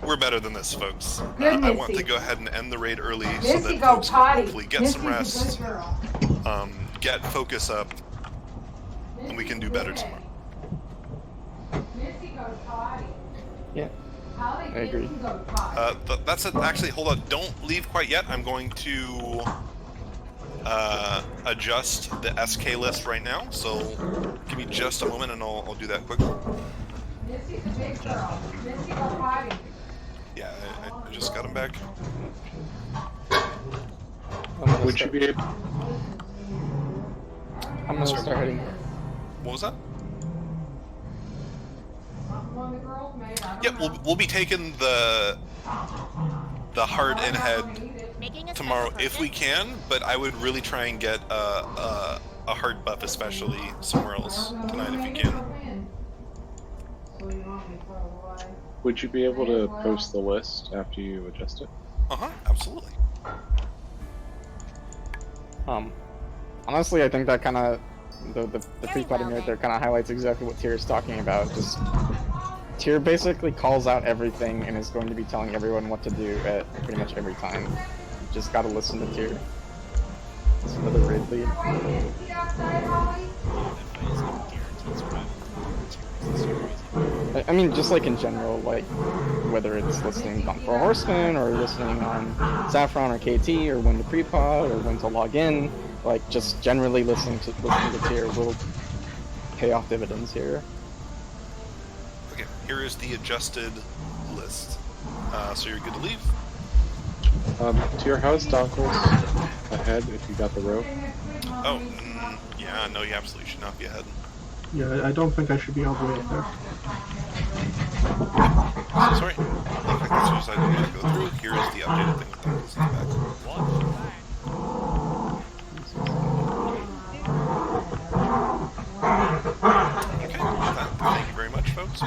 Speaker 6: We're better than this, folks.
Speaker 3: Good,
Speaker 6: I want
Speaker 3: Missy.
Speaker 6: to go ahead and end the raid early so
Speaker 3: Missy,
Speaker 6: that
Speaker 3: go
Speaker 6: folks
Speaker 3: potty.
Speaker 6: can hopefully get
Speaker 3: Missy's
Speaker 6: some
Speaker 3: a
Speaker 6: rest,
Speaker 3: good girl.
Speaker 6: get focus up, and we can do better tomorrow.
Speaker 3: Missy goes potty.
Speaker 1: Yeah, I agree.
Speaker 6: That's it. Actually, hold on. Don't leave quite yet. I'm going to adjust the SK list right now. So give me just a moment, and I'll do that quickly.
Speaker 3: Missy's a big girl. Missy go potty.
Speaker 6: Yeah, I just got him back.
Speaker 22: Would you be able?
Speaker 1: I'm gonna start heading.
Speaker 6: What was that? Yeah, we'll be taking the heart and head tomorrow if we can, but I would really try and get a heart buff, especially somewhere else tonight if you can.
Speaker 22: Would you be able to post the list after you adjust it?
Speaker 6: Absolutely.
Speaker 1: Honestly, I think that kind of the pre-plotting right there kind of highlights exactly what Tyr is talking about. Just Tyr basically calls out everything and is going to be telling everyone what to do at pretty much every time. You just gotta listen to Tyr. Listen to the raid lead. I mean, just like in general, like whether it's listening on for Horseman or listening on Saffron or KT or when to pre-pod or when to log in, like just generally listening to Tyr will pay off dividends here.
Speaker 6: Okay, here is the adjusted list. So you're good to leave.
Speaker 22: Tyr, how's Donkel's ahead if you got the rope?
Speaker 6: Oh, yeah, no, you absolutely should not be ahead.
Speaker 12: Yeah, I don't think I should be all the way up there.
Speaker 6: Sorry. As soon as I go through, here is the updated thing with Donkel's in the back. Okay, thank you very much, folks.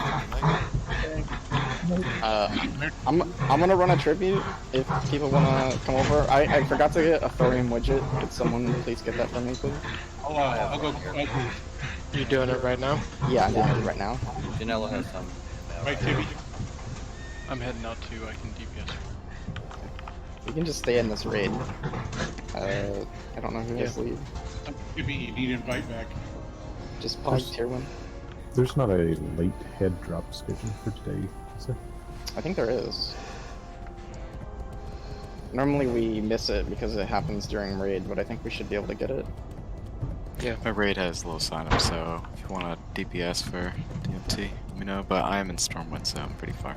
Speaker 1: I'm gonna run a tribute if people wanna come over. I forgot to get a thorium widget. Could someone please get that for me, please?
Speaker 25: I'll go.
Speaker 9: You doing it right now?
Speaker 1: Yeah, I'm doing it right now.
Speaker 10: Janella has some.
Speaker 25: Right, Tibby.
Speaker 4: I'm heading out too. I can DPS.
Speaker 1: You can just stay in this raid. I don't know who has lead.
Speaker 25: Tibby, you need invite back.
Speaker 1: Just pause tier 1.
Speaker 5: There's not a late head drop scheduled for today, is there?
Speaker 1: I think there is. Normally we miss it because it happens during raid, but I think we should be able to get it.
Speaker 11: Yeah, my raid has low sign-up, so if you want a DPS for DMT, let me know, but I am in Stormwind, so I'm pretty far.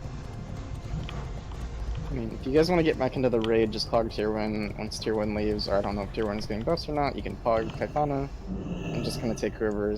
Speaker 1: I mean, if you guys want to get back into the raid, just pog tier 1. Once tier 1 leaves, or I don't know if tier 1 is getting buffs or not, you can pog Kaitana. I'm just gonna take whoever